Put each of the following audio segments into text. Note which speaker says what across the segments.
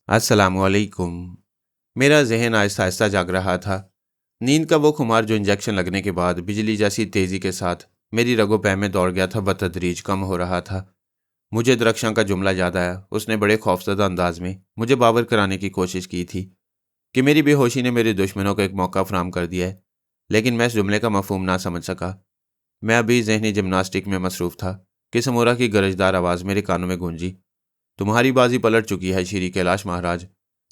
Speaker 1: अस्सलामुअलैकुम। मेरा जहन आहिस्ता आहिस्ता जाग रहा था। नींद का वो खुमार जो इंजेक्शन लगने के बाद बिजली जैसी तेजी के साथ मेरी रगो पै में दौड़ गया था, बतदरीज कम हो रहा था। मुझे दरख्शां का जुमला याद आया। उसने बड़े खौफजदा अंदाज में मुझे बावर कराने की कोशिश की थी कि मेरी बेहोशी ने मेरे दुश्मनों को एक मौका फराहम कर दिया है, लेकिन मैं इस जुमले का मफहूम ना समझ सका। मैं अभी जहनी जिमनास्टिक में मसरूफ था कि समोरा की गरजदार आवाज़ मेरे कानों में गूंजी। तुम्हारी बाजी पलट चुकी है श्री कैलाश महाराज।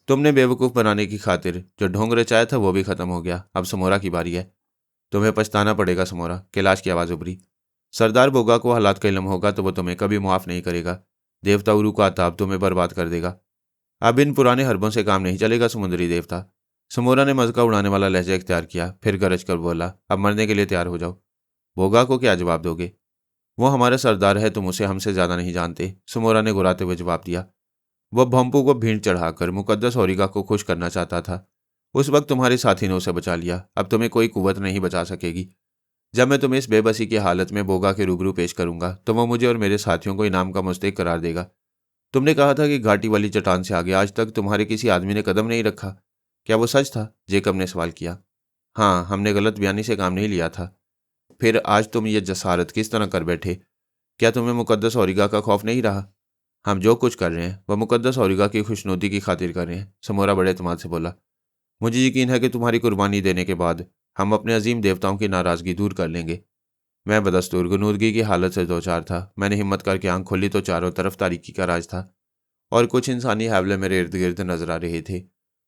Speaker 1: तुमने बेवकूफ़ बनाने की खातिर जो ढोंग रचाया था वो भी खत्म हो गया। अब समोरा की बारी है। तुम्हें पछताना पड़ेगा समोरा। कैलाश की आवाज़ उभरी। सरदार बोगा को हालात का इल्म होगा तो वो तुम्हें कभी मुआफ़ नहीं करेगा। देवता उरू का अताब तुम्हें बर्बाद कर देगा। अब इन पुराने हरबों से काम नहीं चलेगा समुद्री देवता। समोरा ने मज़का उड़ाने वाला लहजा इख्तियार किया, फिर गरज कर बोला, अब मरने के लिए तैयार हो जाओ। बोगा को क्या जवाब दोगे? वो हमारा सरदार है, तुम उसे हमसे ज़्यादा नहीं जानते। समोरा ने गुराते हुए जवाब दिया। वह भोंपू को भीड़ चढ़ाकर मुकद्दस औरिगा को खुश करना चाहता था। उस वक्त तुम्हारे साथी ने उसे बचा लिया। अब तुम्हें कोई कुव्वत नहीं बचा सकेगी। जब मैं तुम्हें इस बेबसी की हालत में बोगा के रूबरू पेश करूंगा तो वह मुझे और मेरे साथियों को इनाम का मुस्तहिक करार देगा। तुमने कहा था कि घाटी वाली चट्टान से आगे आज तक तुम्हारे किसी आदमी ने कदम नहीं रखा। क्या वो सच था? जेकब ने सवाल किया। हाँ, हमने गलत बयानी से काम नहीं लिया था। फिर आज तुम ये जसारत किस तरह कर बैठे? क्या तुम्हें मुकद्दस औरिगा का खौफ नहीं रहा? हम जो कुछ कर रहे हैं वह मुकद्दस औरिगा की खुशनुदी की खातिर कर रहे हैं। समोरा बड़े एतमाद से बोला। मुझे यकीन है कि तुम्हारी कुर्बानी देने के बाद हम अपने अजीम देवताओं की नाराज़गी दूर कर लेंगे। मैं बदस्तूर गनूदगी की हालत से दो चार था। मैंने हिम्मत करके आंख खोली तो चारों तरफ तारीकी का राज था और कुछ इंसानी हैवले मेरे इर्द गिर्द नजर आ रहे थे।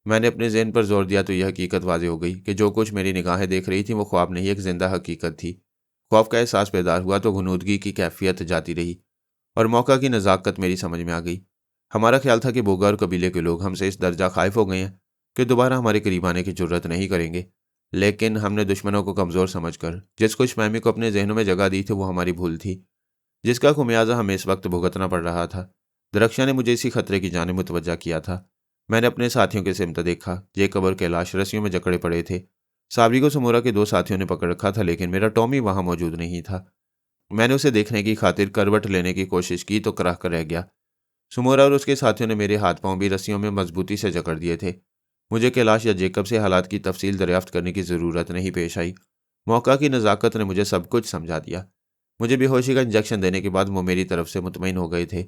Speaker 1: मैंने अपने जहन पर जोर दिया तो यह हकीकत वाज़ेह हो गई कि जो कुछ मेरी निगाहें देख रही थी वो ख्वाब नहीं, एक जिंदा हकीकत थी। खौफ का एहसास बेदार हुआ तो गनूदगी की कैफियत जाती रही और मौका की नज़ाकत मेरी समझ में आ गई। हमारा ख्याल था कि बोगा और कबीले के लोग हमसे इस दर्जा खाइफ हो गए हैं कि दोबारा हमारे करीब आने की जरूरत नहीं करेंगे, लेकिन हमने दुश्मनों को कमज़ोर समझकर जिस खुशफहमी को अपने जहनों में जगह दी थी वो हमारी भूल थी, जिसका खुमियाजा हमें इस वक्त भुगतना पड़ रहा था। दरख्शां ने मुझे इसी खतरे की जानिब मुतवज्जा किया था। मैंने अपने साथियों के सिमत देखा। जेकब और कैलाश रस्सियों में जकड़े पड़े थे। साबरी को समोरा के दो साथियों ने पकड़ रखा था, लेकिन मेरा टॉमी वहां मौजूद नहीं था। मैंने उसे देखने की खातिर करवट लेने की कोशिश की तो कराह कर रह गया। सुमोरा और उसके साथियों ने मेरे हाथ पांव भी रस्सियों में मजबूती से जकड़ दिए थे। मुझे कैलाश या जेकब से हालात की तफसील दरियाफ्त करने की ज़रूरत नहीं पेश आई। मौका की नज़ाकत ने मुझे सब कुछ समझा दिया। मुझे बेहोशी का इंजेक्शन देने के बाद वो मेरी तरफ से मुतमईन हो गए थे।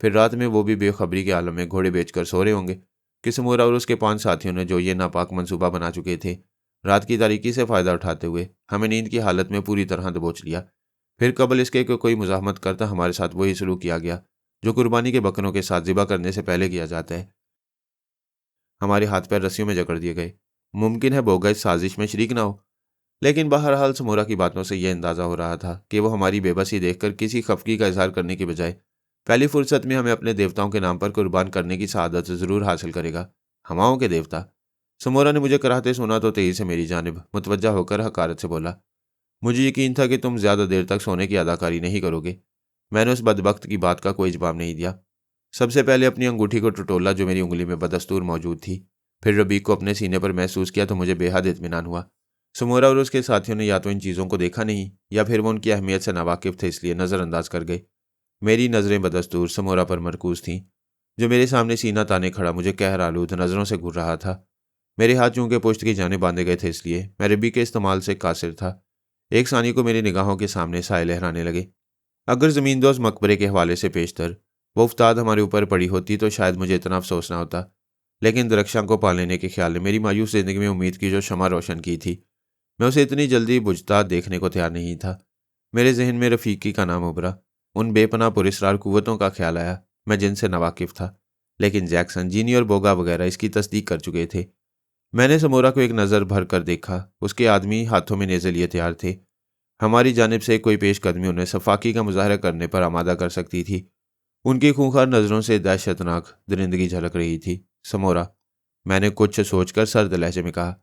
Speaker 1: फिर रात में वो भी बेखबरी के आलम में घोड़े बेचकर सो रहे होंगे कि समोरा और उसके 5 साथियों ने जो ये नापाक मंसूबा बना चुके थे, रात की तारीकी से फ़ायदा उठाते हुए हमें नींद की हालत में पूरी तरह दबोच लिया। फिर कबल इसके कि कोई मुज़ाहमत करता हमारे साथ वही सलूक किया गया जो कुर्बानी के बकरों के साथ ज़िबा करने से पहले किया जाता है। हमारे हाथ पैर रस्सियों में जकड़ दिए गए। मुमकिन है बोगा इस साजिश में शरीक ना हो, लेकिन बहरहाल समोरा की बातों से यह अंदाज़ा हो रहा था कि वो हमारी बेबसी देखकर किसी खफगी का इजहार करने की बजाय पहली फुर्सत में हमें अपने देवताओं के नाम पर कुर्बान करने की सआदत ज़रूर हासिल करेगा। हमाओं के देवता? समोरा ने मुझे कराहते सुना तो तेजी से मेरी जानिब मुतवज्जा होकर हकारत से बोला। मुझे यकीन था कि तुम ज़्यादा देर तक सोने की अदाकारी नहीं करोगे। मैंने उस बदबख्त की बात का कोई जवाब नहीं दिया। सबसे पहले अपनी अंगूठी को टटोला जो मेरी उंगली में बदस्तूर मौजूद थी। फिर रबीक को अपने सीने पर महसूस किया तो मुझे बेहद इत्मीनान हुआ। सुमोरा और उसके साथियों ने या तो इन चीज़ों को देखा नहीं या फिर वो उनकी अहमियत से नावाकिफ थे, इसलिए नज़रअंदाज कर गए। मेरी नज़रें बदस्तूर समोरा पर मरकूज थीं, जो मेरे सामने सीना ताने खड़ा मुझे कहर आलूद नज़रों से घूर रहा था। मेरे हाथ चूंकि पुश्त की जाने बांधे गए थे, इसलिए मैं रबीक के इस्तेमाल से कासिर था। एक सानी को मेरी निगाहों के सामने साए लहराने लगे। अगर ज़मींदोज़ मकबरे के हवाले से पेशतर वो उफ्ताद हमारे ऊपर पड़ी होती तो शायद मुझे इतना अफसोस ना होता, लेकिन दरख्शां को पा लेने के ख्याल ने मेरी मायूस ज़िंदगी में उम्मीद की जो शमा रोशन की थी, मैं उसे इतनी जल्दी बुझता देखने को तैयार नहीं था। मेरे जहन में रफ़ीकी का नाम उभरा। उन बेपनाह पुरस्रार कुव्वतों का ख्याल आया मैं जिनसे नवाकिफ था, लेकिन जैक्सन, जीनी और बोगा वगैरह इसकी तस्दीक कर चुके थे। मैंने समोरा को एक नज़र भर कर देखा। उसके आदमी हाथों में नेज़े लिए तैयार थे। हमारी जानिब से कोई पेशकदमी उन्हें सफाकी का मुजाहरा करने पर आमादा कर सकती थी। उनकी खूंखार नज़रों से दहशतनाक दरिंदगी झलक रही थी। समोरा, मैंने कुछ सोचकर सर्द लहजे में कहा,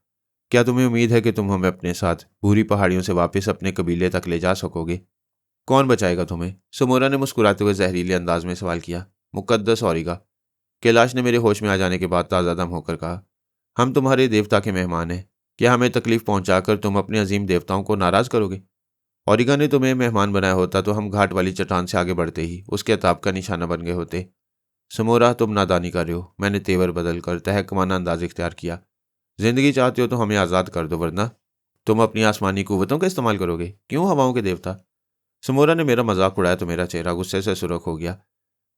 Speaker 1: क्या तुम्हें उम्मीद है कि तुम हमें अपने साथ भूरी पहाड़ियों से वापस अपने कबीले तक ले जा सकोगे? कौन बचाएगा तुम्हें? समोरा ने मुस्कुराते हुए जहरीले अंदाज में सवाल किया। मुकद्दस औरिगा, कैलाश ने मेरे होश में आ जाने के बाद ताज़ा दम होकर कहा। हम तुम्हारे देवता के मेहमान हैं। क्या हमें तकलीफ पहुंचाकर तुम अपने अजीम देवताओं को नाराज़ करोगे? औरिगा ने तुम्हें मेहमान बनाया होता तो हम घाट वाली चट्टान से आगे बढ़ते ही उसके अताब का निशाना बन गए होते। समोरा, तुम नादानी कर रहे हो। मैंने तेवर बदल कर तहकमाना अंदाज इख्तियार किया। जिंदगी चाहते हो तो हमें आज़ाद कर दो, वरना तुम अपनी आसमानी कुव्वतों का इस्तेमाल करोगे। क्यों हवाओं के देवता? समोरा ने मेरा मजाक उड़ाया तो मेरा चेहरा गुस्से से सुर्ख हो गया।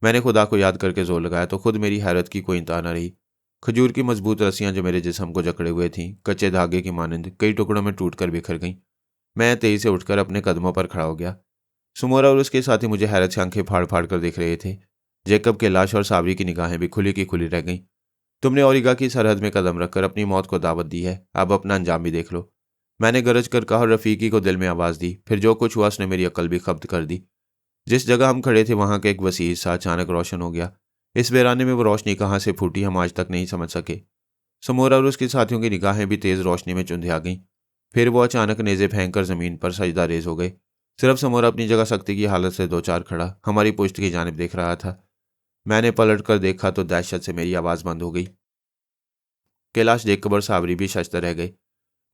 Speaker 1: मैंने खुदा को याद करके जोर लगाया तो खुद मेरी हैरत की कोई इंतहा न रही। खजूर की मजबूत रस्सियां जो मेरे जिस्म को जकड़े हुए थीं, कच्चे धागे की मानंद कई टुकड़ों में टूटकर बिखर गईं। मैं तेजी से उठकर अपने कदमों पर खड़ा हो गया। सुमोरा और उसके साथी मुझे हैरत से आंखें फाड़ फाड़ कर देख रहे थे। जेकब के लाश और साबरी की निगाहें भी खुली की खुली रह गईं। तुमने ओरिगा की सरहद में कदम रखकर अपनी मौत को दावत दी है, अब अपना अंजाम भी देख लो। मैंने गरज कर कहा और रफीकी को दिल में आवाज़ दी। फिर जो कुछ हुआ उसने मेरी अक्ल भी खब्त कर दी। जिस जगह हम खड़े थे वहां का एक वसी हिस्सा अचानक रोशन हो गया। इस वीराने में वो रोशनी कहाँ से फूटी हम आज तक नहीं समझ सके। समोरा और उसके साथियों की निगाहें भी तेज रोशनी में चुंधिया गईं। फिर वो अचानक नेज़े फेंक कर जमीन पर सजदा रेज हो गए। सिर्फ समोरा अपनी जगह सख्ती की हालत से दो चार खड़ा हमारी पुश्त की जानिब देख रहा था। मैंने पलट कर देखा तो दहशत से मेरी आवाज़ बंद हो गई। कैलाश देखकर और साबरी भी शशतर रह गए।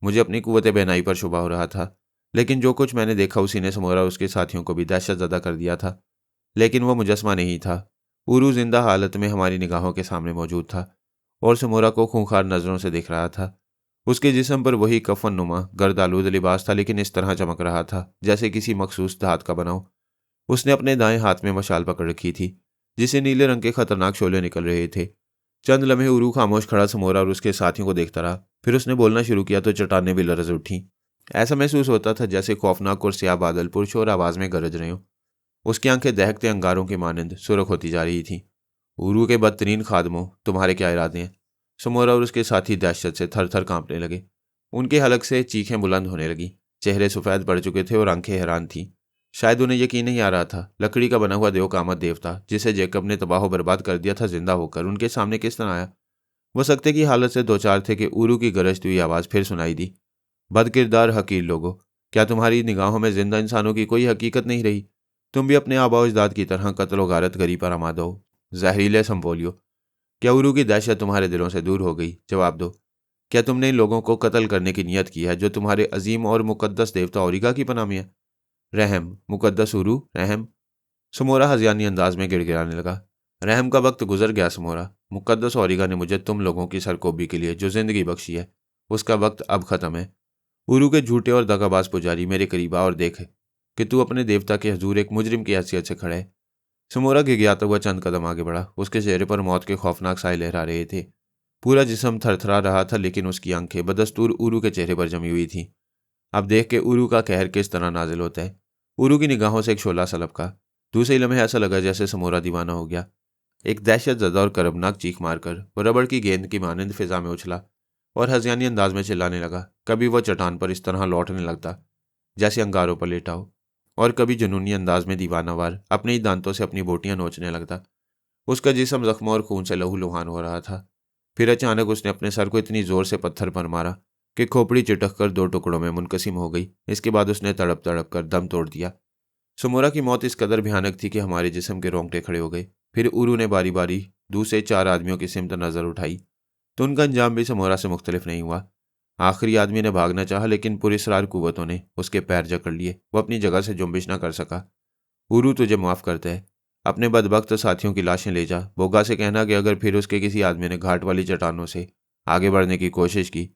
Speaker 1: मुझे अपनी कुव्वत बेनाई पर शुबा हो रहा था, लेकिन जो कुछ मैंने देखा उसी ने समोरा और उसके साथियों को भी दहशत ज़दा कर दिया था। लेकिन वो मुजस्मा नहीं था। उरू जिंदा हालत में हमारी निगाहों के सामने मौजूद था और समोरा को खूंखार नजरों से देख रहा था। उसके जिस्म पर वही कफन नुमा गर्द आलूद लिबास था, लेकिन इस तरह चमक रहा था जैसे किसी मखसूस धात का बना हो। उसने अपने दाएं हाथ में मशाल पकड़ रखी थी, जिसे नीले रंग के खतरनाक शोले निकल रहे थे। चंद लम्हे उरू खामोश खड़ा समोरा और उसके साथियों को देखता रहा। फिर उसने बोलना शुरू किया तो चट्टानें भी लरज उठी। ऐसा महसूस होता था जैसे खौफनाक और स्याह बादल पुरशोर आवाज में गरज रहे हों। उसकी आंखें दहकते अंगारों के मानंद सुर्ख होती जा रही थीं। उरू के बदतरीन खादमों, तुम्हारे क्या इरादे हैं? समोरा और उसके साथी दहशत से थर थर कांपने लगे। उनके हलक से चीखें बुलंद होने लगी। चेहरे सफ़ेद पड़ चुके थे और आंखें हैरान थीं। शायद उन्हें यकीन नहीं आ रहा था लकड़ी का बना हुआ देवकामत देवता, जिसे जेकब ने तबाह बर्बाद कर दिया था, जिंदा होकर उनके सामने किस तरह आया। वो सकते की हालत से दो चार थे कि उरू की गरजती हुई आवाज़ फिर सुनाई दी। बदकिरदार हकीर लोगों, क्या तुम्हारी निगाहों में जिंदा इंसानों की कोई हकीकत नहीं रही? तुम भी अपने आबा अजदाद की तरह कत्ल व गारत गरी पर आमादा हो। जहरीले संपोलियो, क्या उरू की दहशत तुम्हारे दिलों से दूर हो गई? जवाब दो। क्या तुमने इन लोगों को कत्ल करने की नियत की है जो तुम्हारे अजीम और मुकद्दस देवता ओरिगा की पनाह में है? रहम, मुकद्दस उरू, रहम। समोरा हजियानी अंदाज में गिड़गिड़ाने लगा। रहम का वक्त गुजर गया समोरा। मुकद्दस ओरिगा ने मुझे तुम लोगों की सरकोबी के लिए जो जिंदगी बख्शी है, उसका वक्त अब खत्म है। उरू के झूठे और दगाबाज पुजारी, मेरे करीब आ और देख कि तू अपने देवता के हजूर एक मुजरिम की हैसियत से खड़ा है। समोरा गिड़गिड़ाता हुआ चंद कदम आगे बढ़ा। उसके चेहरे पर मौत के खौफनाक साए लहरा रहे थे। पूरा जिस्म थरथरा रहा था, लेकिन उसकी आंखें बदस्तूर उरू के चेहरे पर जमी हुई थीं। अब देख के उरू का कहर किस तरह नाजिल होता है। उरू की निगाहों से एक शोला सा लपका। दूसरे लम्हे ऐसा लगा जैसे समोरा दीवाना हो गया। एक दहशत ज़दा और करबनाक चीख मारकर वो रबड़ की गेंद की मानंद फिजा में उछला और हजियानी अंदाज में चिल्लाने लगा। कभी वह चट्टान पर इस तरह लौटने लगता जैसे अंगारों पर लेटा हो, और कभी जुनूनी अंदाज में दीवानावार अपने ही दांतों से अपनी बोटियां नोचने लगता। उसका जिस्म जख्मों और खून से लहूलुहान हो रहा था। फिर अचानक उसने अपने सर को इतनी जोर से पत्थर पर मारा कि खोपड़ी चिटक कर दो टुकड़ों में मुनकसिम हो गई। इसके बाद उसने तड़प तड़प कर दम तोड़ दिया। समोरा की मौत इस कदर भयानक थी कि हमारे जिस्म के रोंगटे खड़े हो गए। फिर उरू ने बारी बारी दूसरे चार आदमियों की सिमत नजर उठाई तो उनका अंजाम भी समोरा से मुख्तलिफ नहीं हुआ। आखिरी आदमी ने भागना चाहा, लेकिन पुरस्रार कुव्वतों ने उसके पैर जकड़ लिए। वो अपनी जगह से जुम्बिश न कर सका। उरू तुझे माफ़ करता है। अपने बदबख्त साथियों की लाशें ले जा। बोगा से कहना कि अगर फिर उसके किसी आदमी ने घाट वाली चट्टानों से आगे बढ़ने की कोशिश की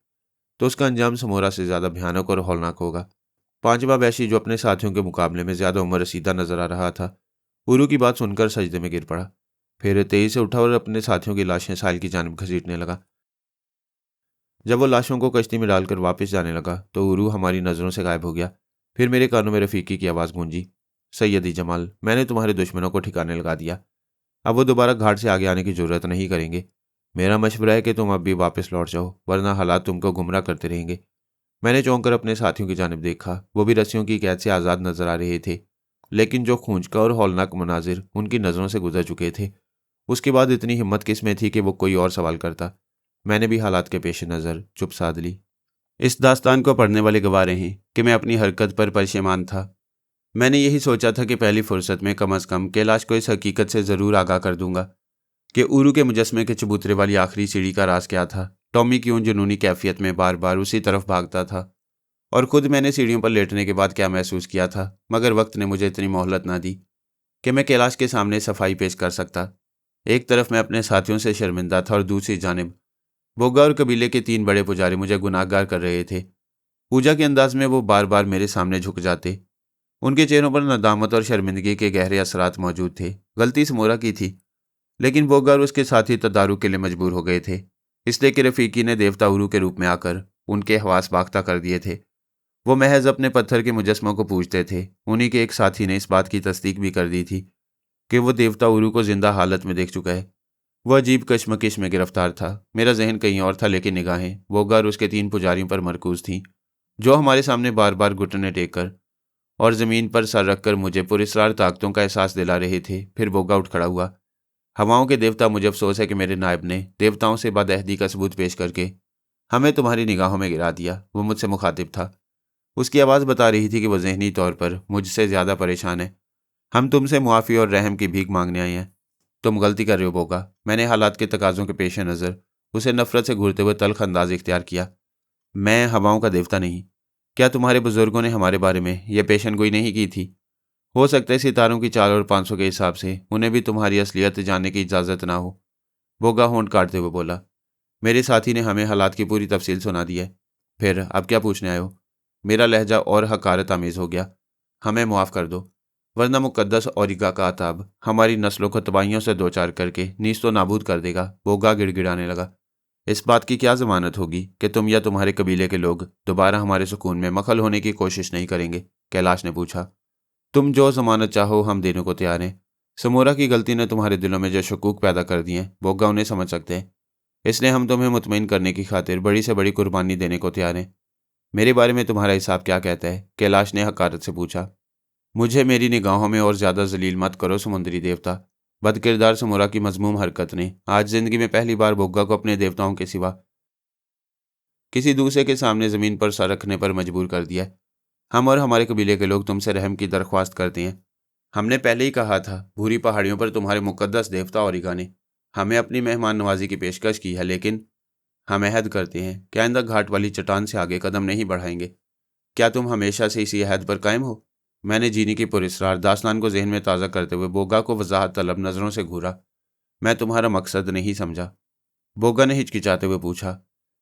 Speaker 1: तो उसका अंजाम समोरा से ज़्यादा भयानक और हौलनाक होगा। पांचवा वैशी, जो अपने साथियों के मुकाबले में ज़्यादा उम्र रसीदा नजर आ रहा था, उरू की बात सुनकर सजदे में गिर पड़ा। फिर तेजी से उठा और अपने साथियों की लाशें साहिल की जानिब घसीटने लगा। जब वो लाशों को कश्ती में डालकर वापस जाने लगा तो उरू हमारी नज़रों से गायब हो गया। फिर मेरे कानों में रफ़ीकी की आवाज़ गूंजी, सैयदी जमाल, मैंने तुम्हारे दुश्मनों को ठिकाने लगा दिया। अब वो दोबारा घाट से आगे आने की जरूरत नहीं करेंगे। मेरा मशवरा है कि तुम अब भी वापस लौट जाओ, वरना हालात तुमको गुमराह करते रहेंगे। मैंने चौंक कर अपने साथियों की जानिब देखा। वो भी रस्सियों की कैद से आज़ाद नजर आ रहे थे, लेकिन जो खूंचका और हौलनाक मनाजिर उनकी नज़रों से गुजर चुके थे, उसके बाद इतनी हिम्मत किस में थी कि वो कोई और सवाल करता। मैंने भी हालात के पेश नज़र चुप साध ली। इस दास्तान को पढ़ने वाले गवाह हैं कि मैं अपनी हरकत पर परेशान था। मैंने यही सोचा था कि पहली फुर्सत में कम अज़ कम कैलाश को इस हकीकत से ज़रूर आगाह कर दूंगा कि उरू के मुजस्मे के चबूतरे वाली आखिरी सीढ़ी का राज क्या था। टॉमी क्यों जुनूनी कैफियत में बार बार उसी तरफ भागता था, और खुद मैंने सीढ़ियों पर लेटने के बाद क्या महसूस किया था। मगर वक्त ने मुझे इतनी मोहलत ना दी कि मैं कैलाश के सामने सफाई पेश कर सकता। एक तरफ मैं अपने साथियों से शर्मिंदा था और दूसरी जानिब बोगा और कबीले के 3 बड़े पुजारी मुझे गुनाहगार कर रहे थे। पूजा के अंदाज में वो बार बार मेरे सामने झुक जाते। उनके चेहरों पर नदामत और शर्मिंदगी के गहरे असरात मौजूद थे। गलती समोरा की थी, लेकिन बोगा और उसके साथी तदारुक के लिए मजबूर हो गए थे, इसलिए कि रफीकी ने देवता उरू के रूप में आकर उनके हवास बाख्ता कर दिए थे। वो महज अपने पत्थर के मुजस्मों को पूजते थे। उन्हीं के एक साथी ने इस बात की तस्दीक भी कर दी थी कि वो देवता उरू को जिंदा हालत में देख चुका है। वह अजीब कश्मकश में गिरफ्तार था। मेरा जहन कहीं और था, लेकिन निगाहें बोगा और उसके 3 पुजारियों पर मरकूज थीं, जो हमारे सामने बार बार घुटने टेक कर और जमीन पर सर रखकर मुझे पुरस्रार ताकतों का एहसास दिला रहे थे। फिर बोगा उठ खड़ा हुआ। हवाओं के देवता, मुझे अफसोस है कि मेरे नायब ने देवताओं से बदअहदी का सबूत पेश करके हमें तुम्हारी निगाहों में गिरा दिया। वो मुझसे मुखातिब था। उसकी आवाज़ बता रही थी कि वह जहनी तौर पर मुझसे ज़्यादा परेशान है। हम तुमसे मुआफ़ी और रहम की भीख मांगने आए हैं। तुम गलती कर रहे हो बोगा। मैंने हालात के तकाज़ों के पेश नज़र उसे नफरत से घूरते हुए तल्ख अंदाज इख्तियार किया। मैं हवाओं का देवता नहीं। क्या तुम्हारे बुजुर्गों ने हमारे बारे में यह पेशनगोई नहीं की थी? हो सकता है सितारों की चाल और 500 के हिसाब से उन्हें भी तुम्हारी असलियत जानने की इजाज़त ना हो। बोगा होंठ काटते हुए बोला। मेरे साथी ने हमें हालात की पूरी तफसील सुना दी है। फिर अब क्या पूछने आए हो? मेरा लहजा और हकारत आमेज़ हो गया। हमें मुआफ़ कर दो, वरना मुकद्दस औरिगा का अताब हमारी नस्लों को तबाहियों से दो चार करके नीस्तो नाबूद कर देगा। बोगा गिड़गिड़ाने लगा। इस बात की क्या ज़मानत होगी कि तुम या तुम्हारे कबीले के लोग दोबारा हमारे सुकून में मखल होने की कोशिश नहीं करेंगे? कैलाश ने पूछा। तुम जो ज़मानत चाहो हम देने को तैयार हैं। समोरा की गलती ने तुम्हारे दिलों में जो शकूक पैदा कर दिए हैं, बोगा उन्हें समझ सकते हैं, इसलिए हम तुम्हें मुतमईन करने की खातिर बड़ी से बड़ी कुर्बानी देने को तैयार हैं। मेरे बारे में तुम्हारा हिसाब क्या कहता है? कैलाश ने हकारत से पूछा। मुझे मेरी निगाहों में और ज़्यादा जलील मत करो समुद्री देवता। बदकिरदार समोरा की मजमूम हरकत ने आज जिंदगी में पहली बार बोग्गा को अपने देवताओं के सिवा किसी दूसरे के सामने ज़मीन पर सर रखने पर मजबूर कर दिया। हम और हमारे कबीले के लोग तुमसे रहम की दरख्वास्त करते हैं। हमने पहले ही कहा था, भूरी पहाड़ियों पर तुम्हारे मुकद्दस देवता औरिगा ने हमें अपनी मेहमान नवाजी की पेशकश की है, लेकिन हम अहद करते हैं कि आइंदा घाट वाली चट्टान से आगे कदम नहीं बढ़ाएंगे। क्या तुम हमेशा से इसी अहद पर कायम हो? मैंने जीनी की पुरस्रार दास्तान को जहन में ताज़ा करते हुए बोगा को वजाहत तलब नज़रों से घूरा। मैं तुम्हारा मकसद नहीं समझा, बोगा ने हिचकिचाते हुए पूछा।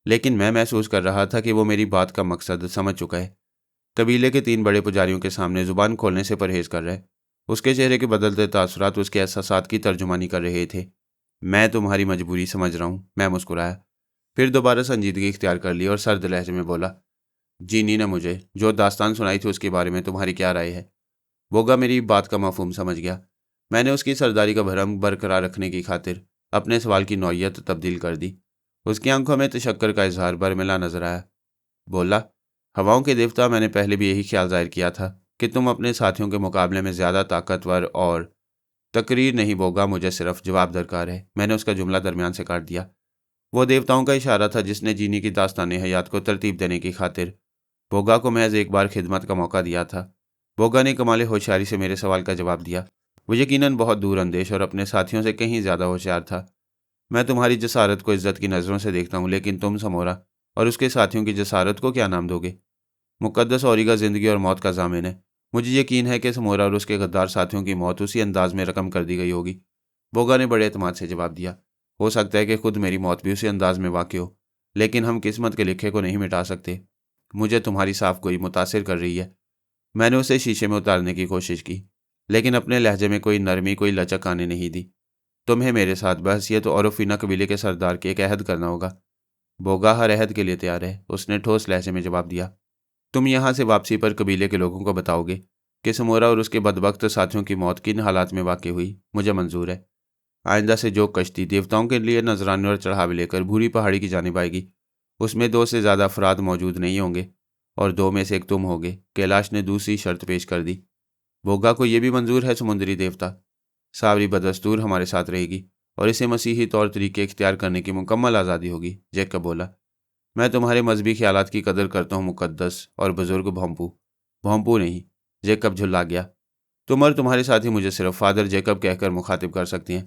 Speaker 1: लेकिन मैं महसूस कर रहा था कि वो मेरी बात का मकसद समझ चुका है। कबीले के 3 बड़े पुजारियों के सामने जुबान खोलने से परहेज कर रहे। उसके चेहरे के बदलते तासुरात उसके एहसासात की तर्जुमानी कर रहे थे। मैं तुम्हारी मजबूरी समझ रहा हूँ, मैं मुस्कुराया। फिर दोबारा संजीदगी इख्तियार कर ली और सर्द लहजे में बोला। जीनी ने मुझे जो दास्तान सुनाई थी उसके बारे में तुम्हारी क्या राय है? बोगा मेरी बात का मफहूम समझ गया। मैंने उसकी सरदारी का भरम बरकरार रखने की खातिर अपने सवाल की नौइयत तब्दील कर दी। उसकी आंखों में तशक्कर का इजहार बरमिला नजर आया। बोला, हवाओं के देवता, मैंने पहले भी यही ख्याल जाहिर किया था कि तुम अपने साथियों के मुकाबले में ज़्यादा ताकतवर और तकरीर नहीं। बोगा, मुझे सिर्फ जवाब दरकार है। मैंने उसका जुमला दरमियान से काट दिया। वो देवताओं का इशारा था जिसने जीनी की दास्तान हयात को तरतीब देने की खातिर बोगा को महज एक बार खिदमत का मौका दिया था। बोगा ने कमाल होशियारी से मेरे सवाल का जवाब दिया। वो यकीनन बहुत दूर अंदेश और अपने साथियों से कहीं ज़्यादा होशियार था। मैं तुम्हारी जसारत को इज्जत की नज़रों से देखता हूँ, लेकिन तुम समोरा और उसके साथियों की जसारत को क्या नाम दोगे? मुकद्दस औरिगा ज़िंदगी और मौत का ज़ामिन है। मुझे यकीन है कि समोरा और उसके गद्दार साथियों की मौत उसी अंदाज में रकम कर दी गई होगी। बोगा ने बड़े एतमाद से जवाब दिया। हो सकता है कि खुद मेरी मौत भी उसी अंदाज में वाक़ हो, लेकिन हम किस्मत के लिखे को नहीं मिटा सकते। मुझे तुम्हारी साफ गोई मुतासिर कर रही है। मैंने उसे शीशे में उतारने की कोशिश की, लेकिन अपने लहजे में कोई नरमी, कोई लचक आने नहीं दी। तुम्हें मेरे साथ बहसियत औरफिना कबीले के सरदार के एक अहद करना होगा। बोगा हर अहद के लिए तैयार है, उसने ठोस लहजे में जवाब दिया। तुम यहाँ से वापसी पर कबीले के लोगों को बताओगे कि समोरा और उसके बदबख्त साथियों की मौत किन हालात में वाक़ हुई। मुझे मंजूर है। आइंदा से जो कश्ती देवताओं के लिए नजराने और चढ़ावे लेकर भूरी पहाड़ी की जानिब आएगी, उसमें 2 से ज़्यादा अफराद मौजूद नहीं होंगे और 2 में से एक तुम होगे। कैलाश ने दूसरी शर्त पेश कर दी। बोगा को यह भी मंजूर है समुद्री देवता? सावरी बदस्तूर हमारे साथ रहेगी और इसे मसीही तौर तरीके इख्तियार करने की मुकम्मल आज़ादी होगी। जैकब बोला। मैं तुम्हारे मजहबी ख्यालात की कदर करता हूँ मुकद्दस और बुजुर्ग भोंपू। भोंपू नहीं, जैकब झुल्ला गया। तुम और तुम्हारे साथी मुझे सिर्फ फादर जैकब कहकर मुखातिब कर सकती हैं।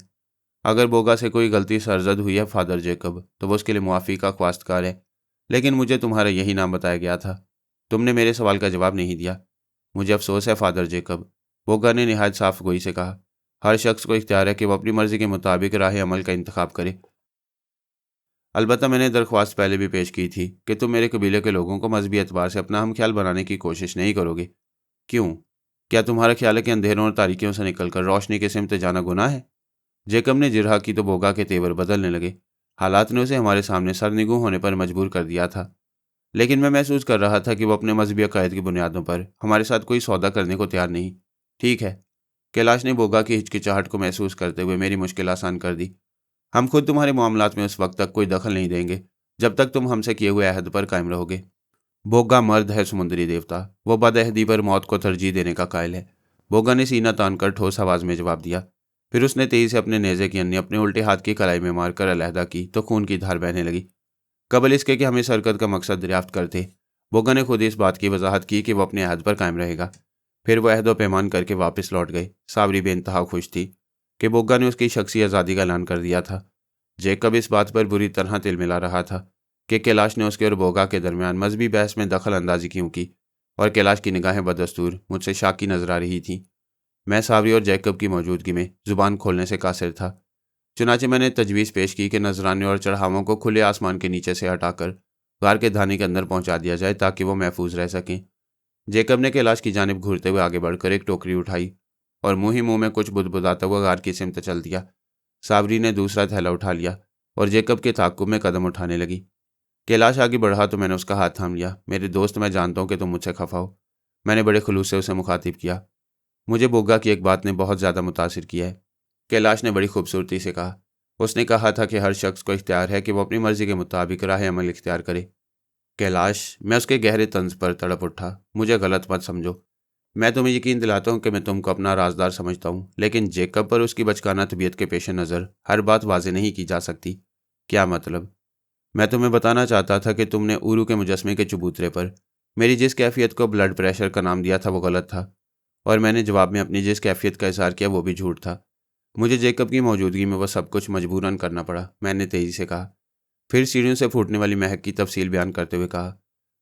Speaker 1: अगर बोगा से कोई गलती सरजद हुई है फादर जैकब, तो वो उसके लिए मुआफ़ी का ख्वास्तकार है, लेकिन मुझे तुम्हारा यही नाम बताया गया था। तुमने मेरे सवाल का जवाब नहीं दिया। मुझे अफसोस है फादर जैकब, बोगा ने निहायत साफ गोई से कहा। हर शख्स को इख्तियार है कि वह अपनी मर्जी के मुताबिक राह अमल का इंतखाब करे। अलबत्ता मैंने दरख्वास्त पहले भी पेश की थी कि तुम मेरे कबीले के लोगों को मजहबी एतबार से अपना हम ख्याल बनाने की कोशिश नहीं करोगे। क्यों? क्या तुम्हारा ख्याल है कि अंधेरों और तारीकियों से निकलकर रोशनी के सिमत जाना गुनाह है? जेकब ने जिरहा की तो बोगा के तेवर बदलने लगे। हालात ने उसे हमारे सामने सरनिगू होने पर मजबूर कर दिया था, लेकिन मैं महसूस कर रहा था कि वो अपने मजहबी अकायद की बुनियादों पर हमारे साथ कोई सौदा करने को तैयार नहीं। ठीक है, कैलाश ने बोगा की हिचकिचाहट को महसूस करते हुए मेरी मुश्किल आसान कर दी। हम खुद तुम्हारे मामलात में उस वक्त तक कोई दखल नहीं देंगे जब तक तुम हमसे किए हुए अहद पर कायम रहोगे। बोगा मर्द है समुद्री देवता, वो बदअहदी पर मौत को तरजीह देने का कायल है। बोगा ने सीना तानकर ठोस आवाज में जवाब दिया। फिर उसने तेजी से अपने नेज़े की अन्य अपने उल्टे हाथ की कलाई में मारकर अलहदा की तो खून की धार बहने लगी। कबल इसके कि हम इस हरकत का मकसद दरियाफ्त करते, बोगा ने खुद इस बात की वजाहत की कि वह अपने अहद पर कायम रहेगा। फिर वह अहद व पैमान करके वापस लौट गए। सावरी बेइंतहा खुश थी कि बोगा ने उसकी शख्सी आज़ादी का ऐलान कर दिया था। जेकब इस बात पर बुरी तरह तिलमिला रहा था कि कैलाश ने उसके और बोगा के दरमियान मजहबी बहस में दखल अंदाजी क्यों की, और कैलाश की निगाहें बदस्तूर मुझसे शाकी नजर आ रही थीं। मैं सावरी और जैकब की मौजूदगी में जुबान खोलने से कासिर था। चुनाचे मैंने तजवीज़ पेश की कि नजराने और चढ़ावों को खुले आसमान के नीचे से हटाकर गार के धाने के अंदर पहुंचा दिया जाए ताकि वो महफूज रह सकें। जेकब ने कैलाश की जानिब घूरते हुए आगे बढ़कर एक टोकरी उठाई और मुंह ही मुंह में कुछ बुदबुदाता हुआ गार की सिमत चल दिया। सावरी ने दूसरा थैला उठा लिया और जेकब के ताक़ुब में कदम उठाने लगी। कैलाश आगे बढ़ा तो मैंने उसका हाथ थाम लिया। मेरे दोस्त, मैं जानता हूँ कि तुम मुझसे खफा हो। मैंने बड़े खुलूस से उसे मुखातिब किया। मुझे बोगा की एक बात ने बहुत ज़्यादा मुतासिर किया है, कैलाश ने बड़ी खूबसूरती से कहा। उसने कहा था कि हर शख्स को इख्तियार है कि वह अपनी मर्जी के मुताबिक राह अमल इख्तियार करे। कैलाश, मैं उसके गहरे तंज पर तड़प उठा। मुझे गलत मत समझो, मैं तुम्हें यकीन दिलाता हूँ कि मैं तुमको अपना राजदार समझता हूँ, लेकिन जेकब पर उसकी बचकाना तबीयत के पेश नज़र हर बात वाजे नहीं की जा सकती। क्या मतलब? मैं तुम्हें बताना चाहता था कि तुमने उरू के मुजस्मे के चबूतरे पर मेरी जिस कैफियत को ब्लड प्रेशर का नाम दिया था वो गलत था, और मैंने जवाब में अपनी जिस कैफियत का इजहार किया वो भी झूठ था। मुझे जेकब की मौजूदगी में वह सब कुछ मजबूरन करना पड़ा, मैंने तेज़ी से कहा। फिर सीढ़ियों से फूटने वाली महक की तफसील बयान करते हुए कहा,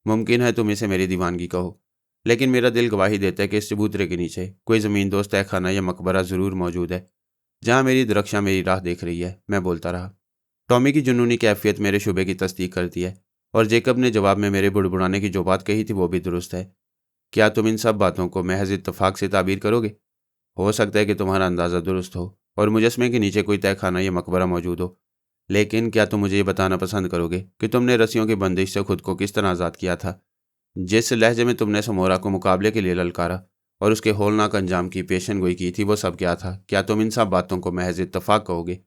Speaker 1: मुमकिन है तुम इसे मेरी दीवानगी कहो, लेकिन मेरा दिल गवाही देता है कि इस चबूतरे के नीचे कोई ज़मीन दोस्त तहखाना या मकबरा ज़रूर मौजूद है जहाँ मेरी दरख्शां मेरी राह देख रही है। मैं बोलता रहा। टॉमी की जुनूनी कैफियत मेरे शुबे की तस्दीक करती है, और जेकब ने जवाब में मेरे बुड़बुड़ाने की जो बात कही थी वो भी दुरुस्त है। क्या तुम इन सब बातों को महज इत्तफाक से ताबीर करोगे? हो सकता है कि तुम्हारा अंदाज़ा दुरुस्त हो और मुजस्मे के नीचे कोई तहखाना या मकबरा मौजूद हो, लेकिन क्या तुम मुझे ये बताना पसंद करोगे कि तुमने रस्सियों की बंदिश से खुद को किस तरह आज़ाद किया था? जिस लहजे में तुमने समोरा को मुकाबले के लिए ललकारा और उसके होलनाक अंजाम की पेशन गोई की थी, वो सब क्या था? क्या तुम इन सब बातों को महज इत्तफाक कहोगे?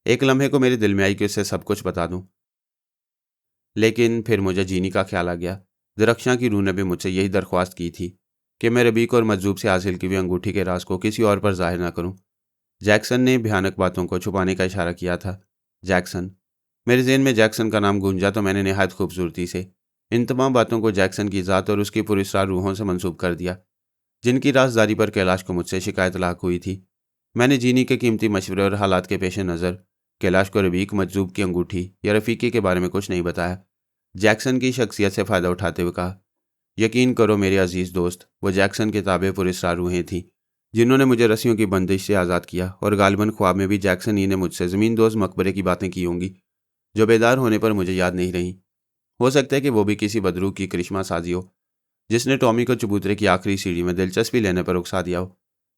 Speaker 1: एक लम्हे को मेरे दिल में आई कि उससे सब कुछ बता दूं, लेकिन फिर मुझे जीनी का ख्याल आ गया। दरख्शां की रूह ने भी मुझसे यही दरख्वास्त की थी कि मैं रबीक और मजजूब से हासिल की हुई अंगूठी के राज को किसी और पर जाहिर न करूं। जैक्सन ने भयानक बातों को छुपाने का इशारा किया था। जैक्सन, मेरे ज़हन में जैक्सन का नाम गूंजा तो मैंने नहायत खूबसूरती से इन तमाम बातों को जैक्सन की ज़ात और उसकी पुरस्कार रूहों से मंसूब कर दिया जिनकी राजदारी पर कैलाश को मुझसे शिकायत लाक हुई थी। मैंने जीनी के कीमती मशवरे और हालात के पेश नज़र कैलाश को रबीक, मजजूब की अंगूठी या रफ़ीकी के बारे में कुछ नहीं बताया। जैक्सन की शख्सियत से फ़ायदा उठाते हुए कहा, यकीन करो मेरे अजीज़ दोस्त, वो जैक्सन के ताबे पुरस्कार रूहें थीं जिन्होंने मुझे रस्सियों की बंदिश से आज़ाद किया, और गालिबन ख्वाब में भी जैक्सन ही ने मुझसे ज़मीन दोस्त मकबरे की बातें की होंगी जो बेदार होने पर मुझे याद नहीं रहीं। हो सकता है कि वो भी किसी बदरू की करिश्मा साजी हो जिसने टॉमी को चबूतरे की आखिरी सीढ़ी में दिलचस्पी लेने पर उकसा दिया हो।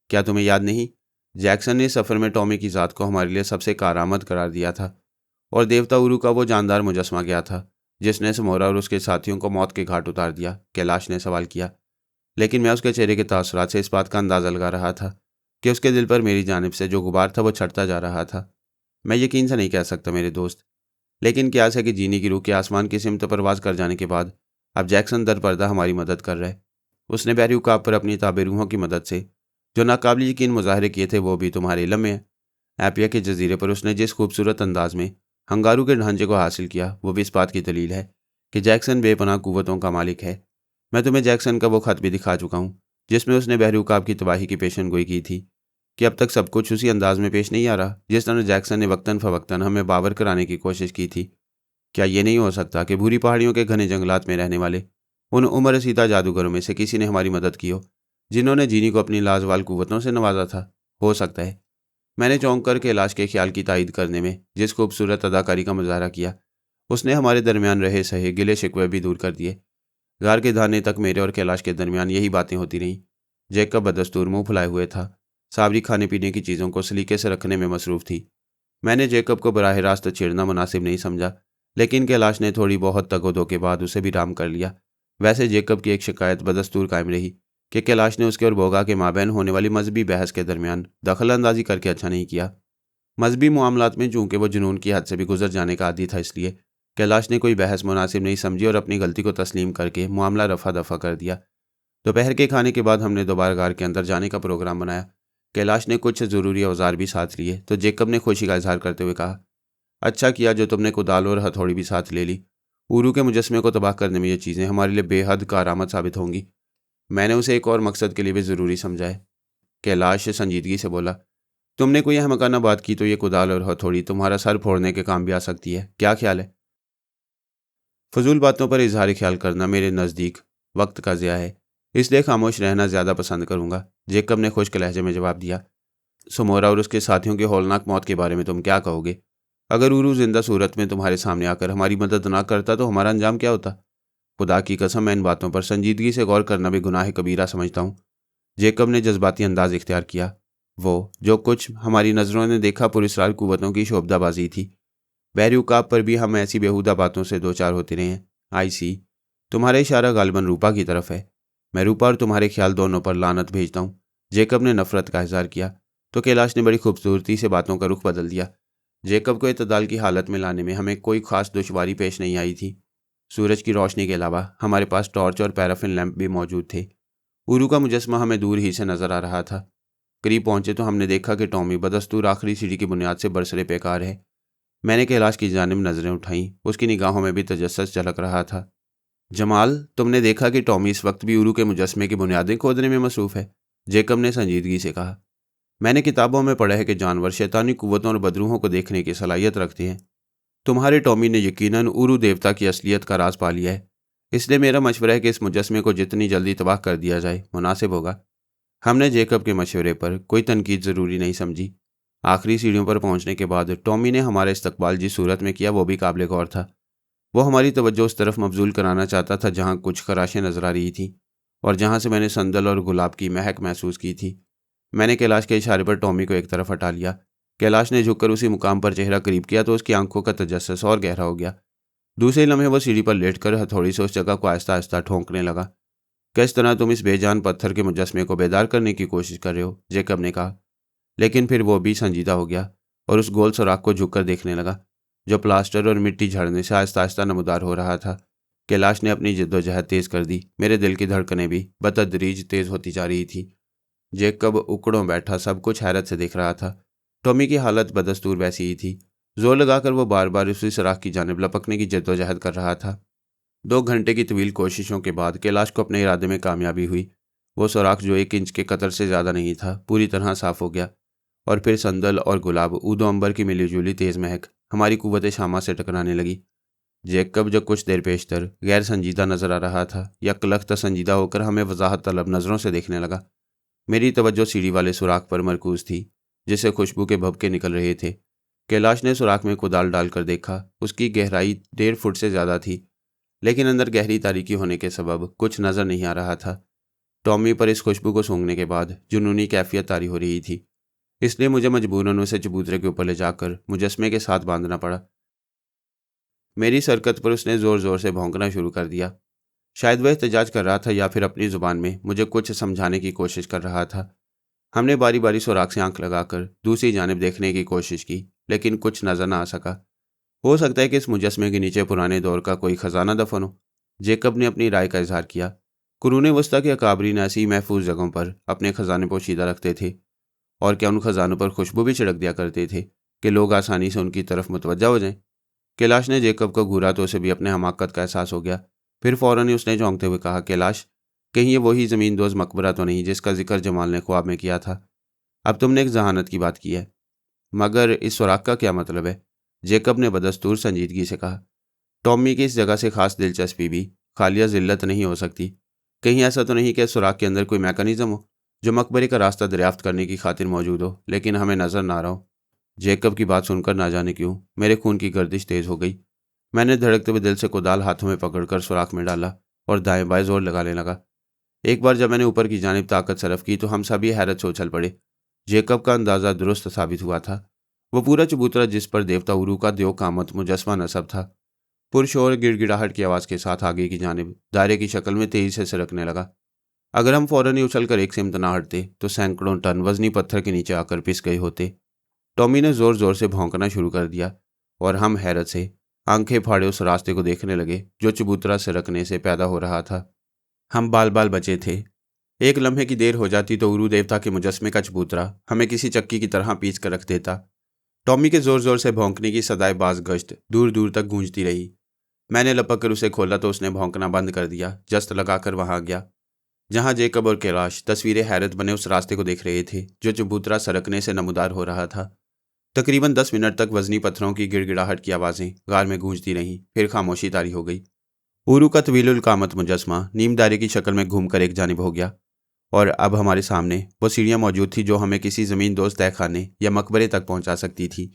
Speaker 1: क्या तुम्हें याद नहीं, जैक्सन ने सफ़र में टॉमी की ज़ात को हमारे लिए सबसे कारामद करार दिया था, और देवता उरू का वो जानदार मुजस्मा गया था जिसने समोरा और उसके साथियों को मौत के घाट उतार दिया? कैलाश ने सवाल किया, लेकिन मैं उसके चेहरे के तासुरात से इस बात का अंदाज़ा लगा रहा था कि उसके दिल पर मेरी जानिब से जो गुबार था वो छटता जा रहा था। मैं यकीन से नहीं कह सकता मेरे दोस्त, लेकिन क्यास है कि जीनी की रूह के आसमान की सिमत परवाज कर जाने के बाद अब जैक्सन दर पर्दा हमारी मदद कर रहा है। उसने बहरी उकाब पर अपनी ताबे रूहों की मदद से जो नाकाबिल यकीन मुजाहरे किए थे वो भी तुम्हारे इल्म में है। एपिया के जजीरे पर उसने जिस खूबसूरत अंदाज में हंगारू के ढांचे को हासिल किया वो भी इस बात की दलील है कि जैक्सन बेपनाह कुव्वतों का मालिक है। मैं तुम्हें जैक्सन का वो खत भी दिखा चुका हूँ जिसमें उसने बहरी उकाब की तबाही की पेशन गोई की थी। कि अब तक सब कुछ उसी अंदाज में पेश नहीं आ रहा जिस तरह जैक्सन ने वक्तन फ़वक्तन हमें बावर कराने की कोशिश की थी? क्या ये नहीं हो सकता कि भूरी पहाड़ियों के घने जंगलात में रहने वाले उन उम्र रसीदा जादूगरों में से किसी ने हमारी मदद की हो जिन्होंने जीनी को अपनी लाजवाल कुव्वतों से नवाजा था? हो सकता है, मैंने चौंक कर कैलाश के ख्याल की तायद करने में जिस खूबसूरत अदाकारी का मुजाहरा किया, उसने हमारे दरमियान रहे सहे गिले शिकवे भी दूर कर दिए। गार के धाने तक मेरे और कैलाश के दरमियान यही बातें होती रहीं। जैकब बदस्तूर मुंह फुलाए हुए था। साबरी खाने पीने की चीज़ों को सलीके से रखने में मसरूफ़ थी। मैंने जैकब को बराह रास्त छेड़ना मुनासिब नहीं समझा, लेकिन कैलाश ने थोड़ी बहुत तगोदो के बाद उसे भी राम कर लिया। वैसे जैकब की एक शिकायत बदस्तूर कायम रही कि कैलाश ने उसके और बोगा के माबैन होने वाली मजहबी बहस के दरमियान दखल अंदाजी करके अच्छा नहीं किया। मजहबी मामलात में चूंकि वो जुनून की हद से भी गुजर जाने का आदी था, इसलिए कैलाश ने कोई बहस मुनासिब नहीं समझी और अपनी गलती को तस्लीम करके मामला रफा दफा कर दिया। दोपहर के खाने के बाद हमने दोबारा गार के अंदर जाने का प्रोग्राम बनाया। कैलाश ने कुछ ज़रूरी औजार भी साथ लिए तो जैकब ने खुशी का इजहार करते हुए कहा, अच्छा किया जो तुमने कुदाल और हथौड़ी भी साथ ले ली। उरू के मुजस्मे को तबाह करने में ये चीज़ें हमारे लिए बेहद कारआमद साबित होंगी। मैंने उसे एक और मकसद के लिए भी ज़रूरी समझा है। कैलाश संजीदगी से बोला, तुमने कोई अहमकाना बात की तो ये कुदाल और हथौड़ी तुम्हारा सर फोड़ने के काम भी आ सकती है, क्या ख्याल है? फजूल बातों पर इजहार ख्याल करना मेरे नज़दीक वक्त का ज़िया है, इसलिए खामोश रहना ज़्यादा पसंद करूँगा, जैकब ने खुश्क लहजे में जवाब दिया। सुमोरा और उसके साथियों की हौलनाक मौत के बारे में तुम क्या कहोगे? अगर उरू जिंदा सूरत में तुम्हारे सामने आकर हमारी मदद ना करता तो हमारा अंजाम क्या होता? खुदा की कसम, मैं इन बातों पर संजीदगी से गौर करना भी गुनाह कबीरा समझता हूँ। जैकब ने जज्बाती अंदाज इख्तियार किया। वो जो कुछ हमारी नज़रों ने देखा पुरस्रार कुव्वतों की शोबदाबाजी थी। बहरी उकाब पर भी हम ऐसी बेहुदा बातों से दो चार होते रहे हैं। आई सी, तुम्हारा इशारा गालिबन रूपा की तरफ है। मैं रूपा और तुम्हारे ख्याल दोनों पर लानत भेजता हूँ। जैकब ने नफरत का इजहार किया तो कैलाश ने बड़ी खूबसूरती से बातों का रुख बदल दिया। जैकब को इत्तदाल की हालत में लाने में हमें कोई खास दुश्वारी पेश नहीं आई थी। सूरज की रोशनी के अलावा हमारे पास टॉर्च और पैराफिन लैंप भी मौजूद थे। उरू का मुजस्मा हमें दूर ही से नजर आ रहा था। करीब पहुंचे तो हमने देखा कि टॉमी बदस्तूर आखिरी सीढ़ी की बुनियाद से बरसरे बेकार है। मैंने कैलाश की जानिब नजरें उठाईं, उसकी निगाहों में भी तजस्सुस झलक रहा था। जमाल, तुमने देखा कि टॉमी इस वक्त भी उरू के मुजस्मे की बुनियादें खोदने में मसरूफ़ है? जैकब ने संजीदगी से कहा। मैंने किताबों में पढ़ा है कि जानवर शैतानी कुव्वतों और बदरूहों को देखने की सलाहियत रखते हैं। तुम्हारे टॉमी ने यकीनन उरू देवता की असलियत का राज पा लिया है, इसलिए मेरा मशवरा है कि इस मुजस्मे को जितनी जल्दी तबाह कर दिया जाए मुनासिब होगा। हमने जैकब के मशवरे पर कोई तनकीद ज़रूरी नहीं समझी। आखिरी सीढ़ियों पर पहुंचने के बाद टॉमी ने हमारा इस्तकबाल जिस सूरत में किया वो भी काबिल गौर था। वो हमारी तवज्जो उस तरफ मबजूल कराना चाहता था जहाँ कुछ खराशें नजर आ रही थीं और जहाँ से मैंने संदल और गुलाब की महक महसूस की थी। मैंने कैलाश के इशारे पर टॉमी को एक तरफ हटा लिया। कैलाश ने झुककर उसी मुकाम पर चेहरा करीब किया तो उसकी आंखों का तजस्सुस और गहरा हो गया। दूसरे लम्हे वो सीढ़ी पर लेटकर हथौड़ी से उस जगह को आहिस्ता आहिस्ता ठोंकने लगा। किस तरह तुम इस बेजान पत्थर के मुजस्मे को बेदार करने की कोशिश कर रहे हो? जैकब ने कहा। लेकिन फिर वो भी संजीदा हो गया और उस गोल सुराख को झुककर देखने लगा जो प्लास्टर और मिट्टी झड़ने से आहिस्ता आहिस्ता नमदार हो रहा था। कैलाश ने अपनी जद्दोजहद तेज कर दी। मेरे दिल की धड़कनें भी बतदरीज तेज होती जा रही थी। जैकब उकड़ों बैठा सब कुछ हैरत से देख रहा था। टॉमी की हालत बदस्तूर वैसी ही थी। जोर लगाकर वो बार बार उसी सुराख की जानिब लपकने की जद्दोजहद कर रहा था। 2 घंटे की तवील कोशिशों के बाद कैलाश को अपने इरादे में कामयाबी हुई। वो सुराख जो 1 इंच के कतर से ज़्यादा नहीं था पूरी तरह साफ हो गया और फिर संदल और गुलाब ऊदो अंबर की मिलीजुली तेज़ महक हमारी कुव्वत शामा से टकराने लगी। जैकब जो कुछ देर पेशतर गैर संजीदा नजर आ रहा था, यकलख्त संजीदा होकर हमें वजाहत तलब नज़रों से देखने लगा। मेरी तवज्जो सीढ़ी वाले सुराख पर मरकूज थी जिससे खुशबू के भभके निकल रहे थे। कैलाश ने सुराख में कुदाल डालकर देखा। उसकी गहराई 1.5 फुट से ज़्यादा थी, लेकिन अंदर गहरी तारीकी होने के सबब कुछ नज़र नहीं आ रहा था। टॉमी पर इस खुशबू को सूंघने के बाद जुनूनी कैफियत तारी हो रही थी, इसलिए मुझे मजबूरन उसे चबूतरे के ऊपर ले जाकर मुजस्मे के साथ बांधना पड़ा। मेरी सरकत पर उसने ज़ोर ज़ोर से भौंकना शुरू कर दिया। शायद वह एहतजाज कर रहा था या फिर अपनी ज़ुबान में मुझे कुछ समझाने की कोशिश कर रहा था। हमने बारी बारी सुराख से आंख लगाकर दूसरी जानिब देखने की कोशिश की, लेकिन कुछ नज़र ना आ सका। हो सकता है कि इस मुजस्मे के नीचे पुराने दौर का कोई ख़जाना दफन हो। जैकब ने अपनी राय का इजहार किया। कुरून वस्ता के अकाबरीन ऐसी महफूज जगहों पर अपने ख़जाने पोशीदा रखते थे, और क्या उन ख़जानों पर खुशबू भी छिड़क दिया करते थे कि लोग आसानी से उनकी तरफ मुतवज्जा हो जाएं। कैलाश ने जैकब को घूरा तो उसे भी अपने हमाकत का एहसास हो गया। फिर फ़ौरन ही उसने चौंकते हुए कहा, कैलाश, कहीं ये वही ज़मीन दोज़ मकबरा तो नहीं जिसका जिक्र जमाल ने ख्वाब में किया था? अब तुमने एक जहानत की बात की है, मगर इस सुराख का क्या मतलब है? जैकब ने बदस्तूर संजीदगी से कहा। टॉमी की इस जगह से खास दिलचस्पी भी खालिया जिल्लत नहीं हो सकती। कहीं ऐसा तो नहीं कि सुराख के अंदर कोई मैकेनिज्म हो जो मकबरे का रास्ता दरियाफ्त करने की खातिर मौजूद हो, लेकिन हमें नजर ना आ रहा हो। जेकब की बात सुनकर ना जाने क्यों मेरे खून की गर्दिश तेज हो गई। मैंने धड़कते हुए दिल से कुदाल हाथों में पकड़कर सुराख में डाला और दाएं बाएं जोर लगाने लगा। एक बार जब मैंने ऊपर की जानिब ताकत सरफ की तो हम सभी हैरत से उछल पड़े। जेकब का अंदाजा दुरुस्त साबित हुआ था। वो पूरा चबूतरा जिस पर देवता उरू का देव कामत मुजस्मा नस्ब था, पुरशोर गिड़गिड़ाहट की आवाज़ के साथ आगे की जानिब दायरे की शक्ल में तेजी से सरकने लगा। अगर हम फौरन ही उछलकर एक सिमत ना हटते तो सैकड़ों टन वजनी पत्थर के नीचे आकर पिस गए होते। टॉमी ने जोर जोर से भौंकना शुरू कर दिया और हम हैरत से आंखें फाड़े उस रास्ते को देखने लगे जो चबूतरा सरकने से पैदा हो रहा था। हम बाल बाल बचे थे। एक लम्हे की देर हो जाती तो उरू देवता के मुजस्मे का चबूतरा हमें किसी चक्की की तरह पीस कर रख देता। टॉमी के जोर जोर से भौंकने की सदाए बाज गश्त दूर दूर तक गूंजती रही। मैंने लपक कर उसे खोला तो उसने भौंकना बंद कर दिया। जस्त लगाकर वहां गया जहां जेकब और कैलाश तस्वीरें हैरत बने उस रास्ते को देख रहे थे जो चबूतरा सरकने से नमूदार हो रहा था। तकरीबन 10 मिनट तक वजनी पत्थरों की गिड़गिड़ाहट की आवाज़ें गार में गूंजती रहीं, फिर खामोशी तारी हो गई। उरू का तवीलुल कामत मुजस्मा नीम दायरे की शक्ल में घूमकर एक जानिब हो गया और अब हमारे सामने वो सीढ़ियां मौजूद थी जो हमें किसी ज़मीन दोस्त तहखाने या मकबरे तक पहुंचा सकती थी।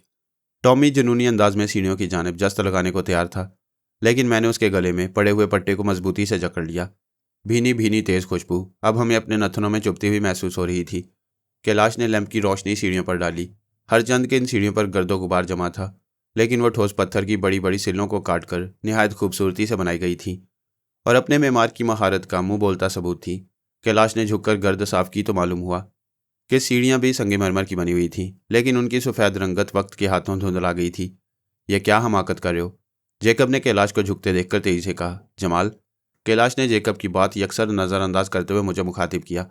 Speaker 1: टॉमी जुनूनी अंदाज में सीढ़ियों की जानिब जस्त लगाने को तैयार था, लेकिन मैंने उसके गले में पड़े हुए पट्टे को मजबूती से जकड़ लिया। भीनी भीनी तेज खुशबू अब हमें अपने नथनों में चुभती हुई महसूस हो रही थी। कैलाश ने लैंप की रोशनी सीढ़ियों पर डाली। हर चंद के इन सीढ़ियों पर गर्दो गुबार जमा था, लेकिन वह ठोस पत्थर की बड़ी बड़ी सिलों को काटकर निहायत खूबसूरती से बनाई गई थी और अपने मेमार की महारत का मुंह बोलता सबूत थी। कैलाश ने झुककर गर्द साफ की तो मालूम हुआ कि सीढ़ियां भी संगमरमर की बनी हुई थीं, लेकिन उनकी सफ़ेद रंगत वक्त के हाथों धुंधला गई थी। यह क्या हमाकत कर रहे हो? जेकब ने कैलाश को झुकते देखकर तेजी से कहा। जमाल, कैलाश ने जेकब की बात यकसर नज़रअंदाज करते हुए मुझे मुखातिब किया।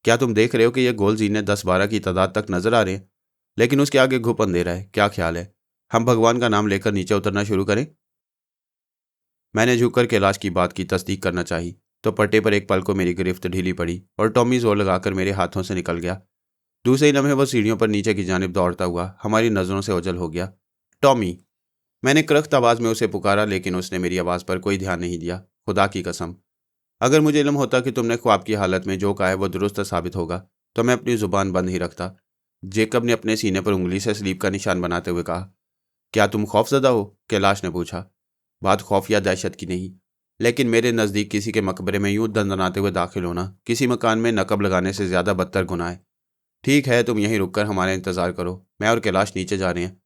Speaker 1: क्या तुम देख रहे हो कि यह गोल जीने 10-12 की तादाद तक नजर आ रहे हैं, लेकिन उसके आगे घुप अंधेरा है? क्या ख्याल है हम भगवान का नाम लेकर नीचे उतरना शुरू करें? मैंने झुककर कैलाश की बात की तस्दीक करना चाही तो पट्टे पर एक पल को मेरी गिरफ्त ढीली पड़ी और टॉमी जोर लगाकर मेरे हाथों से निकल गया। दूसरे ही लम्हे वो सीढ़ियों पर नीचे की जानिब दौड़ता हुआ हमारी नज़रों से ओझल हो गया। टॉमी! मैंने करख्त आवाज़ में उसे पुकारा, लेकिन उसने मेरी आवाज़ पर कोई ध्यान नहीं दिया। खुदा की कसम, अगर मुझे इल्म होता कि तुमने ख्वाब की हालत में जो कहा है वो दुरुस्त साबित होगा तो मैं अपनी ज़ुबान बंद ही रखता। जेकब ने अपने सीने पर उंगली से स्लीप का निशान बनाते हुए कहा। क्या तुम खौफजदा हो? कैलाश ने पूछा। बात खौफ या दहशत की नहीं, लेकिन मेरे नज़दीक किसी के मकबरे में यूं दंदनाते हुए दाखिल होना किसी मकान में नकब लगाने से ज़्यादा बदतर गुनाह है। ठीक है, तुम यहीं रुककर हमारा इंतज़ार करो। मैं और कैलाश नीचे जा रहे हैं।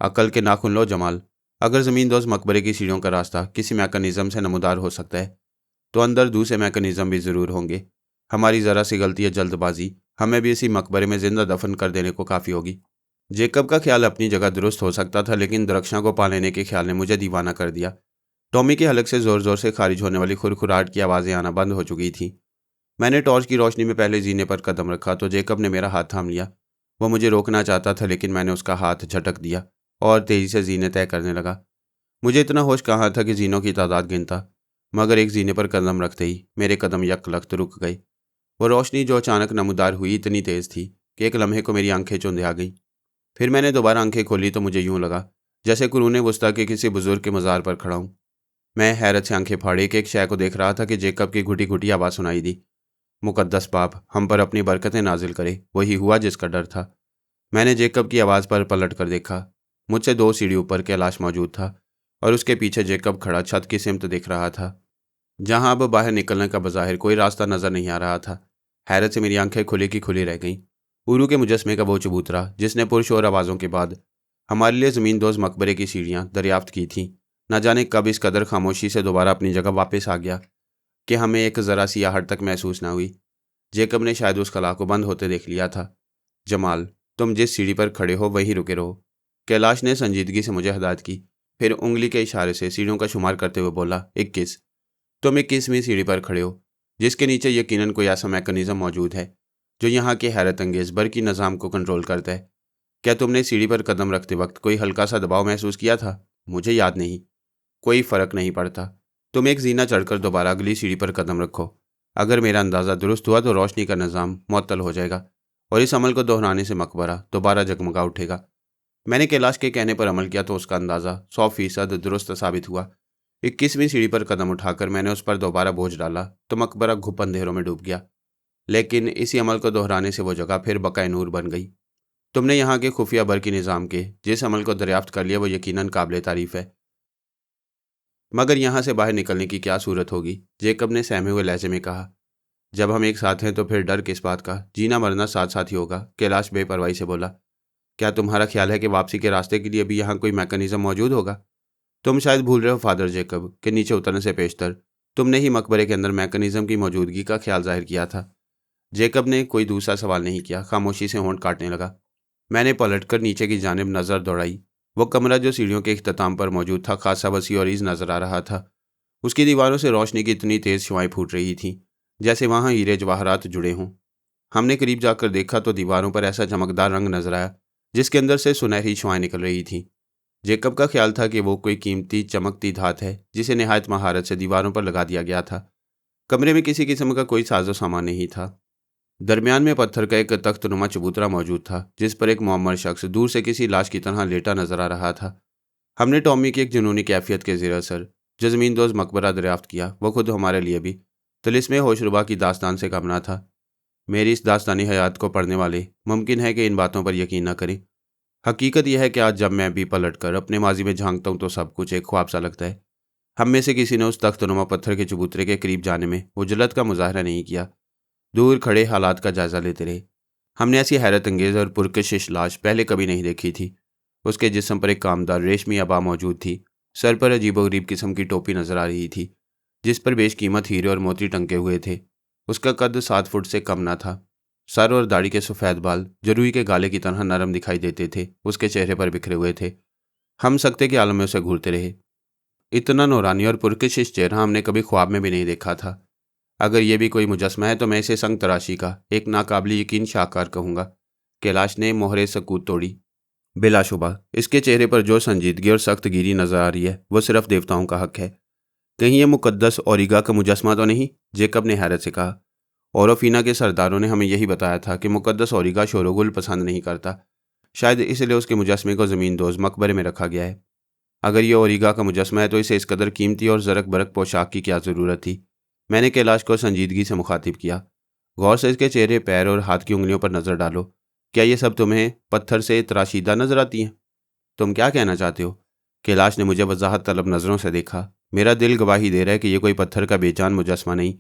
Speaker 1: अक्ल के नाखुन लो जमाल। अगर ज़मींदोज़ मकबरे की सीढ़ियों का रास्ता किसी मैकेनिज़्म से नमूदार हो सकता है तो अंदर दूसरे मैकेनिज़्म भी ज़रूर होंगे। हमारी ज़रा सी गलती या जल्दबाजी हमें भी इसी मकबरे में जिंदा दफन कर देने को काफ़ी होगी। जेकब का ख्याल अपनी जगह दुरुस्त हो सकता था, लेकिन दरख्शां को पा लेने के ख्याल ने मुझे दीवाना कर दिया। टॉमी के हलक से ज़ोर ज़ोर से खारिज होने वाली खुरखुराहट की आवाज़ें आना बंद हो चुकी थीं। मैंने टॉर्च की रोशनी में पहले जीने पर कदम रखा तो जेकब ने मेरा हाथ थाम लिया। वह मुझे रोकना चाहता था, लेकिन मैंने उसका हाथ झटक दिया और तेज़ी से जीने तय करने लगा। मुझे इतना होश कहाँ था कि जीनों की तादाद गिनता, मगर एक जीने पर कदम रखते ही मेरे कदम यकलख्त रुक गए। वो रोशनी जो अचानक नमूदार हुई इतनी तेज़ थी कि एक लम्हे को मेरी आंखें चौंधिया आ गईं। फिर मैंने दोबारा आंखें खोली तो मुझे यूं लगा जैसे कुरूने वुस्ता के किसी बुजुर्ग के मज़ार पर खड़ा हूँ। मैं हैरत से आंखें फाड़े एक शय को देख रहा था कि जेकब की घुटी घुटी आवाज़ सुनाई दी। मुकद्दस बाप हम पर अपनी बरकतें नाजिल करे। वही हुआ जिसका डर था। मैंने जेकब की आवाज़ पर पलट कर देखा। मुझसे 2 सीढ़ी ऊपर कैलाश मौजूद था और उसके पीछे जेकब खड़ा छत की सिमत दिख रहा था, जहां अब बाहर निकलने का बज़ाहिर कोई रास्ता नजर नहीं आ रहा था। हैरत से मेरी आंखें खुली की खुली रह गईं। उरू के मुजस्मे का वो चबूतरा जिसने पुरशोर आवाज़ों के बाद हमारे लिए ज़मींदोज़ मकबरे की सीढ़ियाँ दरियाफ्त की थीं, न जाने कब इस कदर खामोशी से दोबारा अपनी जगह वापस आ गया कि हमें एक ज़रा सी आहट तक महसूस न हुई। जेकब ने शायद उस कला को बंद होते देख लिया था। जमाल, तुम जिस सीढ़ी पर खड़े हो वहीं रुके रहो। कैलाश ने संजीदगी से मुझे हिदायत की, फिर उंगली के इशारे से सीढ़ियों का शुमार करते हुए बोला, 21। तुम 21वीं सीढ़ी पर खड़े हो, जिसके नीचे यकीनन कोई ऐसा मैकेनिज़्म मौजूद है जो यहाँ के हैरत अंगेज़ बरकी निज़ाम को कंट्रोल करता है। क्या तुमने सीढ़ी पर कदम रखते वक्त कोई हल्का सा दबाव महसूस किया था? मुझे याद नहीं। कोई फ़र्क नहीं पड़ता। तुम एक जीना चढ़कर दोबारा अगली सीढ़ी पर कदम रखो। अगर मेरा अंदाज़ा दुरुस्त हुआ तो रोशनी का निज़ाम मुअत्तल हो जाएगा और इस अमल को दोहराने से मकबरा दोबारा जगमगा उठेगा। मैंने कैलाश के कहने पर अमल किया तो उसका अंदाज़ा 100% दुरुस्त साबित हुआ। 21वीं सीढ़ी पर कदम उठाकर मैंने उस पर दोबारा बोझ डाला तो मकबरा घुप अंधेरों में डूब गया। लेकिन इसी अमल को दोहराने से वो जगह फिर बकाए नूर बन गई। तुमने यहाँ के खुफिया बरकी निज़ाम के जिस अमल को दरियाफ्त कर लिया वो यकीनन काबिल तारीफ़ है, मगर यहाँ से बाहर निकलने की क्या सूरत होगी? जेकब ने सहमे हुए लहजे में कहा। जब हम एक साथ हैं तो फिर डर किस बात का? जीना मरना साथ साथ ही होगा। कैलाश बेपरवाही से बोला। क्या तुम्हारा ख्याल है कि वापसी के रास्ते के लिए भी यहाँ कोई मैकेनिज्म मौजूद होगा? तुम शायद भूल रहे हो फादर जेकब के नीचे उतरने से पेशतर तुमने ही मकबरे के अंदर मैकेनिज्म की मौजूदगी का ख्याल जाहिर किया था। जेकब ने कोई दूसरा सवाल नहीं किया, खामोशी से होंठ काटने लगा। मैंने पलटकर नीचे की जानिब नज़र दौड़ाई। वो कमरा जो सीढ़ियों के इख्तिताम पर मौजूद था खासा वसी और ईज़ नजर आ रहा था। उसकी दीवारों से रोशनी की इतनी तेज़ शुआएं फूट रही थीं जैसे वहाँ हीरे जवाहरात जुड़े हों। हमने करीब जाकर देखा तो दीवारों पर ऐसा चमकदार रंग नजर आया जिसके अंदर से सुनहरी शुआएं निकल रही थीं। जेकब का ख्याल था कि वो कोई कीमती चमकती धात है जिसे निहायत महारत से दीवारों पर लगा दिया गया था। कमरे में किसी किस्म का कोई साजो सामान नहीं था। दरमियान में पत्थर का एक तख्तनुमा चबूतरा मौजूद था जिस पर एक मुअम्मर शख्स दूर से किसी लाश की तरह लेटा नजर आ रहा था। हमने टॉमी की एक जुनूनी कैफियत के ज़ेर असर जो ज़मींदोज़ मकबरा दरियाफ्त किया वो खुद हमारे लिए भी तिलिस्मे होशरुबा की दास्तान से कम ना था। मेरी इस दास्तानी हयात को पढ़ने वाले मुमकिन है कि इन बातों पर यकीन न करें। हकीकत यह है कि आज जब मैं भी पलट कर अपने माजी में झांकता हूँ तो सब कुछ एक ख्वाब सा लगता है। हम में से किसी ने उस तख्तनुमा पत्थर के चबूतरे के करीब जाने में उजलत का मुजाहरा नहीं किया। दूर खड़े हालात का जायजा लेते रहे। हमने ऐसी हैरत अंगेज और पुरकशिश लाश पहले कभी नहीं देखी थी। उसके जिस्म पर एक कामदार रेशमी अबा मौजूद थी। सर पर अजीबोगरीब किस्म की टोपी नजर आ रही थी जिस पर बेशकीमत हीरे और मोती टंगे हुए थे। उसका कद 7 फुट से कम ना था। सर और दाढ़ी के सफ़ेद बाल जो रुई के गाले की तरह नरम दिखाई देते थे उसके चेहरे पर बिखरे हुए थे। हम सकते के आलम में उसे घूरते रहे। इतना नूरानी और पुरकशिश चेहरा हमने कभी ख्वाब में भी नहीं देखा था। अगर ये भी कोई मुजस्मा है तो मैं इसे संग तराशी का एक नाकाबिल यकीन शाहकार कहूँगा। कैलाश ने मोहरे सकूत तोड़ी। बिलाशुबा इसके चेहरे पर जो संजीदगी और सख्त गिरी नजर आ रही है वो सिर्फ देवताओं का हक है। कहीं ये मुकद्दस ओरिगा का मुजस्मा तो नहीं? जेकब ने हैरत से कहा। ओरोफिना के सरदारों ने हमें यही बताया था कि मुकद्दस ओरिगा शोरगुल पसंद नहीं करता। शायद इसलिए उसके मुजस्मे को ज़मींदोज़ मकबरे में रखा गया है। अगर ये ओरिगा का मुजस्मा है तो इसे इस कदर कीमती और ज़रक बरक पोशाक की क्या ज़रूरत थी? मैंने कैलाश को संजीदगी से मुखातिब किया। गौर से इसके चेहरे, पैर और हाथ की उंगलियों पर नज़र डालो। क्या ये सब तुम्हें पत्थर से तराशीदा नजर आती हैं? तुम क्या कहना चाहते हो? कैलाश ने मुझे वजाहत तलब नज़रों से देखा। मेरा दिल गवाही दे रहा है कि यह कोई पत्थर का बेजान मुजस्मा नहीं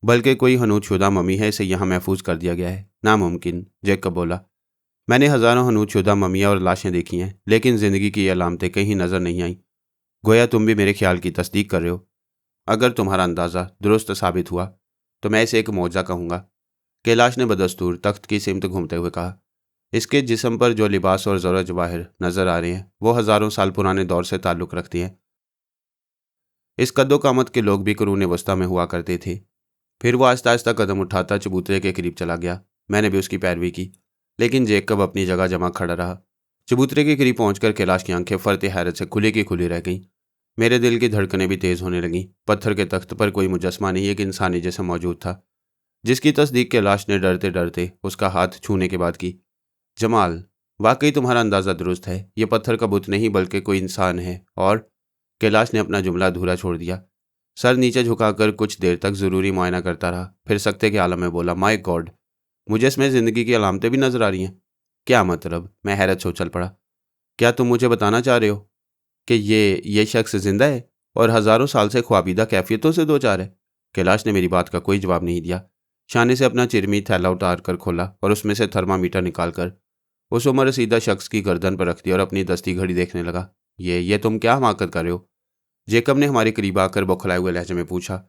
Speaker 1: बल्कि कोई हनूदशुदा ममी है। इसे यहाँ महफूज कर दिया गया है। नामुमकिन, जेकब बोला। मैंने हज़ारों हनूदशुदा ममियाँ और लाशें देखी हैं लेकिन ज़िंदगी की अलामतें कहीं नज़र नहीं आई। गोया तुम भी मेरे ख्याल की तस्दीक कर रहे हो। अगर तुम्हारा अंदाज़ा दुरुस्त साबित हुआ तो मैं इसे एक मौजा कहूँगा। कैलाश ने बदस्तूर तख्त की सिमत घूमते हुए कहा। इसके जिस्म पर जो लिबास और ज़र जवाहिर नज़र आ रहे हैं वो हज़ारों साल पुराने दौर से ताल्लुक़ रखते हैं। इस कद्दो कामत के लोग भी कुरून वस्ता में हुआ करते थे। फिर वो आहिस्ता आहिस्ता कदम उठाता चबूतरे के करीब चला गया। मैंने भी उसकी पैरवी की लेकिन जेकब अपनी जगह जमा खड़ा रहा। चबूतरे के करीब पहुंचकर कैलाश की आंखें फरते हैरत से खुली की खुली रह गईं। मेरे दिल की धड़कनें भी तेज़ होने लगीं। पत्थर के तख्त पर कोई मुजस्मा नहीं, एक इंसानी जैसा मौजूद था जिसकी तस्दीक कैलाश ने डरते डरते उसका हाथ छूने के बाद की। जमाल, वाकई तुम्हारा अंदाज़ा दुरुस्त है। ये पत्थर का बुत नहीं बल्कि कोई इंसान है। और कैलाश ने अपना जुमला अधूरा छोड़ दिया। सर नीचे झुकाकर कुछ देर तक ज़रूरी मुआयना करता रहा। फिर सकते के आलम में बोला, माय गॉड, मुझे इसमें ज़िंदगी की अलामतें भी नजर आ रही हैं। क्या मतलब? मैं हैरत से उछल पड़ा। क्या तुम मुझे बताना चाह रहे हो कि ये शख्स जिंदा है और हज़ारों साल से ख्वाबीदा कैफियतों से दो चार है? कैलाश ने मेरी बात का कोई जवाब नहीं दिया। शाने से अपना चिरमी थैला उतार कर खोला और उसमें से थर्मामीटर निकालकर उस उम्र रसीदा शख्स की गर्दन पर रख दिया और अपनी दस्ती घड़ी देखने लगा। ये तुम क्या हमाकत कर रहे हो? जेकब ने हमारे करीब आकर बौखलाए हुए लहजे में पूछा।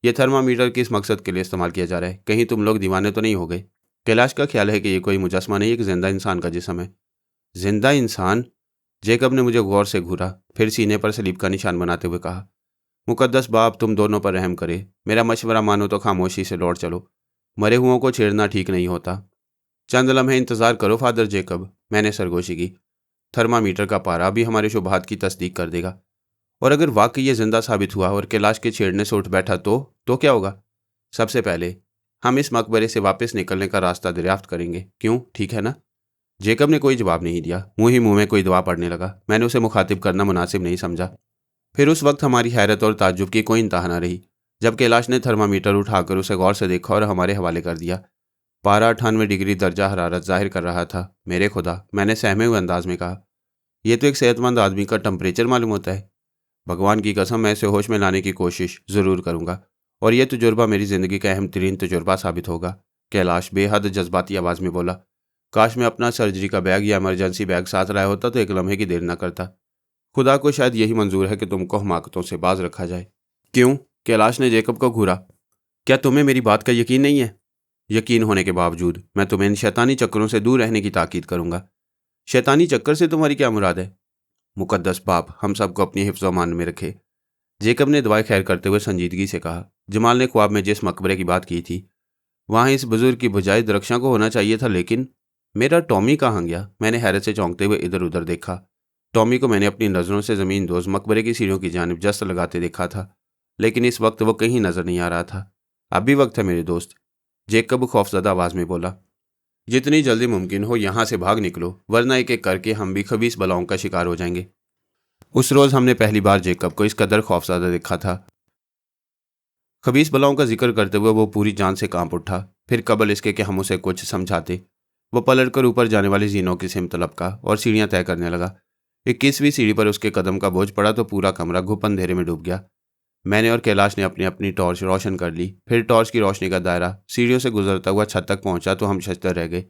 Speaker 1: यह थर्मामीटर किस मकसद के लिए इस्तेमाल किया जा रहा है? कहीं तुम लोग दीवाने तो नहीं हो गए? कैलाश का ख्याल है कि यह कोई मुजस्मा नहीं, एक जिंदा इंसान का जिस्म है। जिंदा इंसान? जेकब ने मुझे गौर से घूरा, फिर सीने पर सलीब का निशान बनाते हुए कहा, मुकद्दस बाप तुम दोनों पर रहम करे। मेरा मशवरा मानो तो खामोशी से लौट चलो। मरे हुओं को छेड़ना ठीक नहीं होता। चंद लम्हे इंतजार करो फादर जेकब, मैंने सरगोशी की। थर्मामीटर का पारा भी हमारे शुबहात की तस्दीक कर देगा। और अगर वाकई ये जिंदा साबित हुआ और कैलाश के छेड़ने से उठ बैठा तो क्या होगा? सबसे पहले हम इस मकबरे से वापस निकलने का रास्ता दरियाफ्त करेंगे। क्यों, ठीक है ना? जेकब ने कोई जवाब नहीं दिया। मुंह ही मुंह में कोई दुआ पड़ने लगा। मैंने उसे मुखातिब करना मुनासिब नहीं समझा। फिर उस वक्त हमारी हैरत और ताज्जुब की कोई इंतहा न रही जब कैलाश ने थर्मामीटर उठाकर उसे गौर से देखा और हमारे हवाले कर दिया। पारा 98 डिग्री दर्जा हरारत जाहिर कर रहा था। मेरे खुदा, मैंने सहमे हुए अंदाज में कहा, यह तो एक सेहतमंद आदमी का टेम्परेचर मालूम होता है। भगवान की कसम, मैं इसे होश में लाने की कोशिश ज़रूर करूंगा और यह तजुर्बा मेरी ज़िंदगी का अहम तरीन तजुर्बा साबित होगा। कैलाश बेहद जज्बाती आवाज़ में बोला। काश मैं अपना सर्जरी का बैग या इमरजेंसी बैग साथ लाया होता तो एक लम्हे की देर न करता। खुदा को शायद यही मंजूर है कि तुमको हमाकतों से बाज रखा जाए। क्यों? कैलाश ने जेकब को घूरा। क्या तुम्हें मेरी बात का यकीन नहीं है? यकीन होने के बावजूद मैं तुम्हें इन शैतानी चक्करों से दूर रहने की ताकीद करूंगा। शैतानी चक्कर से तुम्हारी क्या मुराद है? मुकद्दस बाप हम सबको अपनी हिफ्ज़ अमान में रखे। जेकब ने दवाई खैर करते हुए संजीदगी से कहा। जमाल ने ख्वाब में जिस मकबरे की बात की थी वहां इस बुजुर्ग की बुझाई दरख्शां को होना चाहिए था, लेकिन मेरा टॉमी कहाँ गया? मैंने हैरत से चौंकते हुए इधर उधर देखा। टॉमी को मैंने अपनी नज़रों से ज़मीन दोज मकबरे की सीढ़ियों की जानिब जस्त लगाते देखा था, लेकिन इस वक्त वो कहीं नज़र नहीं आ रहा था। अब भी वक्त है मेरे दोस्त, जेकब खौफजदा आवाज़ में बोला। जितनी जल्दी मुमकिन हो यहाँ से भाग निकलो, वरना एक एक करके हम भी खबीस बलाओं का शिकार हो जाएंगे। उस रोज़ हमने पहली बार जेकब को इस कदर खौफजदा देखा था। खबीस बलाओं का जिक्र करते हुए वो पूरी जान से कांप उठा। फिर कबल इसके कि हम उसे कुछ समझाते, वो पलट कर ऊपर जाने वाली जीनों की सिमत लपका और सीढ़ियां तय करने लगा। 21वीं सीढ़ी पर उसके कदम का बोझ पड़ा तो पूरा कमरा घुप अंधेरे में डूब गया। मैंने और कैलाश ने अपनी अपनी टॉर्च रोशन कर ली। फिर टॉर्च की रोशनी का दायरा सीढ़ियों से गुजरता हुआ छत तक पहुंचा तो हम शशतर रह गए।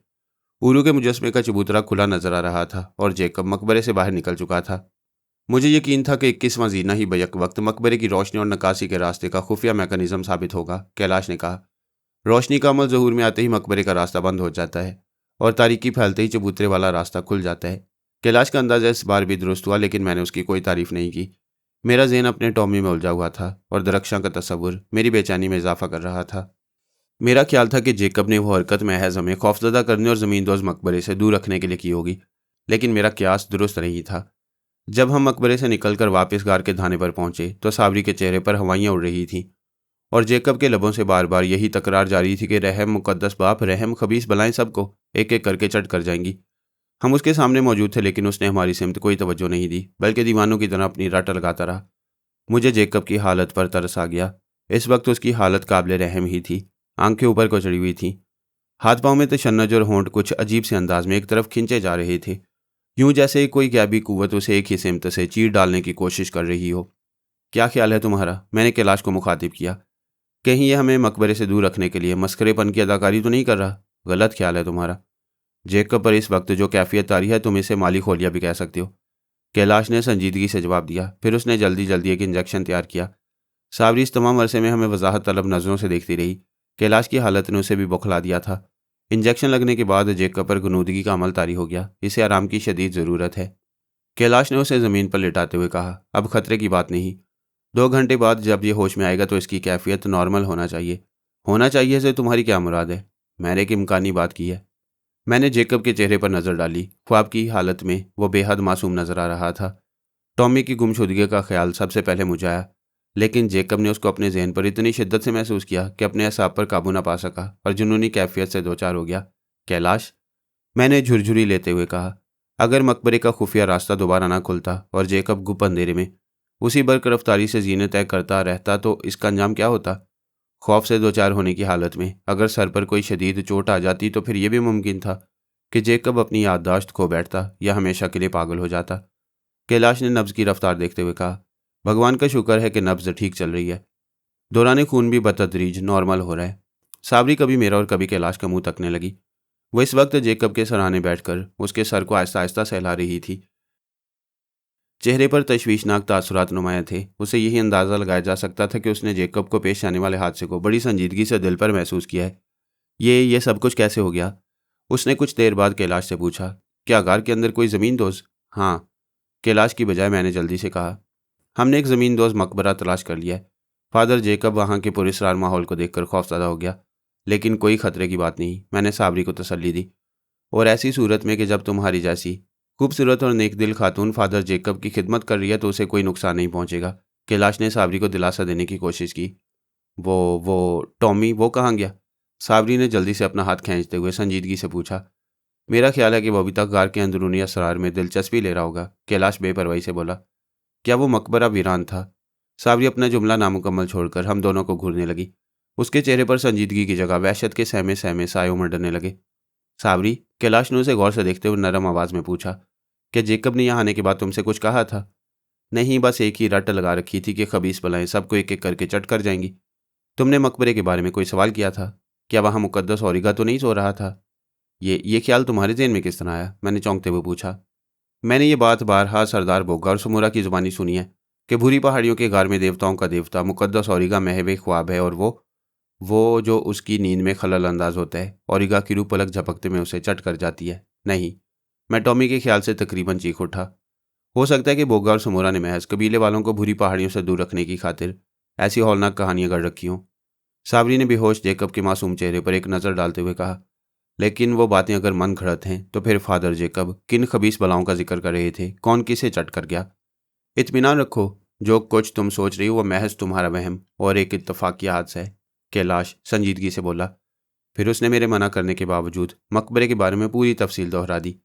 Speaker 1: उरू के मुजस्मे का चबूतरा खुला नजर आ रहा था और जेकब मकबरे से बाहर निकल चुका था। मुझे यकीन था कि 21वां जीना ही बैक वक्त मकबरे की रोशनी और नक्काशी के रास्ते का खुफिया मैकेनिज्म साबित होगा। कैलाश ने कहा। रोशनी का अमल ज़हूर में आते ही मकबरे का रास्ता बंद हो जाता है और तारीकी फैलते ही चबूतरे वाला रास्ता खुल जाता है। कैलाश का अंदाजा इस बार भी दुरुस्त हुआ, लेकिन मैंने उसकी कोई तारीफ नहीं की। मेरा ज़हन अपने टॉमी में उलझा हुआ था और दरख्शां का तस्वुर मेरी बेचैनी में इजाफा कर रहा था। मेरा ख्याल था कि जेकब ने वो हरकत महज हमें खौफजदा करने और ज़मींदोज़ मकबरे से दूर रखने के लिए की होगी, लेकिन मेरा क्यास दुरुस्त नहीं था। जब हम मकबरे से निकलकर वापस गार के धाने पर पहुंचे तो साबरी के चेहरे पर हवाइयाँ उड़ रही थीं और जेकब के लबों से बार बार यही तकरार जारी थी कि रहम मुकद्दस बाप, रहम, खबीस बलाएं सबको एक एक करके चट कर जाएंगी। हम उसके सामने मौजूद थे, लेकिन उसने हमारी सिमत कोई तवज्जो नहीं दी, बल्कि दीवानों की तरह अपनी रट लगाता रहा। मुझे जेकब की हालत पर तरस आ गया। इस वक्त उसकी हालत काबिल रहम ही थी। आंखें ऊपर को चढ़ी हुई थीं, हाथ पाँव में तशन्नुज और होंठ कुछ अजीब से अंदाज में एक तरफ खींचे जा रहे थे, यूं जैसे कोई गैबी कुव्वत उसे एक ही सिमत से चीर डालने की कोशिश कर रही हो। क्या ख्याल है तुम्हारा? मैंने कैलाश को मुखातिब किया। कहीं यह हमें मकबरे से दूर रखने के लिए मस्करेपन की अदाकारी तो नहीं कर रहा? गलत ख्याल है तुम्हारा। जेकब पर इस वक्त जो कैफियत तारी है तुम इसे माली खोलिया भी कह सकते हो। कैलाश ने संजीदगी से जवाब दिया। फिर उसने जल्दी जल्दी एक इंजेक्शन तैयार किया। सावरी इस तमाम अरसे में हमें वजाहत तलब नज़रों से देखती रही। कैलाश की हालत ने उसे भी बौखला दिया था। इंजेक्शन लगने के बाद जेकब पर गनूदगी का अमल तारी हो गया। इसे आराम की शदीद ज़रूरत है। कैलाश ने उसे ज़मीन पर लिटाते हुए कहा। अब खतरे की बात नहीं। 2 घंटे बाद जब ये होश में आएगा तो इसकी कैफियत नॉर्मल होना चाहिए। होना चाहिए से तुम्हारी क्या मुराद है? मैंने एक इम्कानी बात की है। मैंने जेकब के चेहरे पर नज़र डाली। ख्वाब की हालत में वो बेहद मासूम नज़र आ रहा था। टॉमी की गुमशुदगी का ख्याल सबसे पहले मुझे आया, लेकिन जेकब ने उसको अपने जहन पर इतनी शिद्दत से महसूस किया कि अपने असाब पर काबू न पा सका और जुनूनी कैफियत से दो चार हो गया। कैलाश, मैंने झुरझुरी लेते हुए कहा, अगर मकबरे का खुफिया रास्ता दोबारा ना खुलता और जेकब गुप अंधेरे में उसी बरकरफ्तारी से जीने तय करता रहता तो इसका अंजाम क्या होता? खौफ से दो चार होने की हालत में अगर सर पर कोई शदीद चोट आ जाती तो फिर यह भी मुमकिन था कि जेकब अपनी याददाश्त खो बैठता या हमेशा के लिए पागल हो जाता। कैलाश ने नब्ज़ की रफ्तार देखते हुए कहा, भगवान का शुक्र है कि नब्ज़ ठीक चल रही है। दौरान खून भी बतदरीज नॉर्मल हो रहा है। साबरी कभी मेरा और कभी कैलाश का मुंह तकने लगी। वो इस वक्त जेकब के सराहने बैठकर उसके सर को आहिस्ता आहिस्ता सहला रही थी। चेहरे पर तशवीशनाक तासुरात नुमाया थे। उसे यही अंदाज़ा लगाया जा सकता था कि उसने जेकब को पेश आने वाले हादसे को बड़ी संजीदगी से दिल पर महसूस किया है। ये सब कुछ कैसे हो गया? उसने कुछ देर बाद कैलाश से पूछा। क्या गार के अंदर कोई ज़मीन दोज? हाँ, कैलाश की बजाय मैंने जल्दी से कहा। हमने एक ज़मीन दोज मकबरा तलाश कर लिया है। फादर जेकब वहाँ के पुरस्कार माहौल को देखकर खौफज़दा हो गया। लेकिन कोई खतरे की बात नहीं, मैंने साबरी को तसल्ली दी। और ऐसी सूरत में कि जब तुम्हारी जैसी खूबसूरत और नेक दिल खातून फादर जेकब की खिदमत कर रही है तो उसे कोई नुकसान नहीं पहुंचेगा। कैलाश ने साबरी को दिलासा देने की कोशिश की। वो टॉमी, वो कहाँ गया? साबरी ने जल्दी से अपना हाथ खींचते हुए संजीदगी से पूछा। मेरा ख्याल है कि वो अभी तक गार के अंदरूनी असरार में दिलचस्पी ले रहा होगा। कैलाश बेपरवाही से बोला। क्या वो मकबरा वीरान था? सावरी अपना जुमला नामुकम्मल छोड़कर हम दोनों को घूरने लगी। उसके चेहरे पर संजीदगी की जगह वहशत के सहमे सहमे साए उमड़ने लगे। सावरी, कैलाश ने उसे गौर से देखते हुए नरम आवाज में पूछा, क्या जेकब ने यहाँ आने के बाद तुमसे कुछ कहा था? नहीं, बस एक ही रट लगा रखी थी कि खबीस बलाएं सबको एक एक करके चट कर जाएंगी। तुमने मकबरे के बारे में कोई सवाल किया था? क्या वहाँ मुकद्दस औरिगा तो नहीं सो रहा था? ये ख्याल तुम्हारे ज़हन में किस तरह आया? मैंने चौंकते हुए पूछा। मैंने ये बात बारहा सरदार बोगा और सुमुरा की जुबानी सुनी है कि भूरी पहाड़ियों के गार में देवताओं का देवता मुकद्दस औरिगा महव ख्वाब है, और वो जो उसकी नींद में खलल अंदाज होता है, औरिगा की रूह पलक झपकते में उसे चट कर जाती है। नहीं, मैं टॉमी के ख्याल से तकरीबन चीख उठा। हो सकता है कि बोगा और सुमुरा ने महज कबीले वालों को भूरी पहाड़ियों से दूर रखने की खातिर ऐसी हौलनाक कहानियां गढ़ रखी हों। साबरी ने बेहोश जेकब के मासूम चेहरे पर एक नज़र डालते हुए कहा, लेकिन वो बातें अगर मन घड़त हैं तो फिर फादर जेकब किन खबीस बलाओं का जिक्र कर रहे थे? कौन किसे चट कर गया? इत्मीनान रखो, जो कुछ तुम सोच रही हो वो महज तुम्हारा वहम और एक इत्तफाकी हादसा है, कैलाश संजीदगी से बोला। फिर उसने मेरे मना करने के बावजूद मकबरे के बारे में पूरी तफसील दोहरा दी,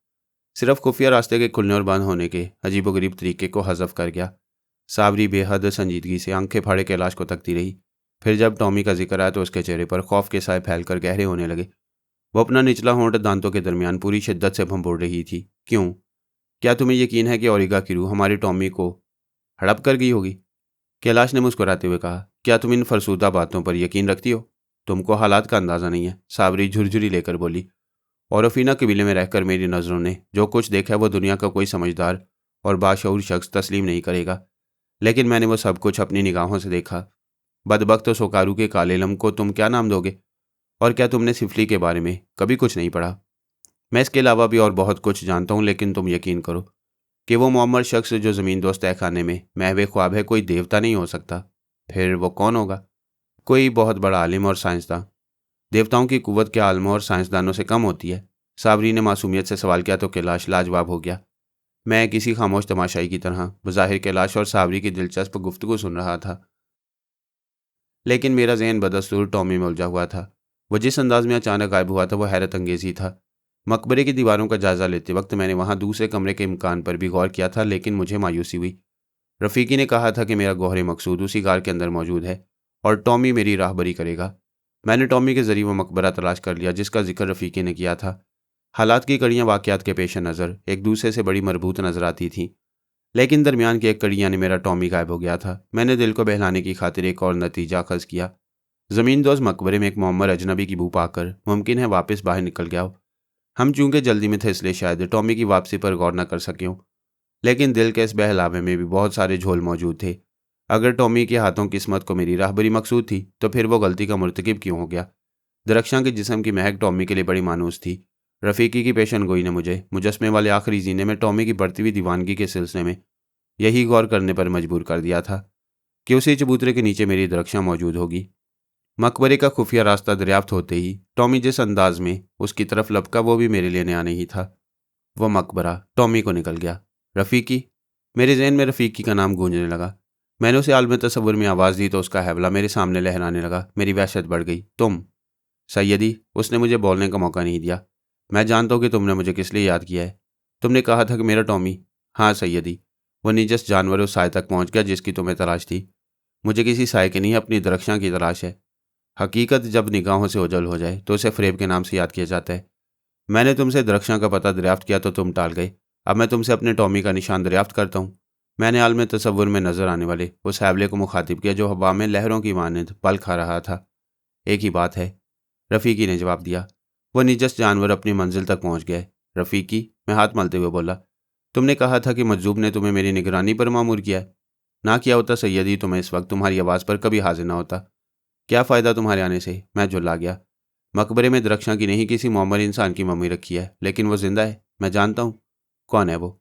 Speaker 1: सिर्फ खुफिया रास्ते के खुलने और बंद होने के अजीबोगरीब तरीके को हज़फ कर गया। साबरी बेहद संजीदगी से आंखें फाड़े कैलाश को तकती रही। फिर जब टॉमी का जिक्र आया तो उसके चेहरे पर खौफ के साए फैलकर गहरे होने लगे। वो अपना निचला होंठ दांतों के दरमियान पूरी शिद्दत से भंबोड़ रही थी। क्यों? क्या तुम्हें यकीन है कि औरिगा की रूह हमारे टॉमी को हड़प कर गई होगी? कैलाश ने मुस्कुराते हुए कहा, क्या तुम इन फरसूदा बातों पर यकीन रखती हो? तुमको हालात का अंदाज़ा नहीं है, साबरी झुरझुरी लेकर बोली। और अफीना कबीले में रहकर मेरी नज़रों ने जो कुछ देखा है वो दुनिया का कोई समझदार और बाशऊर शख्स तस्लीम नहीं करेगा, लेकिन मैंने वो सब कुछ अपनी निगाहों से देखा। बदबख्त और सोकारू के कालेलम को तुम क्या नाम दोगे? और क्या तुमने सिफली के बारे में कभी कुछ नहीं पढ़ा? मैं इसके अलावा भी और बहुत कुछ जानता हूँ, लेकिन तुम यकीन करो कि वो मुअम्मर शख्स जो ज़मीन दोस्त तय खाने में महवे ख्वाब है कोई देवता नहीं हो सकता। फिर वो कौन होगा? कोई बहुत बड़ा आलिम और साइंसदान। देवताओं की कुव्वत के आलमों और साइंसदानों से कम होती है? साबरी ने मासूमियत से सवाल किया तो कैलाश लाजवाब हो गया। मैं किसी खामोश तमाशाई की तरह बज़ाहिर कैलाश और साबरी की दिलचस्प गुफ्तगू सुन रहा था, लेकिन मेरा जहन बदस्तूर टॉमी में उलझा हुआ था। वो जिस अंदाज में अचानक गायब हुआ था वो हैरत अंगेज ही था। मकबरे की दीवारों का जायजा लेते वक्त मैंने वहाँ दूसरे कमरे के इम्कान पर भी गौर किया था, लेकिन मुझे मायूसी हुई। रफ़ीकी ने कहा था कि मेरा गौहर मकसूद उसी गार के अंदर मौजूद है और टॉमी मेरी राहबरी करेगा। मैंने टॉमी के जरिए वो मकबरा तलाश कर लिया जिसका जिक्र रफ़ीकी ने किया था। हालात की कड़ियाँ वाक़यात के पेश नज़र एक दूसरे से बड़ी मरबूत नजर आती थीं, लेकिन दरमियान की एक कड़ी यानी मेरा टॉमी गायब हो गया था। मैंने दिल को बहलाने की खातिर एक और नतीजा अखज़ किया। ज़मीन दोस्त मकबरे में एक मुअम्मर अजनबी की बू पाकर मुमकिन है वापस बाहर निकल गया हो। हम चूंकि जल्दी में थे इसलिए शायद टॉमी की वापसी पर गौर न कर सके हों, लेकिन दिल के इस बहलावे में भी बहुत सारे झोल मौजूद थे। अगर टॉमी के हाथों किस्मत को मेरी राहबरी मकसूद थी तो फिर वो गलती का मुर्तकिब क्यों हो गया? दरख्शां के जिस्म की महक टॉमी के लिए बड़ी मानूस थी। रफ़ीकी की पेशन गोई ने मुझे मुजस्मे वाले आखिरी जीने में टॉमी की बढ़ती हुई दीवानगी के सिलसिले में यही गौर करने पर मजबूर कर दिया था कि उसी चबूतरे के नीचे मेरी दरख्शां मौजूद होगी। मकबरे का खुफिया रास्ता दरियाफ्त होते ही टॉमी जिस अंदाज में उसकी तरफ लपका वो भी मेरे लिए नया नहीं था। वह मकबरा टॉमी को निकल गया। रफ़ीकी, मेरे जहन में रफ़ीकी का नाम गूंजने लगा। मैंने उसे आलम तसव्वुर में आवाज़ दी तो उसका हैवला मेरे सामने लहराने लगा। मेरी वहशत बढ़ गई। तुम? सैयदी, उसने मुझे बोलने का मौका नहीं दिया। मैं जानता हूँ कि तुमने मुझे किस लिए याद किया है। तुमने कहा था कि मेरा टॉमी। हाँ सैयदी, वह निजस जानवर उस साय तक पहुँच गया जिसकी तुम्हें तलाश थी। मुझे किसी साय की नहीं, अपनी दरख्शां की तलाश है। हकीकत जब निगाहों से ओझल हो जाए तो उसे फ़रेब के नाम से याद किया जाता है। मैंने तुमसे दरख्शां का पता दरियाफ्त किया तो तुम टाल गए। अब मैं तुमसे अपने टॉमी का निशान दरियाफ्त करता हूँ। मैंने आलम तसव्वुर में नज़र आने वाले उस हैवले को मुखातिब किया जो हवा में लहरों की मानद पल खा रहा था। एक ही बात है, रफ़ीकी ने जवाब दिया। वह निजस जानवर अपनी मंजिल तक पहुँच गए। रफ़ीकी, मैं हाथ मलते हुए बोला, तुमने कहा था कि मजजूब ने तुम्हें मेरी निगरानी पर मामूर किया है। ना किया होता सैयदी तो मैं इस वक्त तुम्हारी आवाज़ पर कभी हाजिर ना होता। क्या फ़ायदा तुम्हारे आने से? मैं झुल्ला गया। मकबरे में दरख्शां की नहीं किसी मोमर इंसान की मम्मी रखी है, लेकिन वो जिंदा है। मैं जानता हूँ कौन है वो।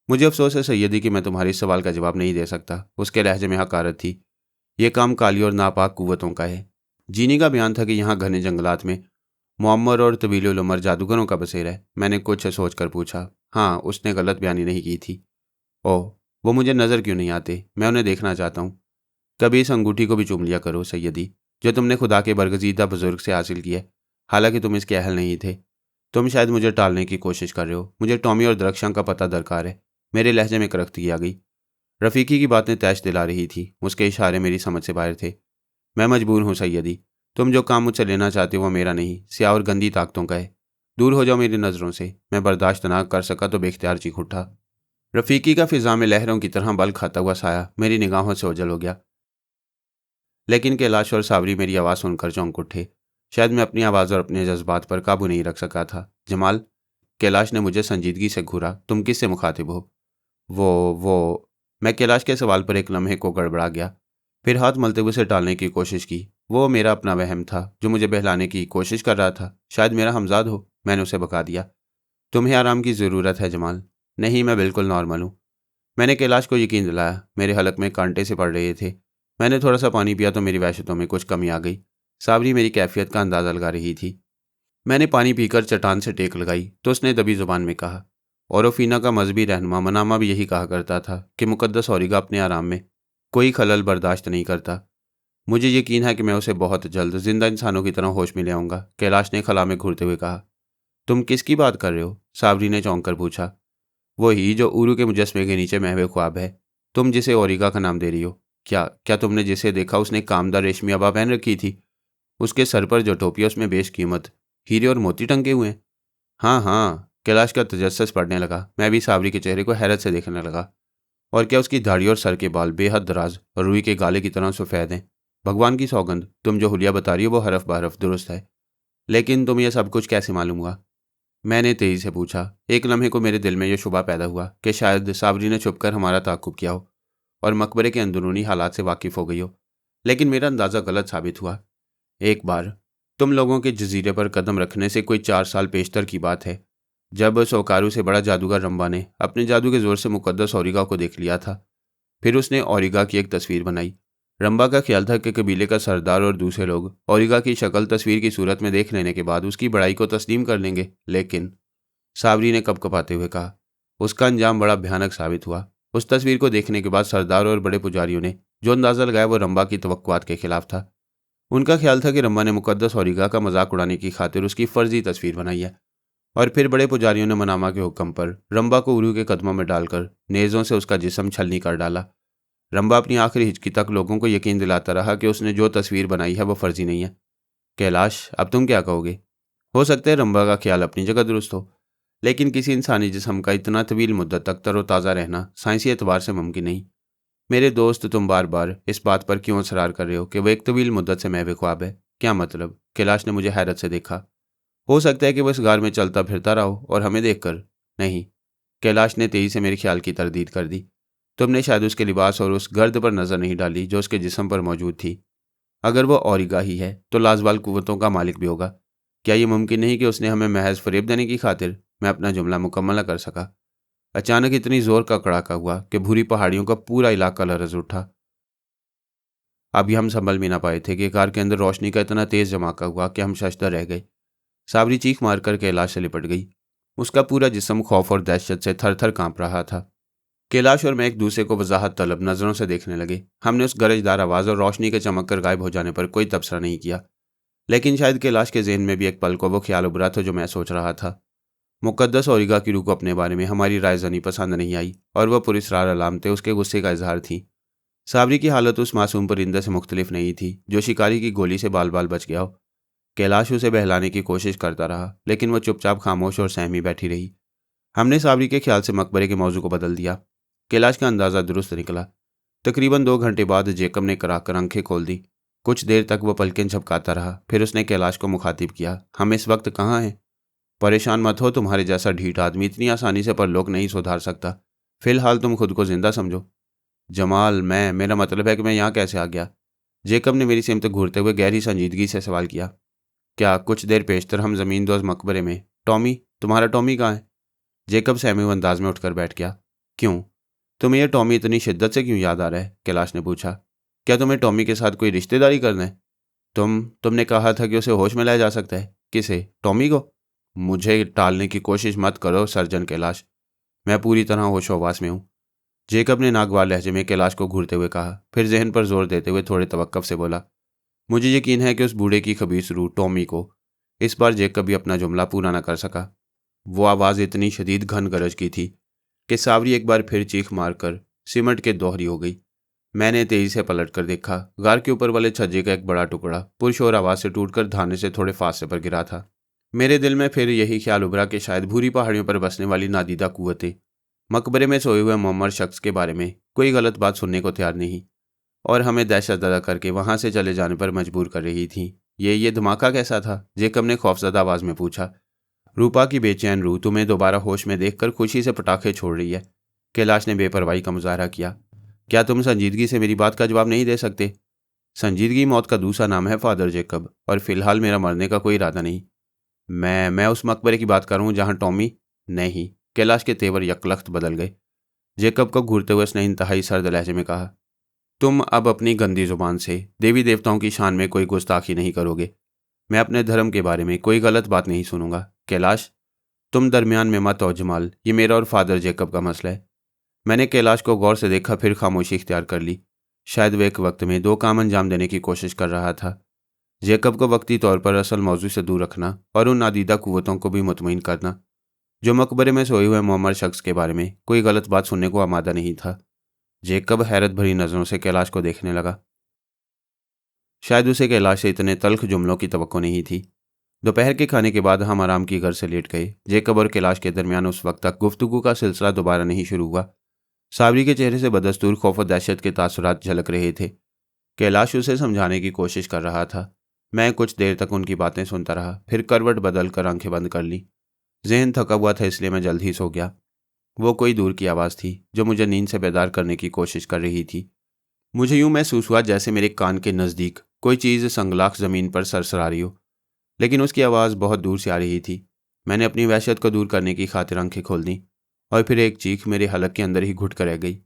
Speaker 1: मुझे अफसोस है सैयदी कि मैं तुम्हारे इस सवाल का जवाब नहीं दे सकता। उसके लहजे में हकारत थी। यह काम काली और नापाक कुव्वतों का है। जीनी का बयान था कि यहाँ घने जंगलात में मुअम्मर और तवील उमर जादूगरों का बसेरा है। मैंने कुछ सोचकर पूछा। हाँ, उसने गलत बयानी नहीं की थी। ओह, वो मुझे नज़र क्यों नहीं आते? मैं उन्हें देखना चाहता हूँ। कभी इस अंगूठी को भी चूम लिया करो सैयदी, जो तुमने खुदा के बरगजीदा बुजुर्ग से हासिल की है, हालांकि तुम इसके अहल नहीं थे। तुम शायद मुझे टालने की कोशिश कर रहे हो। मुझे टॉमी और दरख्शां का पता दरकार है। मेरे लहजे में करख्तगी आ गई। रफ़ीकी की बातें तैश दिला रही थी। उसके इशारे मेरी समझ से बाहर थे। मैं मजबूर हूँ सैयदी, तुम जो काम मुझसे लेना चाहते हो वो मेरा नहीं, स्याह और गंदी ताकतों का है। दूर हो जाओ मेरी नज़रों से। मैं बर्दाश्त ना कर सका तो बेख्तियार चीख उठा। रफ़ीकी का फिजा में लहरों की तरह बल खाता हुआ साया मेरी निगाहों से ओझल हो गया। लेकिन कैलाश और सावरी मेरी आवाज़ सुनकर चौंक उठे। शायद मैं अपनी आवाज़ और अपने जज्बात पर काबू नहीं रख सका था। जमाल, कैलाश ने मुझे संजीदगी से घूरा, तुम किससे मुखातिब हो? वो मैं कैलाश के सवाल पर एक लम्हे को गड़बड़ा गया। फिर हाथ मलते हुए उसे टालने की कोशिश की। वो मेरा अपना वहम था जो मुझे बहलाने की कोशिश कर रहा था। शायद मेरा हमजाद हो। मैंने उसे बका दिया। तुम्हें आराम की ज़रूरत है जमाल। नहीं, मैं बिल्कुल नॉर्मल हूँ। मैंने कैलाश को यकीन दिलाया। मेरे हलक में कांटे से पड़ रहे थे। मैंने थोड़ा सा पानी पिया तो मेरी वहशतों में कुछ कमी आ गई। सावरी मेरी कैफियत का अंदाज़ा लगा रही थी। मैंने पानी पीकर चट्टान से टेक लगाई तो उसने दबी जुबान में कहा, ओरोफीना का मजहबी रहनुमा मनामा भी यही कहा करता था कि मुकद्दस औरिगा अपने आराम में कोई खलल बर्दाश्त नहीं करता। मुझे यकीन है कि मैं उसे बहुत जल्द जिंदा इंसानों की तरह होश में ले आऊंगा। कैलाश ने खला में घूरते हुए कहा। तुम किसकी बात कर रहे हो? सावरी ने चौंक कर पूछा। वही जो उरू के मुजस्मे के नीचे महवे ख्वाब है, तुम जिसे औरिगा का नाम दे रही हो। क्या क्या तुमने जिसे देखा उसने कामदार रेशमी आबा पहन रखी थी? उसके सर पर जो टोपी है उसमें बेशकीमत हीरे और मोती टंगे हुए हैं। हाँ हाँ, कैलाश का तजस्सुस पड़ने लगा। मैं भी सावरी के चेहरे को हैरत से देखने लगा। और क्या उसकी दाढ़ी और सर के बाल बेहद दराज और रुई के गाले की तरह सफ़ेद हैं। भगवान की सौगंध, तुम जो हुलिया बता रही हो वो हरफ बहरफ दुरुस्त है। लेकिन तुम ये सब कुछ कैसे मालूम हुआ? मैंने तेजी से पूछा। एक लम्हे को मेरे दिल में यह शुबा पैदा हुआ कि शायद सावरी ने छुपकर हमारा ताक़ुब किया हो और मकबरे के अंदरूनी हालात से वाकिफ़ हो गई हो। लेकिन मेरा अंदाज़ा गलत साबित हुआ। एक बार तुम लोगों के जजीरे पर कदम रखने से कोई 4 साल पेशतर की बात है, जब सोकारू से बड़ा जादूगर रंबा ने अपने जादू के जोर से मुकद्दस औरिगा को देख लिया था। फिर उसने औरिगा की एक तस्वीर बनाई। रंबा का ख्याल था कि कबीले का सरदार और दूसरे लोग औरिगा की शक्ल तस्वीर की सूरत में देख लेने के बाद उसकी बड़ाई को तस्लीम कर लेंगे। लेकिन सावरी ने कपकपाते हुए कहा, उसका अंजाम बड़ा भयानक साबित हुआ। उस तस्वीर को देखने के बाद सरदार और बड़े पुजारियों ने जो अंदाज़ा लगाया वो रंबा की तवक्कुआत के खिलाफ था। उनका ख्याल था कि रंबा ने मुकद्दस औरिगा का मजाक उड़ाने की खातिर उसकी फर्जी तस्वीर बनाई है। और फिर बड़े पुजारियों ने मनामा के हुक्म पर रंबा को उरू के कदमों में डालकर नेज़ों से उसका जिस्म छलनी कर डाला। रंबा अपनी आखिरी हिचकी तक लोगों को यकीन दिलाता रहा कि उसने जो तस्वीर बनाई है वो फर्जी नहीं है। कैलाश, अब तुम क्या कहोगे? हो सकता है रंबा का ख्याल अपनी जगह दुरुस्त हो, लेकिन किसी इंसानी जिस्म का इतना तवील मुद्दत तक तरोताज़ा रहना साइंसी एतबार से मुमकिन नहीं। मेरे दोस्त, तुम बार बार इस बात पर क्यों असरार कर रहे हो कि वह एक तवील मुद्दत से महवे ख्वाब है? क्या मतलब? कैलाश ने मुझे हैरत से देखा। हो सकता है कि वह इस गार में चलता फिरता रहा हो और हमें देखकर नहीं। कैलाश ने तेजी से मेरे ख्याल की तरदीद कर दी। तुमने शायद उसके लिबास और उस गर्द पर नज़र नहीं डाली जो उसके जिस्म पर मौजूद थी। अगर वो औरिगा ही है तो लाजवाल कुव्वतों का मालिक भी होगा। क्या ये मुमकिन नहीं कि उसने हमें महज फरेब देने की खातिर? मैं अपना जुमला मुकम्मल न कर सका। अचानक इतनी जोर का कड़ाका हुआ कि भूरी पहाड़ियों का पूरा इलाका लरज उठा। अभी हम संभल भी ना पाए थे कि कार के अंदर रोशनी का इतना तेज जमाका हुआ कि हम शशदर रह गए। सावरी चीख मारकर कैलाश से लिपट गई। उसका पूरा जिस्म खौफ और दहशत से थर थर कांप रहा था। कैलाश और मैं एक दूसरे को वजाहत तलब नज़रों से देखने लगे। हमने उस गरजदार आवाज़ और रोशनी के चमक कर गायब हो जाने पर कोई तबसरा नहीं किया। लेकिन शायद कैलाश के जहन में भी एक पल को वो ख्याल उभरा था जो मैं सोच रहा था। मुकद्दस औरिगा की रूह को अपने बारे में हमारी रायज़नी पसंद नहीं आई और वह पुरस्रार अलामतें उसके गुस्से का इजहार थी। सावरी की हालत उस मासूम परिंदे से मुख्तलिफ नहीं थी जो शिकारी की गोली से बाल बाल बच गया हो। कैलाश उसे बहलाने की कोशिश करता रहा, लेकिन वह चुपचाप खामोश और सहमी बैठी रही। हमने सावरी के ख्याल से मकबरे के मौजू को बदल दिया। कैलाश का अंदाज़ा दुरुस्त निकला। तकरीबन 2 घंटे बाद जेकब ने कराकर आंखें खोल दी। कुछ देर तक वह पलकें झपकाता रहा। फिर उसने कैलाश को मुखातिब किया, हम इस वक्त कहाँ हैं? परेशान मत हो, तुम्हारे जैसा ढीठ आदमी इतनी आसानी से परलोक नहीं सुधार सकता। फिलहाल तुम खुद को जिंदा समझो। जमाल, मेरा मतलब है कि मैं यहाँ कैसे आ गया? जेकब ने मेरी सिमत घूरते हुए गहरी संजीदगी से सवाल किया। क्या कुछ देर पेशतर हम ज़मीन दोज मकबरे में। टॉमी, तुम्हारा टॉमी कहाँ है? जेकब सहमे हुए अंदाज में उठकर बैठ गया। क्यों, तुम्हें यह टॉमी इतनी शिद्दत से क्यों याद आ रहा है? कैलाश ने पूछा। क्या तुम्हें टॉमी के साथ कोई रिश्तेदारी करना है? तुमने कहा था कि उसे होश में लाया जा सकता है। किसे? टॉमी को? मुझे टालने की कोशिश मत करो सर्जन कैलाश, मैं पूरी तरह होशोवास में हूँ। जेकब ने नागवार लहजे में कैलाश को घूरते हुए कहा, फिर जहन पर जोर देते हुए थोड़े तवक्कुफ से बोला, मुझे यकीन है कि उस बूढ़े की खबीस रूह टॉमी को। इस बार जेकब भी अपना जुमला पूरा न कर सका। वो आवाज़ इतनी शदीद घन गरज की थी कि सावरी एक बार फिर चीख मारकर सिमट के दोहरी हो गई। मैंने तेजी से पलट कर देखा। गार के ऊपर वाले छज्जे का एक बड़ा टुकड़ा पुरशोर आवाज से टूटकर धाने से थोड़े फासले पर गिरा था। मेरे दिल में फिर यही ख्याल उभरा कि शायद भूरी पहाड़ियों पर बसने वाली नादीदा कुव्वतें मकबरे में सोए हुए मोहम्मद शख्स के बारे में कोई गलत बात सुनने को तैयार नहीं और हमें दहशतज़दा करके वहां से चले जाने पर मजबूर कर रही थी। ये धमाका कैसा था? जेकब ने खौफजदा आवाज में पूछा। रूपा की बेचैन रूह तुम्हें दोबारा होश में देखकर खुशी से पटाखे छोड़ रही है। कैलाश ने बेपरवाही का मुजाहरा किया। क्या तुम संजीदगी से मेरी बात का जवाब नहीं दे सकते? संजीदगी मौत का दूसरा नाम है फादर जेकब, और फिलहाल मेरा मरने का कोई इरादा नहीं। मैं उस मकबरे की बात कर रहा हूं जहां टॉमी। नहीं। कैलाश के तेवर यकलख्त बदल गए। जेकब को घूरते हुए उसने इंतहाई सर्द लहजे में कहा, तुम अब अपनी गंदी जुबान से देवी देवताओं की शान में कोई गुस्ताखी नहीं करोगे। मैं अपने धर्म के बारे में कोई गलत बात नहीं सुनूंगा। कैलाश, तुम दरमियान में मत आओ जमाल, ये मेरा और फादर जेकब का मसला है। मैंने कैलाश को गौर से देखा, फिर खामोशी इख्तियार कर ली। शायद वह एक वक्त में दो काम अंजाम देने की कोशिश कर रहा था। जेकब को वक्ती तौर पर असल मौजू से दूर रखना और उन नादीदा कुव्वतों को भी मुतमईन करना जो मकबरे में सोए हुए मोहम्मद शख्स के बारे में कोई गलत बात सुनने को आमादा नहीं था। जेकब हैरत भरी नजरों से कैलाश को देखने लगा। शायद उसे कैलाश से इतने तल्ख जुमलों की तवक्को नहीं थी। दोपहर के खाने के बाद हम आराम की घर से लेट गए। जेकब और कैलाश के दरमियान उस वक्त तक गुफ्तगू का सिलसिला दोबारा नहीं शुरू हुआ। साबरी के चेहरे से बदस्तूर खौफ और दहशत के तासुरात झलक रहे थे। कैलाश उसे समझाने की कोशिश कर रहा था। मैं कुछ देर तक उनकी बातें सुनता रहा, फिर करवट बदल कर आंखें बंद कर ली। जहन थका हुआ था, इसलिए मैं जल्द ही सो गया। वो कोई दूर की आवाज़ थी जो मुझे नींद से बेदार करने की कोशिश कर रही थी। मुझे यूं महसूस हुआ जैसे मेरे कान के नज़दीक कोई चीज़ संगलाख ज़मीन पर सरसरा रही हो, लेकिन उसकी आवाज़ बहुत दूर से आ रही थी। मैंने अपनी वहशत को दूर करने की खातिर आंखें खोल दी और फिर एक चीख मेरे हलक के अंदर ही घुट कर रह गई।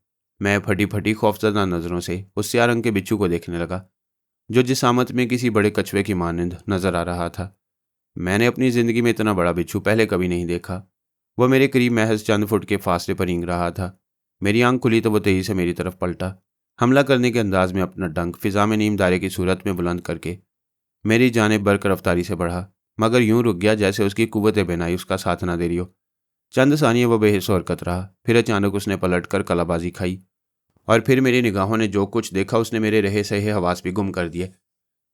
Speaker 1: मैं फटी फटी खौफजदा नज़रों से उस स्याह रंग के बिच्छू को देखने लगा जो जिसामत में किसी बड़े कछुए की मानंद नजर आ रहा था। मैंने अपनी ज़िंदगी में इतना बड़ा बिच्छू पहले कभी नहीं देखा। वह मेरे करीब महज चंद फुट के फासले पर रींग रहा था। मेरी आंख खुली तो वह तेजी से मेरी तरफ पलटा। हमला करने के अंदाज में अपना डंक फिजा में नीम दायरे की सूरत में बुलंद करके मेरी जानिब बरक रफ्तारी से बढ़ा, मगर यूं रुक गया जैसे उसकी कुव्वत बेनाई उसका साथ ना दे रही हो। चंद सानिये वह बेहिस हरकत रहा, फिर अचानक उसने पलट कर कलाबाजी खाई और फिर मेरी निगाहों ने जो कुछ देखा उसने मेरे रहे सहे हवास भी गुम कर दिए।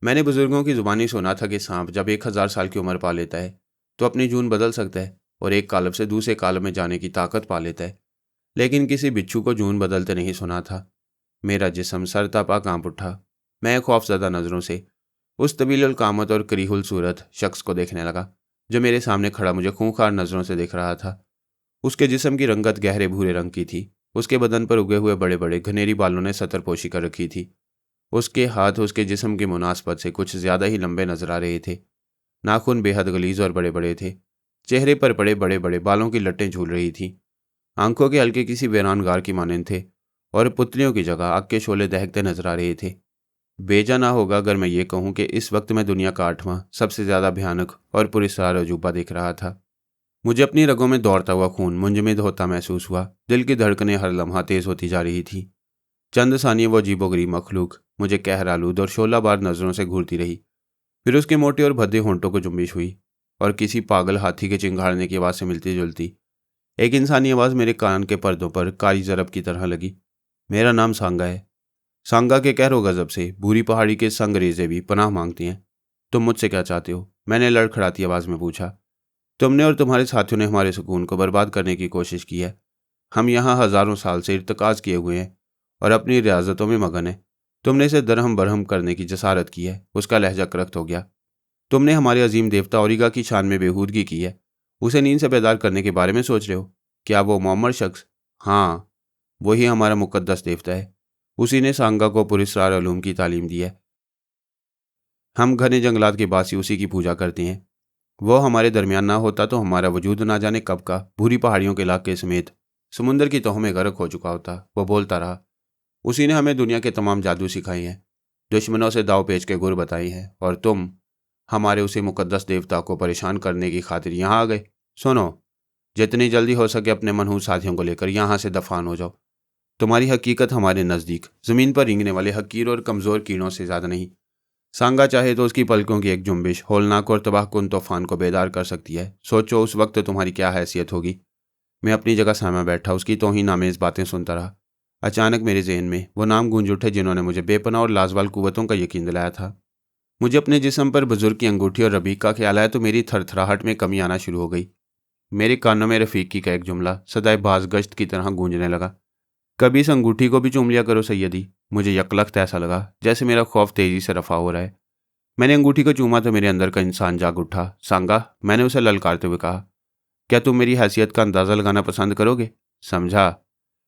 Speaker 1: मैंने बुजुर्गों की जुबानी सुना था कि सांप जब 1000 साल की उम्र पा लेता है तो अपनी जून बदल सकता है और एक कालब से दूसरे कालब में जाने की ताकत पा लेता है, लेकिन किसी बिच्छू को जून बदलते नहीं सुना था। मेरा जिस्म सरतापा कांप उठा। मैं खौफजदा नज़रों से उस तवील कामत और करीहुल सूरत शख्स को देखने लगा जो मेरे सामने खड़ा मुझे खूंखार नज़रों से देख रहा था। उसके जिस्म की रंगत गहरे भूरे रंग की थी। उसके बदन पर उगे हुए बड़े बड़े घनेरी बालों ने सतरपोशी कर रखी थी। उसके हाथ उसके जिस्म की मुनासबत से कुछ ज्यादा ही लंबे नजर आ रहे थे। नाखून बेहद गलीज और बड़े बड़े थे। चेहरे पर बड़े बड़े बड़े बालों की लट्टें झूल रही थी। आंखों के हल्के किसी वीरान गार की मानंद थे और पुतलियों की जगह आग के शोले दहकते नजर आ रहे थे। बेजा ना होगा अगर मैं ये कहूं कि इस वक्त मैं दुनिया का 8वां सबसे ज्यादा भयानक और पुरस्कार अजूबा देख रहा था। मुझे अपनी रगों में दौड़ता हुआ खून मुंजमद होता महसूस हुआ। दिल की धड़कनें हर लम्हा तेज होती जा रही थी। चंद सानिये वो अजीबोगरीब मखलूक मुझे कहरालूद और शोलाबार नजरों से घूरती रही। फिर उसके मोटे और भद्दे होंठों को जुम्बिश हुई और किसी पागल हाथी के चिंगाड़ने की आवाज़ से मिलती जुलती एक इंसानी आवाज़ मेरे कान के पर्दों पर कारी जरब की तरह लगी। मेरा नाम सांगा है। सांगा के कहरो गजब से भूरी पहाड़ी के संगरेजे भी पनाह मांगती हैं। तुम मुझसे क्या चाहते हो? मैंने लड़खड़ाती आवाज़ में पूछा। तुमने और तुम्हारे साथियों ने हमारे सुकून को बर्बाद करने की कोशिश की है। हम यहाँ हज़ारों साल से इर्तकाज किए हुए हैं और अपनी रियाजतों में मगन है। तुमने इसे दरहम बरहम करने की जसारत की है। उसका लहजा करख्त हो गया। तुमने हमारे अजीम देवता औरिगा की शान में बेहूदगी की है। उसे नींद से बेदार करने के बारे में सोच रहे हो? क्या वो मोहम्मद शख्स? हाँ, वही हमारा मुकद्दस देवता है। उसी ने सांगा को पुरस्कार उलूम की तालीम दी है। हम घने जंगलात के बासी उसी की पूजा करते हैं। वो हमारे दरमियान ना होता तो हमारा वजूद ना जाने कब का भूरी पहाड़ियों के इलाके समेत समुंदर की तहों में गर्क हो चुका होता। वो बोलता रहा। उसी ने हमें दुनिया के तमाम जादू सिखाए हैं, दुश्मनों से दाव पेच के गुर बताई हैं, और तुम हमारे उसी मुकद्दस देवता को परेशान करने की खातिर यहाँ आ गए। सुनो, जितनी जल्दी हो सके अपने मनहूस साथियों को लेकर यहाँ से दफान हो जाओ। तुम्हारी हकीकत हमारे नज़दीक ज़मीन पर रेंगने वाले हकीर और कमज़ोर कीड़ों से ज़्यादा नहीं। सांगा चाहे तो उसकी पलकों की एक जुम्बिश होलनाक और तबाहकुन तूफान को बेदार कर सकती है। सोचो उस वक्त तुम्हारी क्या हैसियत होगी। मैं अपनी जगह सामा बैठा उसकी तौहीन आमेज़ बातें सुनता रहा। अचानक मेरे जहन में वो नाम गूंज उठे जिन्होंने मुझे बेपनाह और लाजवाल कुव्वतों का यकीन दिलाया था। मुझे अपने जिस्म पर बुजुर्ग की अंगूठी और रबीक का ख्याल आया तो मेरी थरथराहट में कमी आना शुरू हो गई। मेरे कानों में रफ़ीक का एक जुमला सदाए बाज़गश्त की तरह गूंजने लगा। कभी इस अंगूठी को भी चूम लिया करो सैयदी। मुझे यकलख्त ऐसा लगा जैसे मेरा खौफ तेजी से रफा हो रहा है। मैंने अंगूठी को चूमा तो मेरे अंदर का इंसान जाग उठा। सांगा, मैंने उसे ललकारते हुए कहा, क्या तुम मेरी हैसियत का अंदाज़ा लगाना पसंद करोगे? समझा।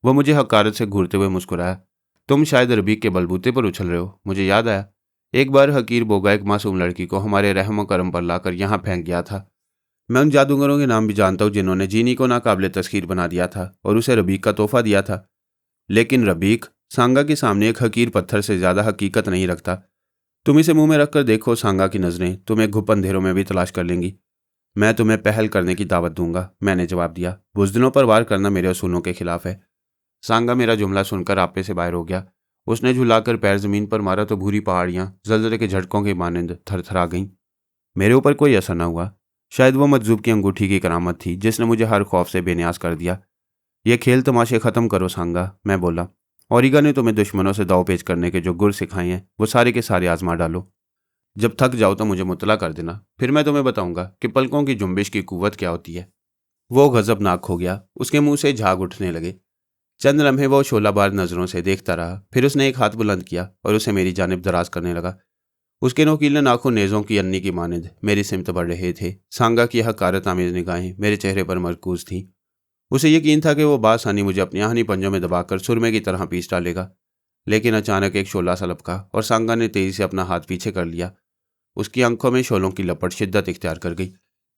Speaker 1: वो मुझे हकारत से घूरते हुए मुस्कुराया। तुम शायद रबीक के बलबूते पर उछल रहे हो। मुझे याद आया, एक बार हकीर बोगा एक मासूम लड़की को हमारे रहम करम पर लाकर यहाँ फेंक गया था। मैं उन जादूगरों के नाम भी जानता हूँ जिन्होंने जीनी को नाकाबिले तस्खीर बना दिया था और उसे रबीक का तोहफा दिया था। लेकिन रबीक सांगा के सामने एक हकीर पत्थर से ज़्यादा हकीकत नहीं रखता। तुम इसे मुंह में रखकर देखो, सांगा की नज़रें तुम्हें घुप अंधेरों में भी तलाश कर लेंगी। मैं तुम्हें पहल करने की दावत दूंगा, मैंने जवाब दिया। बुज़दिलों पर वार करना मेरे असूलों के खिलाफ है। सांगा मेरा जुमला सुनकर आपे से बाहर हो गया। उसने झुलाकर पैर जमीन पर मारा तो भूरी पहाड़ियां जलजले के झटकों के मानंद थरथरा गईं। मेरे ऊपर कोई असर न हुआ। शायद वो मजजूब की अंगूठी की करामत थी जिसने मुझे हर खौफ से बेनियाज कर दिया। यह खेल तमाशे ख़त्म करो सांगा, मैं बोला। ओरिगा ने तुम्हें दुश्मनों से दाव पेच करने के जो गुर सिखाए हैं वो सारे के सारे आजमा डालो। जब थक जाओ तो मुझे मुतला कर देना, फिर मैं तुम्हें बताऊंगा कि पलकों की जुम्बिश की कुव्वत क्या होती है। वो गजबनाक हो गया। उसके मुंह से झाग उठने लगे। चंद लम्हे वो शोलाबार नज़रों से देखता रहा। फिर उसने एक हाथ बुलंद किया और उसे मेरी जानिब दराज करने लगा। उसके नोकीले नाखून नेज़ों की अन्नी की मानंद मेरी सिमत बढ़ रहे थे। सांगा की हकारत आमेज निगाहें मेरे चेहरे पर मरकूज थीं। उसे यकीन था कि वो बासानी मुझे अपने आहनी पंजों में दबाकर सुरमे की तरह पीस डालेगा। लेकिन अचानक एक शोला सा लपका और सांगा ने तेजी से अपना हाथ पीछे कर लिया। उसकी आंखों में शोलों की लपट शिद्दत इख्तियार कर गई।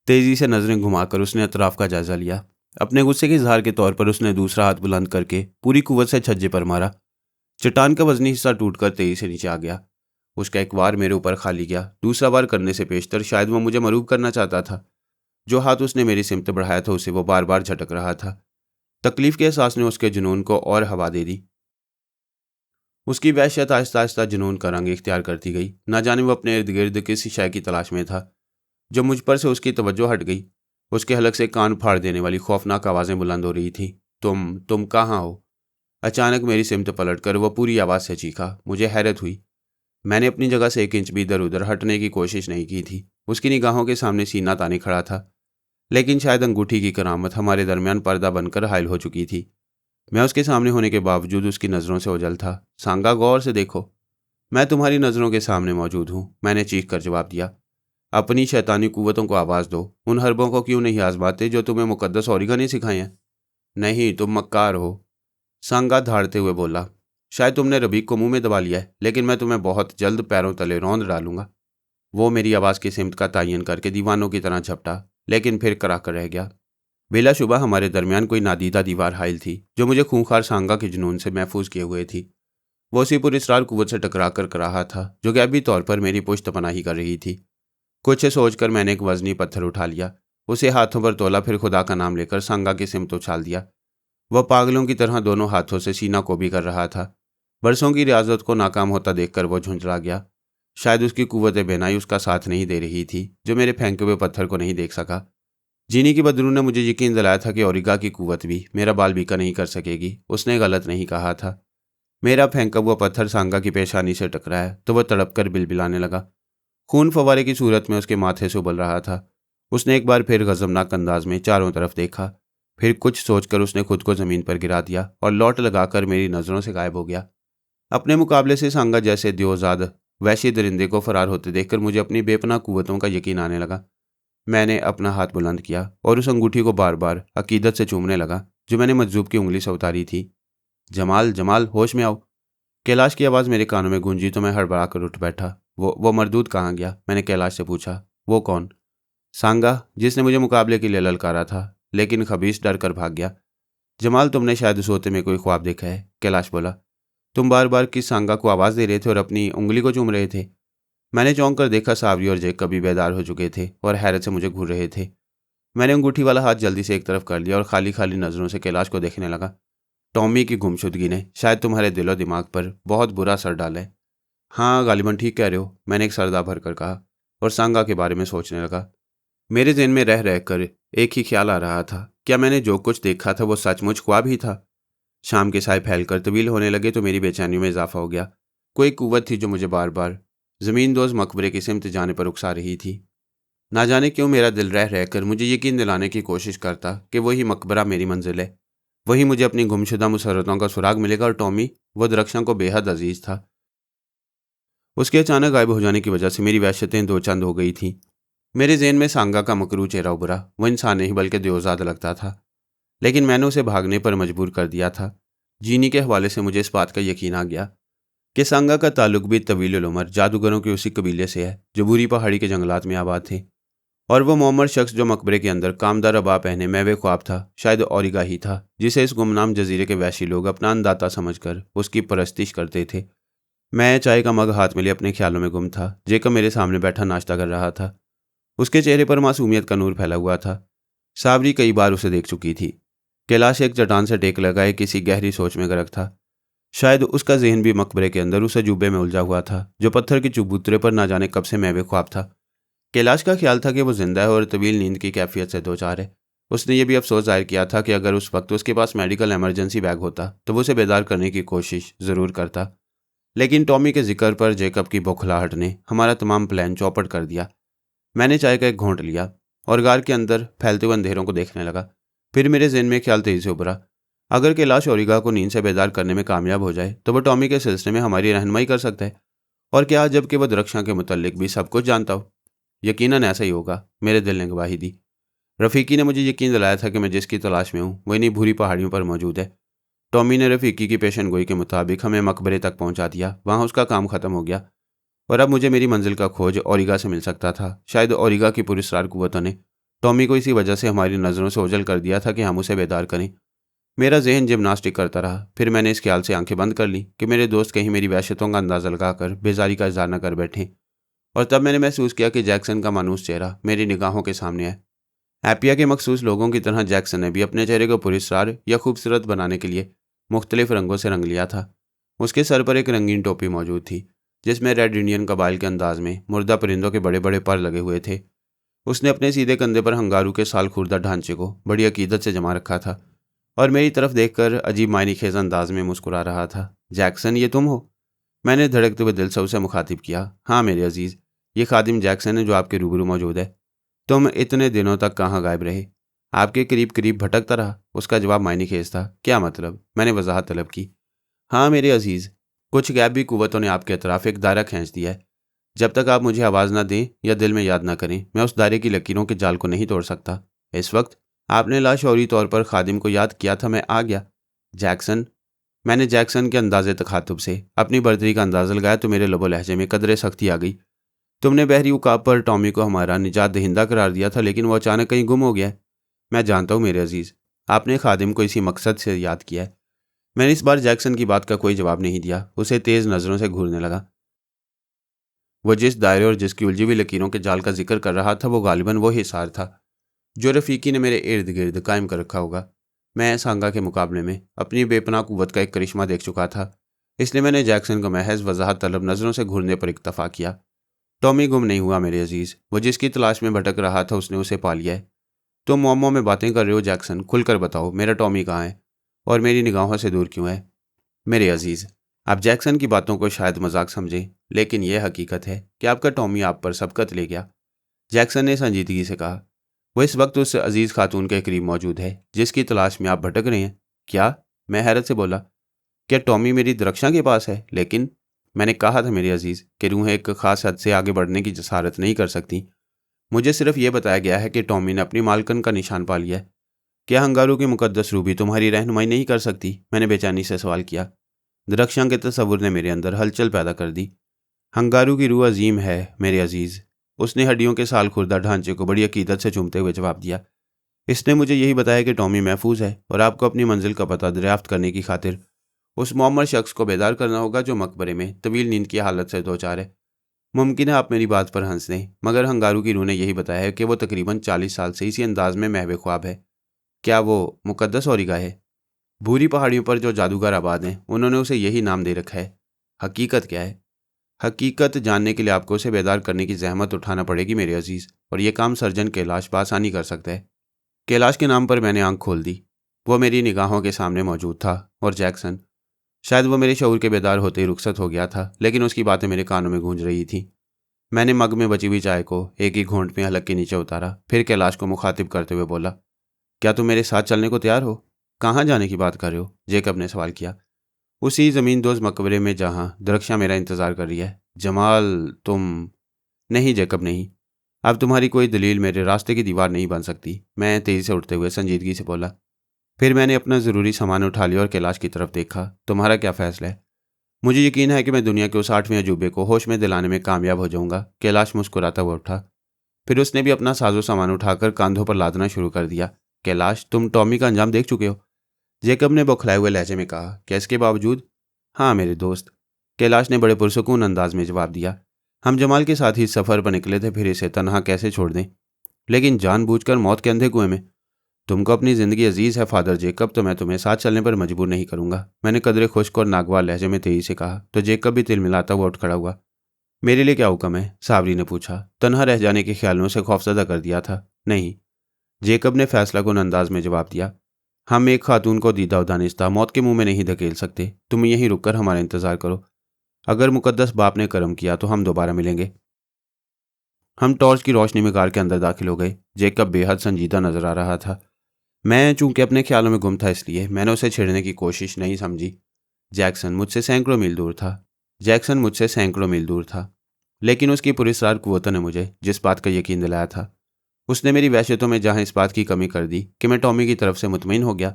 Speaker 1: तेजी से नजरें घुमाकर उसने अतराफ का जायजा लिया। अपने गुस्से के इजहार के तौर पर उसने दूसरा हाथ बुलंद करके पूरी कुव्वत से छज्जे पर मारा। चट्टान का वजनी हिस्सा टूटकर तेजी से नीचे आ गया। उसका एक वार मेरे ऊपर खाली गया। दूसरा वार करने से पेशतर शायद वो मुझे मरूब करना चाहता था। जो हाथ उसने मेरी सिमत बढ़ाया था उसे वो बार बार झटक रहा था। तकलीफ के एहसास ने उसके जुनून को और हवा दे दी। उसकी वहशत आहिस्ता आहिस्ता जुनून का रंग इख्तियार करती गई। न जाने वो अपने इर्द गिर्द किसी शय की तलाश में था। जो मुझ पर से उसकी तवज्जो हट गई, उसके हलक से कान फाड़ देने वाली खौफनाक आवाज़ें बुलंद हो रही थी। तुम कहाँ हो? अचानक मेरी सिमत पलटकर वह पूरी आवाज़ से चीखा। मुझे हैरत हुई। मैंने अपनी जगह से एक इंच भी इधर उधर हटने की कोशिश नहीं की थी। उसकी निगाहों के सामने सीना ताने खड़ा था। लेकिन शायद अंगूठी की करामत हमारे दरमियान पर्दा बनकर हायल हो चुकी थी। मैं उसके सामने होने के बावजूद उसकी नज़रों से ओझल था। सांगा, गौर से देखो, मैं तुम्हारी नज़रों के सामने मौजूद हूँ, मैंने चीख कर जवाब दिया। अपनी शैतानी कुव्वतों को आवाज़ दो। उन हरबों को क्यों नहीं आजमाते जो तुम्हें मुकद्दस ओरिगा ने सिखाए हैं? नहीं, तुम मक्कार हो, सांगा धाड़ते हुए बोला। शायद तुमने रबीक को मुंह में दबा लिया है, लेकिन मैं तुम्हें बहुत जल्द पैरों तले रौंद डालूंगा। वो मेरी आवाज़ की सिमत का तयन करके दीवानों की तरह झपटा, लेकिन फिर करा कर रह गया। बिलाशुबा हमारे दरमियान कोई नादीदा दीवार हाइल थी जो मुझे खूंखार सांगा के जुनून से महफूज किए हुए थी। वो उसी पुरस्रार कुव्वत से टकरा कर रहा था जो गैबी तौर पर मेरी पुश्त पनाही कर रही थी। कुछ सोचकर मैंने एक वजनी पत्थर उठा लिया, उसे हाथों पर तोला, फिर खुदा का नाम लेकर सांगा की सिमत उछाल दिया। वह पागलों की तरह दोनों हाथों से सीना को भी कर रहा था। बरसों की रियाजत को नाकाम होता देखकर वो झुंझला गया। शायद उसकी कुव्वत बेनाई उसका साथ नहीं दे रही थी जो मेरे फेंके हुए पत्थर को नहीं देख सका। जीनी की बदरू ने मुझे यकीन दिलाया था कि ओरिगा की कुव्वत भी मेरा बाल बीका नहीं कर सकेगी। उसने गलत नहीं कहा था। मेरा फेंका हुआ पत्थर सांगा की पेशानी से टकराया तो वह तड़प कर बिलबिलाने लगा। खून फवारे की सूरत में उसके माथे से उबल रहा था। उसने एक बार फिर गजबनाक अंदाज में चारों तरफ देखा। फिर कुछ सोचकर उसने खुद को ज़मीन पर गिरा दिया और लौट लगाकर मेरी नज़रों से गायब हो गया। अपने मुकाबले से सांगा जैसे द्योजाद वैश्य दरिंदे को फरार होते देखकर मुझे अपनी बेपनाह कुव्वतों का यकीन आने लगा। मैंने अपना हाथ बुलंद किया और उस अंगूठी को बार बार अकीदत से चूमने लगा जो मैंने मजजूब की उंगली से उतारी थी। जमाल, जमाल, होश में आओ। कैलाश की आवाज़ मेरे कानों में गूंजी तो मैं हड़बड़ा कर उठ बैठा। वो मरदूद कहाँ गया? मैंने कैलाश से पूछा। वो कौन? सांगा, जिसने मुझे मुकाबले के लिए ललकारा था, लेकिन खबीस डर कर भाग गया। जमाल, तुमने शायद सोते में कोई ख्वाब देखा है, कैलाश बोला। तुम बार बार किस सांगा को आवाज़ दे रहे थे और अपनी उंगली को चूम रहे थे? मैंने चौंक कर देखा। सावरी और जैक कभी बेदार हो चुके थे और हैरत से मुझे घूर रहे थे। मैंने अंगूठी वाला हाथ जल्दी से एक तरफ कर लिया और खाली खाली नज़रों से कैलाश को देखने लगा। टॉमी की गुमशुदगी ने शायद तुम्हारे दिलो दिमाग पर बहुत बुरा असर डाला है। हाँ, गालिबन ठीक कह रहे हो, मैंने एक सरदा भर कर कहा और सांगा के बारे में सोचने लगा। मेरे ज़हन में रह कर एक ही ख्याल आ रहा था, क्या मैंने जो कुछ देखा था वो सचमुच ख्वाब ही था? शाम के साए फैलकर तवील होने लगे तो मेरी बेचैनी में इजाफा हो गया। कोई कुव्वत थी जो मुझे बार बार ज़मींदोज़ मकबरे की सिमत जाने पर उकसा रही थी। ना जाने क्यों मेरा दिल रह रहकर मुझे यकीन दिलाने की कोशिश करता कि वही मकबरा मेरी मंजिल है, वही मुझे अपनी गुमशुदा मुसर्रतों का सुराग मिलेगा। और टॉमी, वो दरख्शां को बेहद अजीज था। उसके अचानक गायब हो जाने की वजह से मेरी वहशतें दो चंद हो गई थीं। मेरे ज़हन में सांगा का मकरू चेहरा उभरा। वो इंसान नहीं बल्कि देवज़ाद लगता था, लेकिन मैंने उसे भागने पर मजबूर कर दिया था। जीनी के हवाले से मुझे इस बात का यकीन आ गया कि सांगा का ताल्लुक भी तवील उम्र जादूगरों के उसी कबीले से है जो बुरी पहाड़ी के जंगलात में आबाद थे। और वो मोहम्मद शख्स जो मकबरे के अंदर कामदार अबा पहने महवे ख्वाब था, शायद औरिगा ही था, जिसे इस गुमनाम जजीरे के वैशी लोग अपना अंदाता समझकर उसकी परस्तिश करते थे। मैं चाय का मग हाथ में लिए अपने ख्यालों में गुम था। जेकब मेरे सामने बैठा नाश्ता कर रहा था। उसके चेहरे पर मासूमियत का नूर फैला हुआ था। साबरी कई बार उसे देख चुकी थी। कैलाश एक चट्टान से टेक लगाए किसी गहरी सोच में गर्क था। शायद उसका जहन भी मकबरे के अंदर उस अजूबे में उलझा हुआ था जो पत्थर के चबूतरे पर ना जाने कब से महवे ख्वाब था। कैलाश का ख्याल था कि वो जिंदा है और तवील नींद की कैफियत से दो चार है। उसने ये भी अफसोस जाहिर किया था कि अगर उस वक्त उसके पास मेडिकल इमरजेंसी बैग होता तो वो उसे बेदार करने की कोशिश ज़रूर करता। लेकिन टॉमी के जिक्र पर जेकब की बौखलाहट ने हमारा तमाम प्लान चौपट कर दिया। मैंने चाय का एक घोंट लिया और गार के अंदर फैलते हुए अंधेरों को देखने लगा। फिर मेरे जहन में ख्याल तेजी से उभरा, अगर कैलाश ओरिगा को नींद से बेदार करने में कामयाब हो जाए तो वह टॉमी के सिलसिले में हमारी रहनुमाई कर सकता है। और क्या जबकि वह दरख्शां के मुतल्लिक भी सब कुछ जानता हो। यकीनन ऐसा ही होगा, मेरे दिल ने गवाही दी। रफ़ीकी ने मुझे यकीन दिलाया था कि मैं जिसकी तलाश में हूँ वह इन्हीं भूरी पहाड़ियों पर मौजूद है। टॉमी ने रफ़ीकी की पेशन गोई के मुताबिक हमें मकबरे तक पहुंचा दिया। वहां उसका काम ख़त्म हो गया और अब मुझे मेरी मंजिल का खोज ओरिगा से मिल सकता था। शायद ओरिगा की पुरस्कार कुव्वतों ने टॉमी को इसी वजह से हमारी नज़रों से ओझल कर दिया था कि हम उसे बेदार करें। मेरा जहन जिम्नास्टिक करता रहा। फिर मैंने इस ख्याल से आंखें बंद कर ली कि मेरे दोस्त कहीं मेरी वहशतों का अंदाज़ा लगाकर बेजारी का इजहार न कर बैठें। और तब मैंने महसूस किया कि जैक्सन का मानूस चेहरा मेरी निगाहों के सामने है। एपिया के मखसूस लोगों की तरह जैक्सन ने भी अपने चेहरे को पुरस्कार या खूबसूरत बनाने के लिए मुख्तलिफ रंगों से रंग लिया था। उसके सर पर एक रंगीन टोपी मौजूद थी जिसमें रेड इंडियन कबाइल के अंदाज में मुर्दा परिंदों के बड़े बड़े पर लगे हुए थे। उसने अपने सीधे कंधे पर हंगारू के साल खुर्दा ढांचे को बड़ी अकीदत से जमा रखा था और मेरी तरफ देखकर अजीब मायनी खेज अंदाज में मुस्कुरा रहा था। जैक्सन, ये तुम हो? मैंने धड़कते हुए दिल से उसे मुखातिब किया। हाँ मेरे अजीज़, ये खादिम जैक्सन है जो आपके रूबरू मौजूद है। तुम इतने दिनों तक कहाँ गायब रहे? आपके करीब करीब भटकता रहा। उसका जवाब मायनी खेज था। क्या मतलब? मैंने वजाहत तलब की। हाँ मेरे अजीज़, कुछ गैबी कुव्वतों ने आपके अतराफ एक दायरा खींच दिया है। जब तक आप मुझे आवाज़ ना दें या दिल में याद ना करें, मैं उस दायरे की लकीरों के जाल को नहीं तोड़ सकता। इस वक्त आपने लाशौरी तौर पर खादिम को याद किया था, मैं आ गया। जैक्सन, मैंने जैक्सन के अंदाजे तखातुब से अपनी बर्दरी का अंदाज़ा लगाया तो मेरे लबो लहजे में कदरे सख्ती आ गई। तुमने बहरी उकाब पर टॉमी को हमारा निजात दहिंदा करार दिया था, लेकिन वो अचानक कहीं गुम हो गया है। मैं जानता हूँ मेरे अजीज़, आपने खादिम को इसी मकसद से याद किया है। मैंने इस बार जैक्सन की बात का कोई जवाब नहीं दिया। उसे तेज़ नज़रों से घूरने लगा। वो जिस दायरे और जिसकी उलझी हुई लकीरों के जाल का जिक्र कर रहा था वो गालिबन वो हिसार था जो रफ़ीकी ने मेरे इर्द गिर्द कायम कर रखा होगा। मैं सांगा के मुकाबले में अपनी बेपनाह कुव्वत का एक करिश्मा देख चुका था, इसलिए मैंने जैक्सन को महज वजाहत तलब नज़रों से घूरने पर इक्तफा किया। टॉमी गुम नहीं हुआ मेरे अजीज़, वो जिसकी तलाश में भटक रहा था उसने उसे पा लिया है। तुम मोमो में बातें कर रहे हो जैक्सन, खुलकर बताओ मेरा टॉमी कहाँ है और मेरी निगाहों से दूर क्यों है? मेरे अजीज़, आप जैक्सन की बातों को शायद मजाक समझें, लेकिन यह हकीकत है कि आपका टॉमी आप पर सबकत ले गया। जैक्सन ने संजीदगी से कहा। वो इस वक्त उस अजीज़ खातून के करीब मौजूद है जिसकी तलाश में आप भटक रहे हैं। क्या? मैं हैरत से बोला। क्या टॉमी मेरी दरख्शां के पास है? लेकिन मैंने कहा था मेरे अजीज़ कि रूहें एक खास हद से आगे बढ़ने की जसारत नहीं कर सकती। मुझे सिर्फ ये बताया गया है कि टॉमी ने अपनी मालकन का निशान पा लिया है। क्या हंगारू की मुकद्दस रूबी तुम्हारी रहनुमाई नहीं कर सकती? मैंने बेचैनी से सवाल किया। दरख्शां के तसव्वुर ने मेरे अंदर हलचल पैदा कर दी। हंगारू की रूह अजीम है मेरे अजीज़, उसने हड्डियों के साल खुर्दा ढांचे को बड़ी अकीदत से चूमते हुए जवाब दिया। इसने मुझे यही बताया कि टॉमी महफूज है और आपको अपनी मंजिल का पता दरियाफ्त करने की खातिर उस मोहम्मद शख्स को बेदार करना होगा जो मकबरे में तवील नींद की हालत से दो चार है। मुमकिन है आप मेरी बात पर हंस दें, मगर हंगारू की रूह ने यही बताया है कि वो तकरीबन 40 साल से इसी अंदाज में महवे ख्वाब है। क्या वो मुकद्दस औरिगा है? भूरी पहाड़ियों पर जो जादूगर आबाद हैं उन्होंने उसे यही नाम दे रखा है। हकीकत क्या है? हकीकत जानने के लिए आपको उसे बेदार करने की जहमत उठाना पड़ेगी मेरे अजीज़, और यह काम सर्जन कैलाश बासानी कर सकता है। कैलाश के नाम पर मैंने आंख खोल दी। वो मेरी निगाहों के सामने मौजूद था और जैक्सन, शायद वो मेरे शऊर के बेदार होते ही रुखसत हो गया था, लेकिन उसकी बातें मेरे कानों में गूंज रही थी। मैंने मग में बची हुई चाय को एक ही घोंट में हलक के नीचे उतारा, फिर कैलाश को मुखातिब करते हुए बोला, क्या तुम मेरे साथ चलने को तैयार हो? कहाँ जाने की बात कर रहे हो? जेकब ने सवाल किया। उसी ज़मींदोज़ मकबरे में जहाँ दरख्शां मेरा इंतज़ार कर रही है। जमाल, तुम... नहीं जेकब, नहीं। अब तुम्हारी कोई दलील मेरे रास्ते की दीवार नहीं बन सकती, मैं तेज़ी से उठते हुए संजीदगी से बोला। फिर मैंने अपना ज़रूरी सामान उठा लिया और कैलाश की तरफ देखा। तुम्हारा क्या फ़ैसला है? मुझे यकीन है कि मैं दुनिया के उस 8वें अजूबे को होश में दिलाने में कामयाब हो जाऊंगा। कैलाश मुस्कुराता हुआ उठा। फिर उसने भी अपना साजो सामान उठाकर कांधों पर लादना शुरू कर दिया। कैलाश, तुम टॉमी का अंजाम देख चुके हो? जेकब ने बौखलाए हुए लहजे में कहा। क्या इसके बावजूद? हाँ मेरे दोस्त, कैलाश ने बड़े पुरसकून अंदाज में जवाब दिया। हम जमाल के साथ ही सफ़र पर निकले थे, फिर इसे तनहा कैसे छोड़ दें? लेकिन जानबूझकर मौत के अंधे कुएं में। तुमको अपनी ज़िंदगी अजीज़ है फादर जेकब, तो मैं तुम्हें साथ चलने पर मजबूर नहीं करूंगा, मैंने कदरे खुश्क और नागवार लहजे में तेजी से कहा। तो जेकब भी तिलमिलाता हुआ उठ खड़ा हुआ। मेरे लिए क्या हुक्म है? सावरी ने पूछा। तन्हा रह जाने के ख्याल ने उसे खौफजदा कर दिया था। नहीं, जेकब ने फैसला कुन अंदाज में जवाब दिया। हम एक खातून को दीदा उदानिस्ता मौत के मुंह में नहीं धकेल सकते। तुम यहीं रुककर हमारा इंतजार करो। अगर मुकद्दस बाप ने करम किया तो हम दोबारा मिलेंगे। हम टॉर्च की रोशनी में कार के अंदर दाखिल हो गए। जेकब बेहद संजीदा नजर आ रहा था। मैं चूंकि अपने ख्यालों में गुम था, इसलिए मैंने उसे छेड़ने की कोशिश नहीं समझी। जैक्सन मुझसे सैकड़ों मील दूर था, लेकिन उसकी पुरस्कार कुव्वतों ने मुझे जिस बात का यकीन दिलाया था, उसने मेरी वहशतों में जहां इस बात की कमी कर दी कि मैं टॉमी की तरफ से मुतमईन हो गया,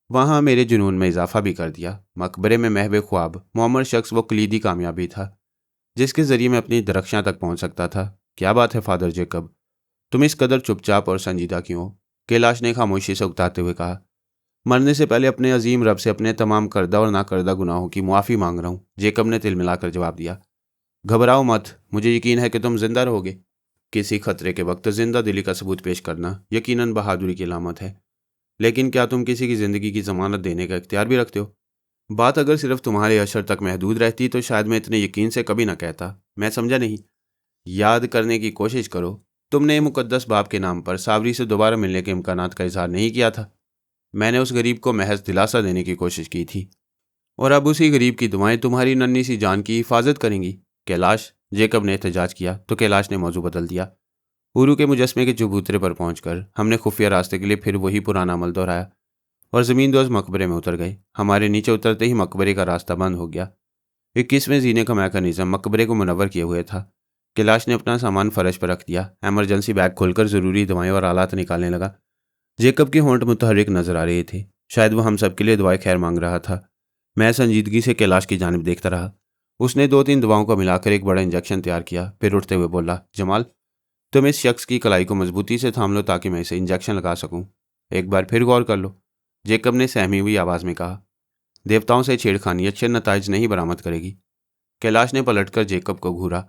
Speaker 1: वहां मेरे जुनून में इजाफा भी कर दिया। मकबरे में महवे ख्वाब मोहम्मद शख्स वो कलीदी कामयाबी था जिसके जरिए मैं अपनी दरख्शां तक पहुंच सकता था। क्या बात है फादर जेकब, तुम इस कदर चुपचाप और संजीदा क्यों हो? कैलाश ने खामोशी से उकताते हुए कहा। मरने से पहले अपने अजीम रब से अपने तमाम करदा और नाकरदा गुनाहों की मुआफ़ी मांग रहा हूँ, जेकब ने तिल मिलाकर जवाब दिया। घबराओ मत, मुझे यकीन है कि तुम जिंदा रहोगे। किसी खतरे के वक्त जिंदा दिली का सबूत पेश करना यकीनन बहादुरी की अलामत है, लेकिन क्या तुम किसी की ज़िंदगी की ज़मानत देने का इख्तियार भी रखते हो? बात अगर सिर्फ तुम्हारे अशर तक महदूद रहती तो शायद मैं इतने यकीन से कभी ना कहता। मैं समझा नहीं। याद करने की कोशिश करो, तुमने मुकद्दस बाप के नाम पर सावरी से दोबारा मिलने के इम्कानात का इजहार नहीं किया था। मैंने उस गरीब को महज दिलासा देने की कोशिश की थी, और अब उसी गरीब की दुआएं तुम्हारी नन्ही सी जान की हिफाजत करेंगी। कैलाश, जेकब ने एहतजाज किया तो कैलाश ने मौजू बदल दिया। उरू के मुजस्मे के चबूतरे पर पहुंचकर हमने खुफिया रास्ते के लिए फिर वही पुराना अमल दोहराया और ज़मींदोज़ मकबरे में उतर गए। हमारे नीचे उतरते ही मकबरे का रास्ता बंद हो गया। 21वें जीने का मैकेनिज्म मकबरे को मुनव्वर किए हुए था। कैलाश ने अपना सामान फर्श पर रख दिया, एमरजेंसी बैग खोलकर ज़रूरी दवाएं और आलात निकालने लगा। जेकब के होंठ मुतहरिक नजर आ रहे थे, शायद वह हम सबके लिए दुआएं खैर मांग रहा था। मैं संजीदगी से कैलाश की जानिब देखता रहा। उसने 2-3 दवाओं को मिलाकर एक बड़ा इंजेक्शन तैयार किया, फिर उठते हुए बोला, जमाल, तुम इस शख्स की कलाई को मजबूती से थाम लो ताकि मैं इसे इंजेक्शन लगा सकूं। एक बार फिर गौर कर लो, जेकब ने सहमी हुई आवाज़ में कहा। देवताओं से छेड़खानी अच्छे नताइज नहीं बरामद करेगी। कैलाश ने पलटकर जेकब को घूरा।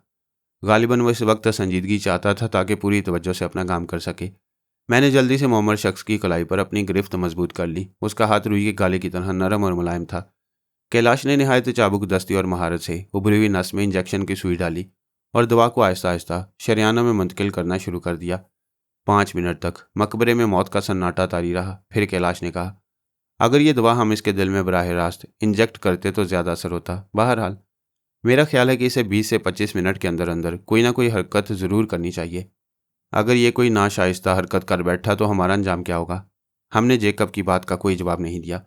Speaker 1: गालिबन वह इस वक्त संजीदगी चाहता था ताकि पूरी तवज्जो से अपना काम कर सके। मैंने जल्दी से मोहम्मद शख्स की कलाई पर अपनी गिरफ्त मजबूत कर ली। उसका हाथ रुई के गाले की तरह नरम और मुलायम था। कैलाश ने निहायत चाबुक दस्ती और महारत से उभरी हुई नस में इंजेक्शन की सुई डाली और दवा को आहिस्ता आहिस्ता शरियानों में मुंतकिल करना शुरू कर दिया। 5 मिनट तक मकबरे में मौत का सन्नाटा तारी रहा। फिर कैलाश ने कहा, अगर ये दवा हम इसके दिल में बराह रास्त इंजेक्ट करते तो ज़्यादा असर होता। बहरहाल मेरा ख्याल है कि इसे 20 से 25 मिनट के अंदर अंदर कोई ना कोई हरकत ज़रूर करनी चाहिए। अगर ये कोई नाशाइस्ता हरकत कर बैठा तो हमारा अंजाम क्या होगा? हमने जेकब की बात का कोई जवाब नहीं दिया।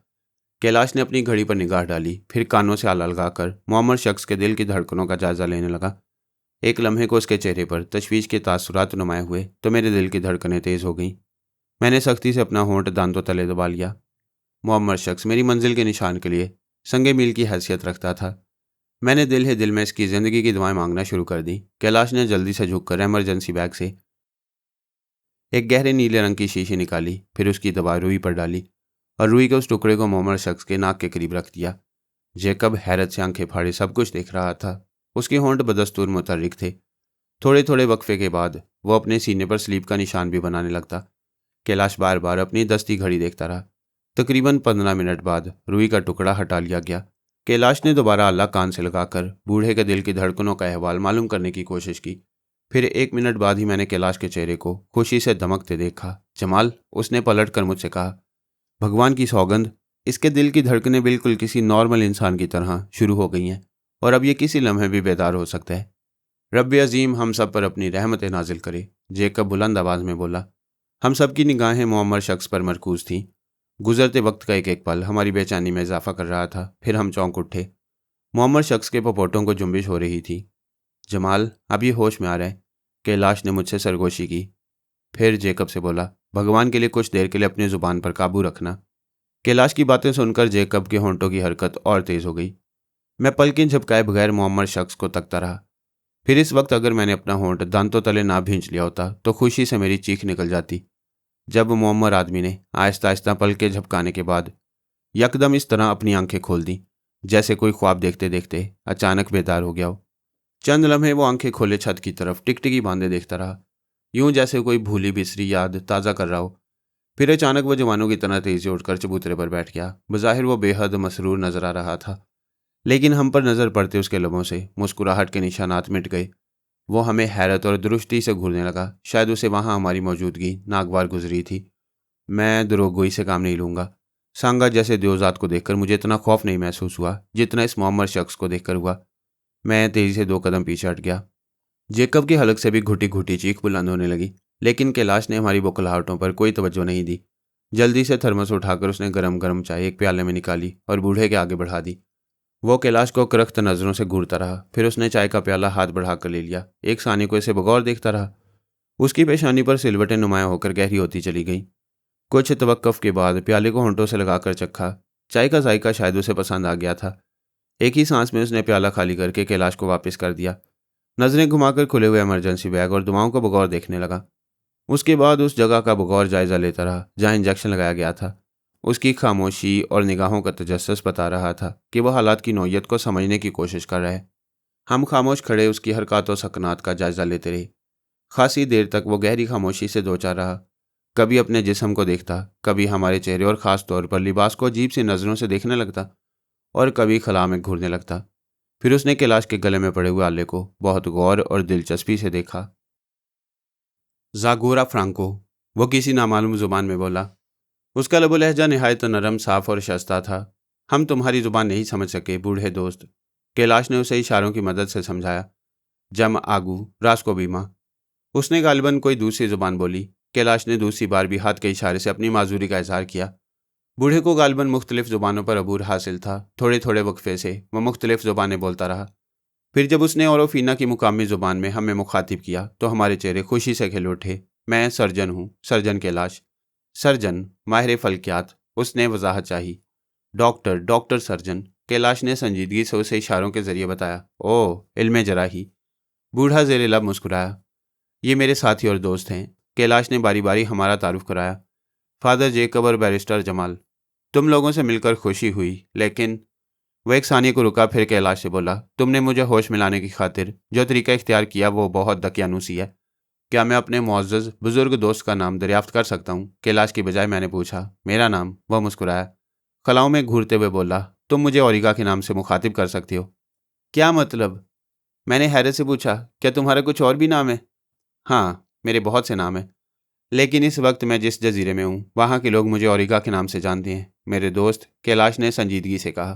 Speaker 1: कैलाश ने अपनी घड़ी पर निगाह डाली, फिर कानों से आला लगाकर मोहम्मद शख्स के दिल की धड़कनों का जायजा लेने लगा। एक लम्हे को उसके चेहरे पर तशवीश के तासुरात नुमाए हुए तो मेरे दिल की धड़कनें तेज हो गईं। मैंने सख्ती से अपना होंठ दांतों तले दबा लिया। मोहम्मद शख्स मेरी मंजिल के निशान के लिए संगे मील की हैसियत रखता था। मैंने दिल ही दिल में इसकी ज़िंदगी की दुआएं मांगना शुरू कर दी। कैलाश ने जल्दी से झुककर एमरजेंसी बैग से एक गहरे नीले रंग की शीशी निकाली, फिर उसकी दवा रुई पर डाली और रुई के उस टुकड़े को मोहम्मद शख्स के नाक के करीब रख दिया। जेकब हैरत से आंखें फाड़े सब कुछ देख रहा था। उसके होंठ बदस्तूर मुतहर्रिक थे। थोड़े थोड़े वक्फे के बाद वो अपने सीने पर स्लीप का निशान भी बनाने लगता। कैलाश बार बार अपनी दस्ती घड़ी देखता रहा। तकरीबन 15 मिनट बाद रुई का टुकड़ा हटा लिया गया। कैलाश ने दोबारा आला कान से लगाकर बूढ़े के दिल की धड़कनों का अहवाल मालूम करने की कोशिश की। फिर 1 मिनट बाद ही मैंने कैलाश के चेहरे को खुशी से दमकते देखा। जमाल, उसने पलट कर मुझसे कहा, भगवान की सौगंध, इसके दिल की धड़कनें बिल्कुल किसी नॉर्मल इंसान की तरह शुरू हो गई हैं और अब ये किसी लम्हे भी बेदार हो सकता है। रब्बे अजीम हम सब पर अपनी रहमत नाजिल करे, जेकब बुलंद आवाज में बोला। हम सब की निगाहें मुअम्मर शख्स पर मरकूज थीं। गुजरते वक्त का एक एक पल हमारी बेचैनी में इजाफा कर रहा था। फिर हम चौंक उठे। मुअम्मर शख्स के पपोटों को जुम्बिश हो रही थी। जमाल, अब ये होश में आ रहा है, कैलाश ने मुझसे सरगोशी की। फिर जेकब से बोला, भगवान के लिए कुछ देर के लिए अपनी जुबान पर काबू रखना। कैलाश की बातें सुनकर जेकब के होंठों की हरकत और तेज हो गई। मैं पलकें झपकाए बगैर मुअम्मर शख्स को तकता रहा। फिर इस वक्त अगर मैंने अपना होंठ दांतों तले ना भींच लिया होता तो खुशी से मेरी चीख निकल जाती। जब मुअम्मर आदमी ने आहिस्ता आहिस्ता पलकें झपकाने के बाद यकदम इस तरह अपनी आंखें खोल दी जैसे कोई ख्वाब देखते देखते अचानक बेदार हो गया हो। चंद लम्हे वो आंखें खोले छत की तरफ टिकटिकी बांधे देखता रहा, यूं जैसे कोई भूली बिसरी याद ताज़ा कर रहा हो। फिर अचानक वो जवानों की तरह तेजी उठकर चबूतरे पर बैठ गया। बज़ाहिर वो बेहद मसरूर नजर आ रहा था, लेकिन हम पर नजर पड़ते उसके लबों से मुस्कुराहट के निशानात मिट गए। वो हमें हैरत और दुरुस्ती से घूरने लगा। शायद उसे वहां हमारी मौजूदगी नागवार गुजरी थी। मैं दरोगोई से काम नहीं लूंगा। सांगा जैसे देवजात को देखकर मुझे इतना खौफ नहीं महसूस हुआ जितना इस मुअम्मर शख्स को देखकर हुआ। मैं तेजी से 2 कदम पीछे हट गया। जेकब की हलक से भी घुटी घुटी चीख बुलंद होने लगी, लेकिन कैलाश ने हमारी बुखलाहटों पर कोई तवज्जो नहीं दी। जल्दी से थर्मस उठाकर उसने गरम गरम चाय एक प्याले में निकाली और बूढ़े के आगे बढ़ा दी। वो कैलाश को करख्त नजरों से घूरता रहा। फिर उसने चाय का प्याला हाथ बढ़ाकर ले लिया। एक सानी को इसे बगौर देखता रहा। उसकी पेशानी पर सिलवटें नुमायां होकर गहरी होती चली गईं। कुछ तवक्कुफ के बाद प्याले को होंठों से लगाकर चखा। चाय का जायका शायद उसे पसंद आ गया था। एक ही सांस में उसने प्याला खाली करके कैलाश को वापस कर दिया। नजरें घुमाकर खुले हुए इमरजेंसी बैग और दुआओं को बगौर देखने लगा। उसके बाद उस जगह का बगौर जायजा लेता रहा जहां इंजेक्शन लगाया गया था। उसकी खामोशी और निगाहों का तजस्सुस बता रहा था कि वह हालात की नौयत को समझने की कोशिश कर रहा है। हम खामोश खड़े उसकी हरकत और सकनात का जायजा लेते रहे। खासी देर तक वो गहरी खामोशी से दो चार रहा। कभी अपने जिस्म को देखता, कभी हमारे चेहरे और ख़ास तौर पर लिबास को अजीब सी नज़रों से देखने लगता और कभी खला में घूरने लगता। फिर उसने कैलाश के गले में पड़े हुए आले को बहुत गौर और दिलचस्पी से देखा। जागोरा फ्रांको, वो किसी नामालूम जुबान में बोला। उसका लबो लहजा नहायत नरम, साफ और शस्ता था। हम तुम्हारी जुबान नहीं समझ सके बूढ़े दोस्त, कैलाश ने उसे इशारों की मदद से समझाया। जम आगू रास्को बीमा। उसने गालिबन कोई दूसरी जुबान बोली। कैलाश ने दूसरी बार भी हाथ के इशारे से अपनी माजूरी का इजहार किया। बूढ़े को गालिबन मुख्तलिफ जुबानों पर अबूर हासिल था। थोड़े थोड़े वक्फे से वह मुख्तलिफ जुबानें बोलता रहा। फिर जब उसने औरोफीना की मुकामी जुबान में हमें मुखातिब किया तो हमारे चेहरे खुशी से खिल उठे। मैं सर्जन हूँ, सर्जन कैलाश। सर्जन, माहिर फल्कियात, उसने वजाहत चाही। डॉक्टर, डॉक्टर सर्जन, कैलाश ने संजीदगी से उसे इशारों के जरिए बताया। ओह, इल्मे जराही। बूढ़ा जेर लब मुस्कुराया। ये मेरे साथी और दोस्त हैं। कैलाश ने बारी बारी हमारा तारुफ कराया। फादर जेकब और बैरिस्टर जमाल। तुम लोगों से मिलकर खुशी हुई, लेकिन वह एक सानी को रुका। फिर कैलाश से बोला, तुमने मुझे होश मिलाने की खातिर जो तरीका इख्तियार किया वो बहुत दकियानूसी है। क्या मैं अपने मुअज़्ज़ज़ बुजुर्ग दोस्त का नाम दरियाफ्त कर सकता हूँ? कैलाश की बजाय मैंने पूछा। मेरा नाम? वह मुस्कुराया। खलाओं में घूरते हुए बोला, तुम मुझे ओरिगा के नाम से मुखातिब कर सकती हो। क्या मतलब? मैंने हैरत से पूछा। क्या तुम्हारा कुछ और भी नाम है? हाँ, मेरे बहुत से नाम हैं, लेकिन इस वक्त मैं जिस जजीरे में हूँ वहाँ के लोग मुझे ओरिगा के नाम से जानते हैं। मेरे दोस्त, कैलाश ने संजीदगी से कहा,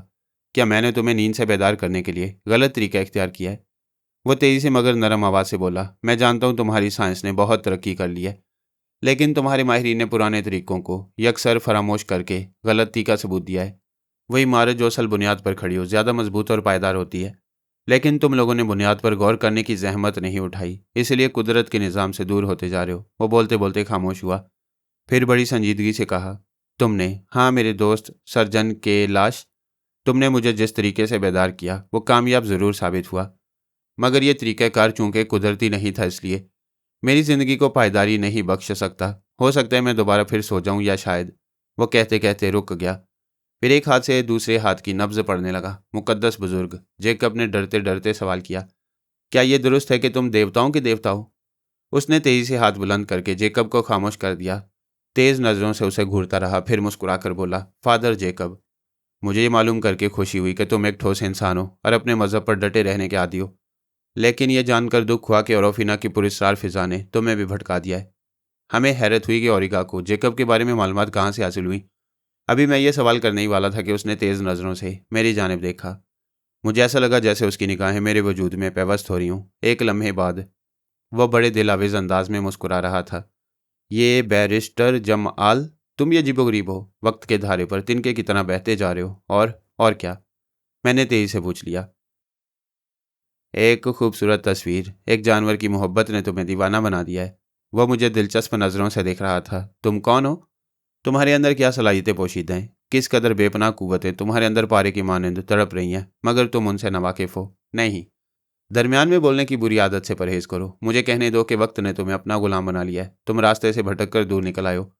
Speaker 1: क्या मैंने तुम्हें नींद से बेदार करने के लिए गलत तरीका इख्तियार किया है? वो तेजी से मगर नरम आवाज़ से बोला, मैं जानता हूँ तुम्हारी साइंस ने बहुत तरक्की कर ली है, लेकिन तुम्हारे माहिरीन ने पुराने तरीकों को यकसर फरामोश करके गलती का सबूत दिया है। वही इमारत जो असल बुनियाद पर खड़ी हो ज़्यादा मजबूत और पायदार होती है, लेकिन तुम लोगों ने बुनियाद पर गौर करने की जहमत नहीं उठाई, इसलिए कुदरत के निज़ाम से दूर होते जा रहे हो। वो बोलते बोलते खामोश हुआ। फिर बड़ी संजीदगी से कहा, तुमने, हाँ मेरे दोस्त सर्जन के लाश, तुमने मुझे जिस तरीके से बेदार किया वो कामयाब ज़रूर साबित हुआ, मगर यह तरीक़ाकार चूँकि कुदरती नहीं था इसलिए मेरी ज़िंदगी को पायदारी नहीं बख्श सकता। हो सकता है मैं दोबारा फिर सो जाऊँ, या शायद। वो कहते कहते रुक गया। फिर एक हाथ से दूसरे हाथ की नब्ज़ पड़ने लगा। मुकद्दस बुजुर्ग, जेकब ने डरते डरते सवाल किया, क्या यह दुरुस्त है कि तुम देवताओं के देवता हो? उसने तेज़ी से हाथ बुलंद करके जेकब को खामोश कर दिया। तेज़ नज़रों से उसे घूरता रहा। फिर मुस्कुराकर बोला, फादर जेकब, मुझे ये मालूम करके खुशी हुई कि तुम एक ठोस इंसान हो और अपने मज़हब पर डटे रहने के आदी हो, लेकिन यह जानकर दुख हुआ कि औरोफिना की पुरस्कार फिजा ने तुम्हें भी भटका दिया है। हमें हैरत हुई कि ओरिगा को जेकब के बारे में मालूमात कहाँ से हासिल हुई। अभी मैं ये सवाल करने ही वाला था कि उसने तेज़ नज़रों से मेरी जानिब देखा। मुझे ऐसा लगा जैसे उसकी निगाहें मेरे वजूद में पेवस्त हो रही हूँ। एक लम्हे बाद वह बड़े दिलावेज अंदाज में मुस्कुरा रहा था। ये बैरिस्टर जमआल, तुम ये अजीबोगरीब हो, वक्त के धारे पर तिनके की तरह बहते जा रहे हो। और क्या? मैंने तेजी से पूछ लिया। एक खूबसूरत तस्वीर, एक जानवर की मोहब्बत ने तुम्हें दीवाना बना दिया है। वह मुझे दिलचस्प नज़रों से देख रहा था। तुम कौन हो? तुम्हारे अंदर क्या सलाहियतें पोशीदा हैं? किस कदर बेपनाह कुव्वतें तुम्हारे अंदर पारे की मानंद तड़प रही हैं, मगर तुम उनसे नावाकिफ हो। नहीं, दरमियान में बोलने की बुरी आदत से परहेज करो। मुझे कहने दो कि वक्त ने तुम्हें अपना गुलाम बना लिया है। तुम रास्ते से भटक कर दूर निकल आए हो।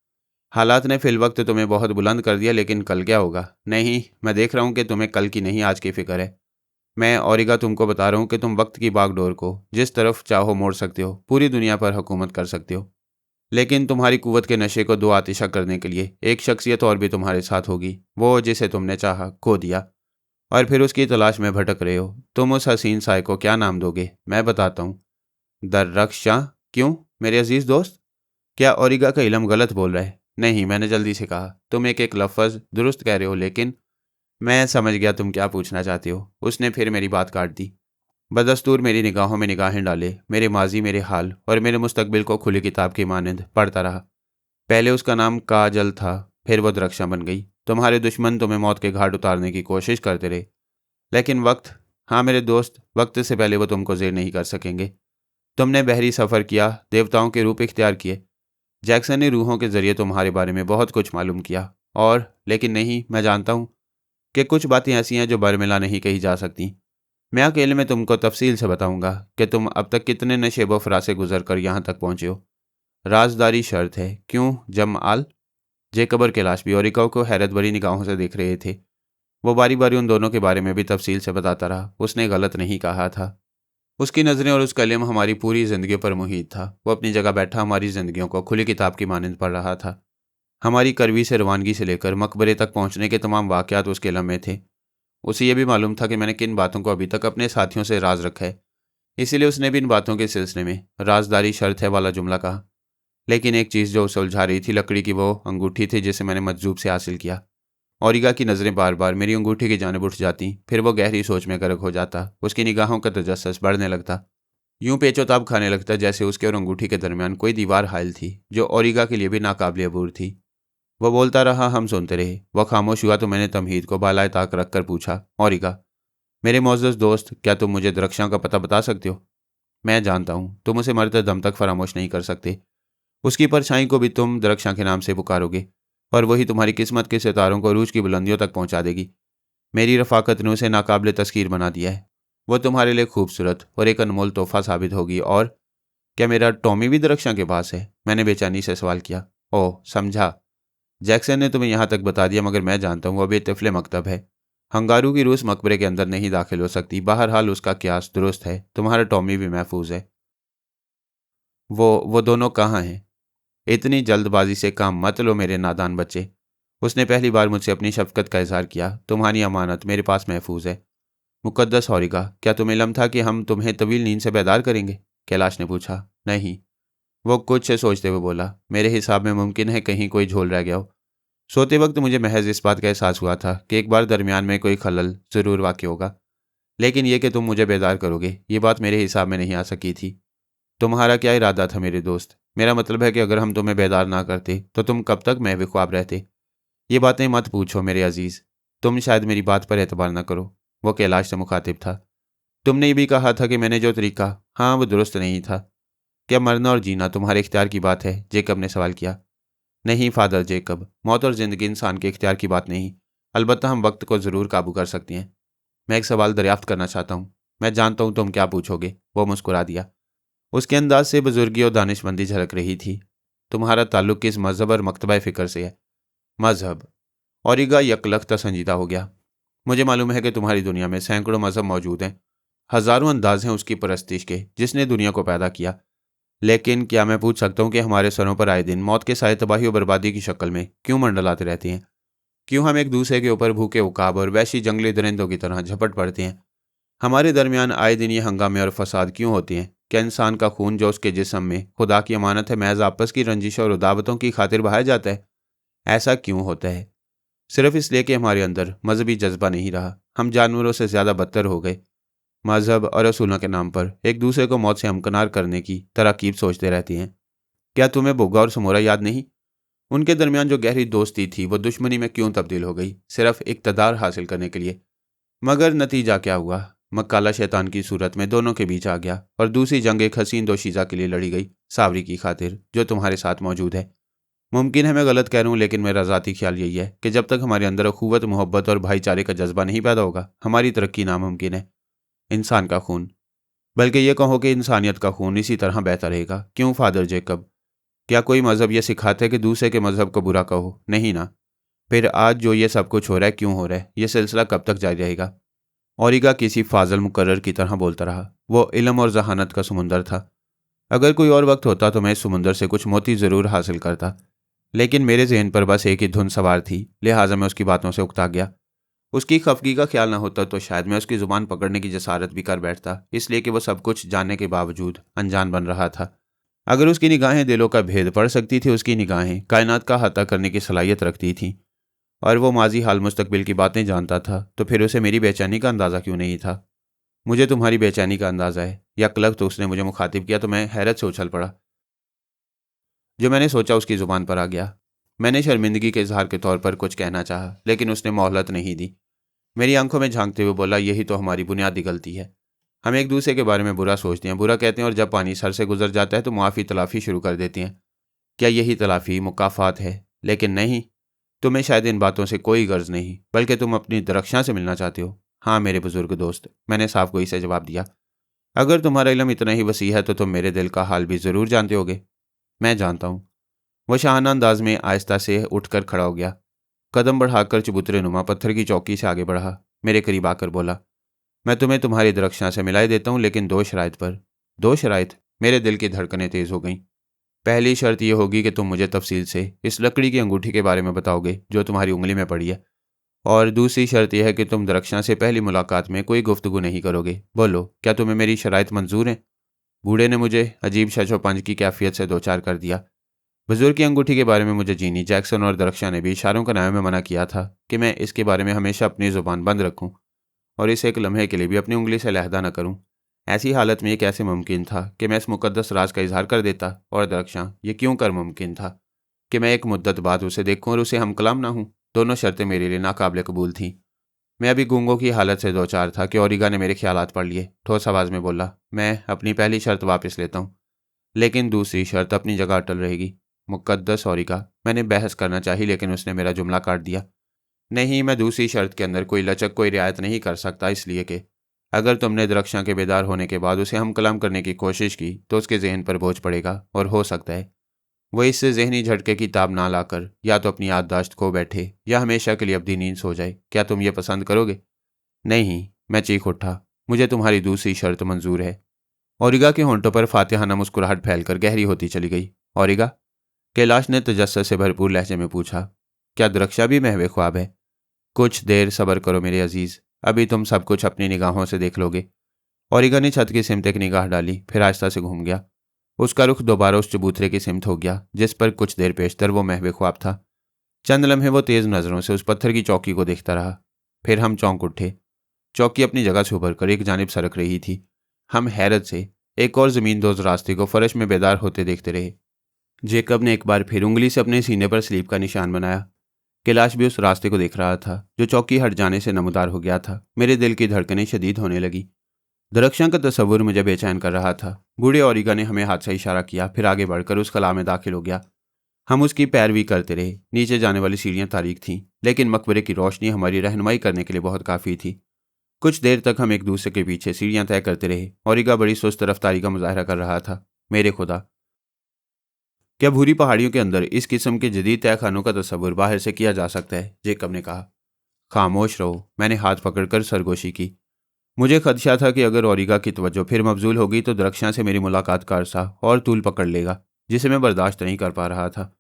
Speaker 1: हालात ने फिल वक्त तुम्हें बहुत बुलंद कर दिया, लेकिन कल क्या होगा? नहीं, मैं देख रहा हूँ कि तुम्हें कल की नहीं आज की फिक्र है। मैं औरिगा तुमको बता रहा हूँ कि तुम वक्त की बागडोर को जिस तरफ चाहो मोड़ सकते हो, पूरी दुनिया पर हुकूमत कर सकते हो। लेकिन तुम्हारी कुव्वत के नशे को दो आतिशा करने के लिए एक शख्सियत और भी तुम्हारे साथ होगी, वो जिसे तुमने चाहा खो दिया और फिर उसकी तलाश में भटक रहे हो। तुम उस हसीन साय को क्या नाम दोगे? मैं बताता हूँ। दर्रख्शां। क्यों मेरे अजीज दोस्त? क्या ओरिगा का इल्म गलत बोल रहा है? नहीं, मैंने जल्दी से कहा। तुम एक एक लफ्ज़ दुरुस्त कह रहे हो, लेकिन मैं समझ गया तुम क्या पूछना चाहते हो। उसने फिर मेरी बात काट दी। बदस्तूर मेरी निगाहों में निगाहें डाले, मेरे माजी, मेरे हाल और मेरे मुस्तकबिल को खुली किताब की मानंद पढ़ता रहा। पहले उसका नाम काजल था, फिर वो द्रक्षा बन गई। तुम्हारे दुश्मन तुम्हें मौत के घाट उतारने की कोशिश करते रहे, लेकिन वक्त, हाँ मेरे दोस्त, वक्त से पहले वो तुमको ज़ेर नहीं कर सकेंगे। तुमने बहरी सफ़र किया, देवताओं के रूप इख्तियार किए। जैक्सन ने रूहों के जरिए तुम्हारे बारे में बहुत कुछ मालूम किया, और लेकिन नहीं, मैं जानता हूँ कि कुछ बातें ऐसी हैं जो बरमिला नहीं कही जा सकती। मैं अकेले में तुमको तफसील से बताऊंगा कि तुम अब तक कितने नशेब फरा से गुजर कर यहाँ तक पहुँचे हो। राजदारी शर्त है। क्यों जमआल? जेकब और कैलाश भी ओरिका को हैरत भरी निगाहों से देख रहे थे। वो बारी बारी उन दोनों के बारे में भी तफसील से बताता रहा। उसने गलत नहीं कहा था। उसकी नज़रें और उसका इल्म हमारी पूरी ज़िंदगी पर मुहित था। वो अपनी जगह बैठा हमारी ज़िंदगियों को खुली किताब की मानंद पढ़ रहा था। हमारी करवी से रवानगी से लेकर मकबरे तक पहुँचने के तमाम वाक़यात उसके इल्म में थे। उसे यह भी मालूम था कि मैंने किन बातों को अभी तक अपने साथियों से राज रखा है, इसीलिए उसने भी इन बातों के सिलसिले में राजदारी शर्त है वाला जुमला कहा। लेकिन एक चीज़ जो उसे उलझा रही थी, लकड़ी की वो अंगूठी थी जिसे मैंने मजजूब से हासिल किया। औरिगा की नज़रें बार बार मेरी अंगूठी की जानिब उठ जाती, फिर वो गहरी सोच में गर्क हो जाता। उसकी निगाहों का तजस्सुस बढ़ने लगता, यूं पेचोताब खाने लगता जैसे उसके और अंगूठी के दरमियान कोई दीवार हायल थी जो औरिगा के लिए भी नाकाबिल अबूर थी। वह बोलता रहा, हम सुनते रहे। वह खामोश हुआ तो मैंने तमहीद को बालाए ताक रख कर पूछा, औरिगा मेरे मोअज़्ज़ज़ दोस्त, क्या तुम मुझे द्रख्शां का पता बता सकते हो? मैं जानता हूँ तुम उसे मरते दम तक फरामोश नहीं कर सकते। उसकी परछाई को भी तुम द्रख्शां के नाम से पुकारोगे और वही तुम्हारी किस्मत के सितारों को अरूज की बुलंदियों तक पहुँचा देगी। मेरी रफ़ाकत ने उसे नाकाबिल तस्खीर बना दिया है। वो तुम्हारे लिए खूबसूरत और एक अनमोल तोहफा साबित होगी। और क्या मेरा टॉमी भी द्रख्शां के पास है? मैंने बेचैनी से सवाल किया। ओह, समझा। जैक्सन ने तुम्हें यहाँ तक बता दिया, मगर मैं जानता हूँ वह बेतफले मकतब है। हंगारू की रूस मकबरे के अंदर नहीं दाखिल हो सकती। बहरहाल उसका क्यास दुरुस्त है। तुम्हारा टॉमी भी महफूज है। वो दोनों कहाँ हैं? इतनी जल्दबाजी से काम मत लो मेरे नादान बच्चे। उसने पहली बार मुझसे अपनी शफकत का इजहार किया। तुम्हारी अमानत मेरे पास महफूज है। मुकद्दस औरिगा, क्या तुम्हें इल्म था कि हम तुम्हें तवील नींद से बेदार करेंगे? कैलाश ने पूछा। नहीं, वो कुछ से सोचते हुए बोला। मेरे हिसाब में मुमकिन है कहीं कोई झोल रह गया हो। सोते वक्त मुझे महज इस बात का एहसास हुआ था कि एक बार दरमियान में कोई खलल ज़रूर वाक़ होगा, लेकिन यह कि तुम मुझे बेदार करोगे, ये बात मेरे हिसाब में नहीं आ सकी थी। तुम्हारा क्या इरादा था मेरे दोस्त? मेरा मतलब है कि अगर हम तुम्हें बेदार ना करते तो तुम कब तक महव ख्वाब रहते? ये बातें मत पूछो मेरे अजीज़। तुम शायद मेरी बात पर एतबार ना करो। वो कैलाश से मुखातिब था। तुमने ये भी कहा था कि मैंने जो तरीका, हाँ वो दुरुस्त नहीं था। क्या मरना और जीना तुम्हारे इख्तियार की बात है? जेकब ने सवाल किया। नहीं फादर जेकब, मौत और ज़िंदगी इंसान के इख्तियार की बात नहीं। अलबत्ता हम वक्त को ज़रूर काबू कर सकते हैं। मैं एक सवाल दरियाफ्त करना चाहता हूँ। मैं जानता हूँ तुम क्या पूछोगे। वो मुस्कुरा दिया। उसके अंदाज से बुजुर्गी और दानिशमंदी झलक रही थी। तुम्हारा ताल्लुक किस मजहब और मकतबा फ़िक्र से है? मजहब। औरिगा यकलख्ता संजीदा हो गया। मुझे मालूम है कि तुम्हारी दुनिया में सैकड़ों मजहब मौजूद हैं, हज़ारों अंदाज हैं उसकी परस्तिश के जिसने दुनिया को पैदा किया। लेकिन क्या मैं पूछ सकता हूँ कि हमारे सरों पर आए दिन मौत के साए तबाही और बर्बादी की शक्ल में क्यों मंडलाते रहते हैं? क्यों हम एक दूसरे के ऊपर भूखे उकाब और वैशी जंगली दरिंदों की तरह झपट पड़ते हैं? हमारे दरमियान आए दिन ये हंगामे और फसाद क्यों होते हैं? क्या इंसान का खून जो उसके जिस्म में खुदा की अमानत है महज आपस की रंजिश और उदावतों की खातिर बहाया जाता है? ऐसा क्यों होता है? सिर्फ इसलिए कि हमारे अंदर मजहबी जज्बा नहीं रहा। हम जानवरों से ज़्यादा बदतर हो गए। मजहब और असूलों के नाम पर एक दूसरे को मौत से हमकिनार करने की तरकीब सोचते रहती हैं। क्या तुम्हें बोगा और समोरा याद नहीं? उनके दरमियान जो गहरी दोस्ती थी वो दुश्मनी में क्यों तब्दील हो गई, सिर्फ इक़्तिदार हासिल करने के लिए? मगर नतीजा क्या हुआ? मक्काला शैतान की सूरत में दोनों के बीच आ गया और दूसरी जंग एक हसीन दोशीज़ा के लिए लड़ी गई, सावरी की खातिर, जो तुम्हारे साथ मौजूद है। मुमकिन है मैं गलत कह रहा हूँ, लेकिन मेरा ज़ाती ख्याल यही है कि जब तक हमारे अंदर अखुवत, मोहब्बत और भाईचारे का जज्बा नहीं पैदा होगा, हमारी तरक्की नामुमकिन है। इंसान का खून, बल्कि ये कहो कि इंसानियत का खून इसी तरह बहता रहेगा। क्यों फादर जेकब? क्या कोई मज़हब ये सिखाते कि दूसरे के मज़हब को बुरा कहो? नहीं ना। फिर आज जो ये सब कुछ हो रहा है, क्यों हो रहा है? ये सिलसिला कब तक जारी रहेगा? औरिगा किसी फाजल मुकर्रर की तरह बोलता रहा। वो इल्म और जहानत का समुंदर था। अगर कोई और वक्त होता तो मैं इस समुंदर से कुछ मोती ज़रूर हासिल करता, लेकिन मेरे जहन पर बस एक ही धुन सवार थी, लिहाजा मैं उसकी बातों से उकता गया। उसकी खफगी का ख्याल न होता तो शायद मैं उसकी ज़ुबान पकड़ने की जसारत भी कर बैठता, इसलिए कि वह सब कुछ जानने के बावजूद अनजान बन रहा था। अगर उसकी निगाहें दिलों का भेद पढ़ सकती थी, उसकी निगाहें कायनात का अहाता करने की सलाहियत रखती थीं, और वो माजी हाल मुस्तकबिल की बातें जानता था, तो फिर उसे मेरी बेचैनी का अंदाज़ा क्यों नहीं था? मुझे तुम्हारी बेचैनी का अंदाज़ा है। या क्लब तो उसने मुझे मुखातिब किया तो मैं हैरत से उछल पड़ा। जो मैंने सोचा उसकी ज़ुबान पर आ गया। मैंने शर्मिंदगी के इजहार के तौर पर कुछ कहना चाहा, लेकिन उसने मोहलत नहीं दी। मेरी आंखों में झांकते हुए बोला, यही तो हमारी बुनियादी गलती है। हम एक दूसरे के बारे में बुरा सोचते हैं, बुरा कहते हैं, और जब पानी सर से गुजर जाता है तो मुआफ़ी तलाफ़ी शुरू कर देते हैं। क्या यही तलाफ़ी मुकाफ़ात है? लेकिन नहीं। तुम्हें शायद इन बातों से कोई गर्ज नहीं, बल्कि तुम अपनी दरख्शां से मिलना चाहते हो। हाँ मेरे बुजुर्ग दोस्त, मैंने साफ गोई से जवाब दिया। अगर तुम्हारा इल्म इतना ही वसी है तो तुम मेरे दिल का हाल भी ज़रूर जानते होगे। मैं जानता हूँ। वह शाहाना अंदाज में आहिस्ता से उठकर खड़ा हो गया। कदम बढ़ाकर चबूतरे नुमा पत्थर की चौकी से आगे बढ़ा। मेरे करीब आकर बोला, मैं तुम्हें तुम्हारी दरख्शां से मिलाई देता हूँ, लेकिन दो शराइत पर। दो शराइत? मेरे दिल की धड़कनें तेज़ हो गईं। पहली शर्त यह होगी कि तुम मुझे तफसील से इस लकड़ी की अंगूठी के बारे में बताओगे जो तुम्हारी उंगली में पड़ी है, और दूसरी शर्त यह है कि तुम दरख्शां से पहली मुलाकात में कोई गुफ्तगू नहीं करोगे। बोलो, क्या तुम्हें मेरी शराइत मंजूर हैं? बूढ़े ने मुझे अजीब शशोपंज की कैफियत से दो चार कर दिया। बुजुर्ग की अंगूठी के बारे में मुझे जीनी, जैक्सन और दरख्शां ने भी इशारों का नाम में मना किया था कि मैं इसके बारे में हमेशा अपनी ज़ुबान बंद रखूं, और इसे एक लम्हे के लिए भी अपनी उंगली से लहदा न करूं। ऐसी हालत में ये कैसे मुमकिन था कि मैं इस मुकद्दस राज का इजहार कर देता? और दरख्शां, ये क्यों कर मुमकिन था कि मैं एक मुद्दत बाद उसे देखूं और उसे हम कलाम ना हूं? दोनों शर्तें मेरे लिए नाकाबिल कबूल थीं। मैं अभी गूंगों की हालत से दो चार था कि ओरिगा ने मेरे ख्यालात पढ़ लिए। ठोस आवाज़ में बोला, मैं अपनी पहली शर्त वापस लेता हूँ, लेकिन दूसरी शर्त अपनी जगह अटल रहेगी। मुकद्दस ओरिगा, मैंने बहस करना चाही, लेकिन उसने मेरा जुमला काट दिया। नहीं, मैं दूसरी शर्त के अंदर कोई लचक, कोई रियायत नहीं कर सकता, इसलिए कि अगर तुमने दरख्शां के बेदार होने के बाद उसे हम कलाम करने की कोशिश की तो उसके जहन पर बोझ पड़ेगा, और हो सकता है वह इससे जहनी झटके की ताब ना लाकर या तो अपनी याददाश्त खो बैठे या हमेशा के लिए अब्दी नींद सो जाए। क्या तुम ये पसंद करोगे? नहीं, मैं चीख उठा। मुझे तुम्हारी दूसरी शर्त मंजूर है। ओरिगा के होंठों पर फातिहाना मुस्कुराहट फैलकर गहरी होती चली गई। ओरिगा? कैलाश ने तजस्सुस से भरपूर लहजे में पूछा। क्या दरख्शां भी महवे ख्वाब है? कुछ देर सब्र करो मेरे अजीज, अभी तुम सब कुछ अपनी निगाहों से देख लोगे। ओरिगा ने छत की सिमत एक निगाह डाली, फिर आहिस्ता से घूम गया। उसका रुख दोबारा उस चबूतरे की सिमत हो गया जिस पर कुछ देर पेशतर वो महवे ख्वाब था। चंद लम्हे वो तेज नजरों से उस पत्थर की चौकी को देखता रहा। फिर हम चौंक उठे। चौकी अपनी जगह से उभर कर एक जानिब सरक रही थी। हम हैरत से एक और जमींदोज रास्ते को फर्श में बेदार होते देखते रहे। जेकब ने एक बार फिर उंगली से अपने सीने पर स्लीप का निशान बनाया। कैलाश भी उस रास्ते को देख रहा था जो चौकी हट जाने से नमदार हो गया था। मेरे दिल की धड़कनें शदीद होने लगी। दरख्शां का तस्वुर मुझे बेचैन कर रहा था। बूढ़े ओरिगा ने हमें हाथ से इशारा किया, फिर आगे बढ़कर उस कला में दाखिल हो गया। हम उसकी पैरवी करते रहे। नीचे जाने वाली सीढ़ियां तारीक थीं, लेकिन मकबरे की रोशनी हमारी रहनुमाई करने के लिए बहुत काफ़ी थी। कुछ देर तक हम एक दूसरे के पीछे सीढ़ियां तय करते रहे। ओरिगा बड़ी सुस्त रफ्तारी का मुजाहरा कर रहा था। मेरे खुदा, क्या भूरी पहाड़ियों के अंदर इस किस्म के जदीद तय खानों का तस्वुर बाहर से किया जा सकता है? जेकब ने कहा। खामोश रहो, मैंने हाथ पकड़कर सरगोशी की। मुझे खदशा था कि अगर ओरिगा की तवज्जो फिर मबजूल होगी तो दरख्शां से मेरी मुलाकात का अरसा और तूल पकड़ लेगा, जिसे मैं बर्दाश्त नहीं कर पा रहा था।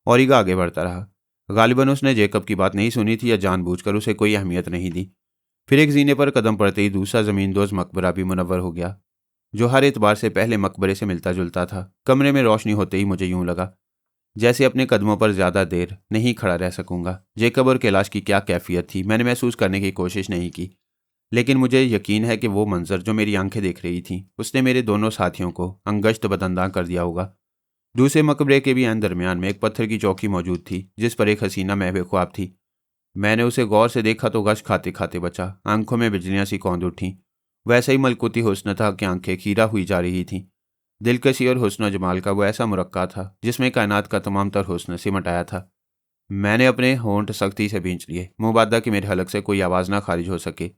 Speaker 1: ओरिगा आगे बढ़ता रहा। गालिबन उसने जेकब की बात नहीं सुनी थी या जानबूझकर उसे कोई अहमियत नहीं दी। फिर एक जीने पर कदम पड़ते ही दूसरा ज़मींदोज़ मकबरा भी मुनव्वर हो गया, जो हर एतबार से पहले मकबरे से मिलता जुलता था। कमरे में रोशनी होते ही मुझे यूं लगा जैसे अपने कदमों पर ज़्यादा देर नहीं खड़ा रह सकूंगा। जेकब और कैलाश की क्या कैफियत थी मैंने महसूस करने की कोशिश नहीं की, लेकिन मुझे यकीन है कि वो मंजर जो मेरी आंखें देख रही थीं उसने मेरे दोनों साथियों को अंगश्त बदंदा कर दिया होगा। दूसरे मकबरे के भी दरमियान में एक पत्थर की चौकी मौजूद थी जिस पर एक हसीना महवे ख्वाब थी। मैंने उसे गौर से देखा तो गश खाते खाते बचा, आंखों में बिजलियां सी कौंध उठी। वैसा ही मलकुती हुस्न था कि आंखें खीरा हुई जा रही थीं। दिलकशी और हुस्न जमाल का वो ऐसा मुरक्का था जिसमें कायनात का तमाम तर हुस्न सिमट आया था। मैंने अपने होंठ सख्ती से भींच लिए, मुबादा कि मेरे हलक से कोई आवाज़ ना खारिज हो सके,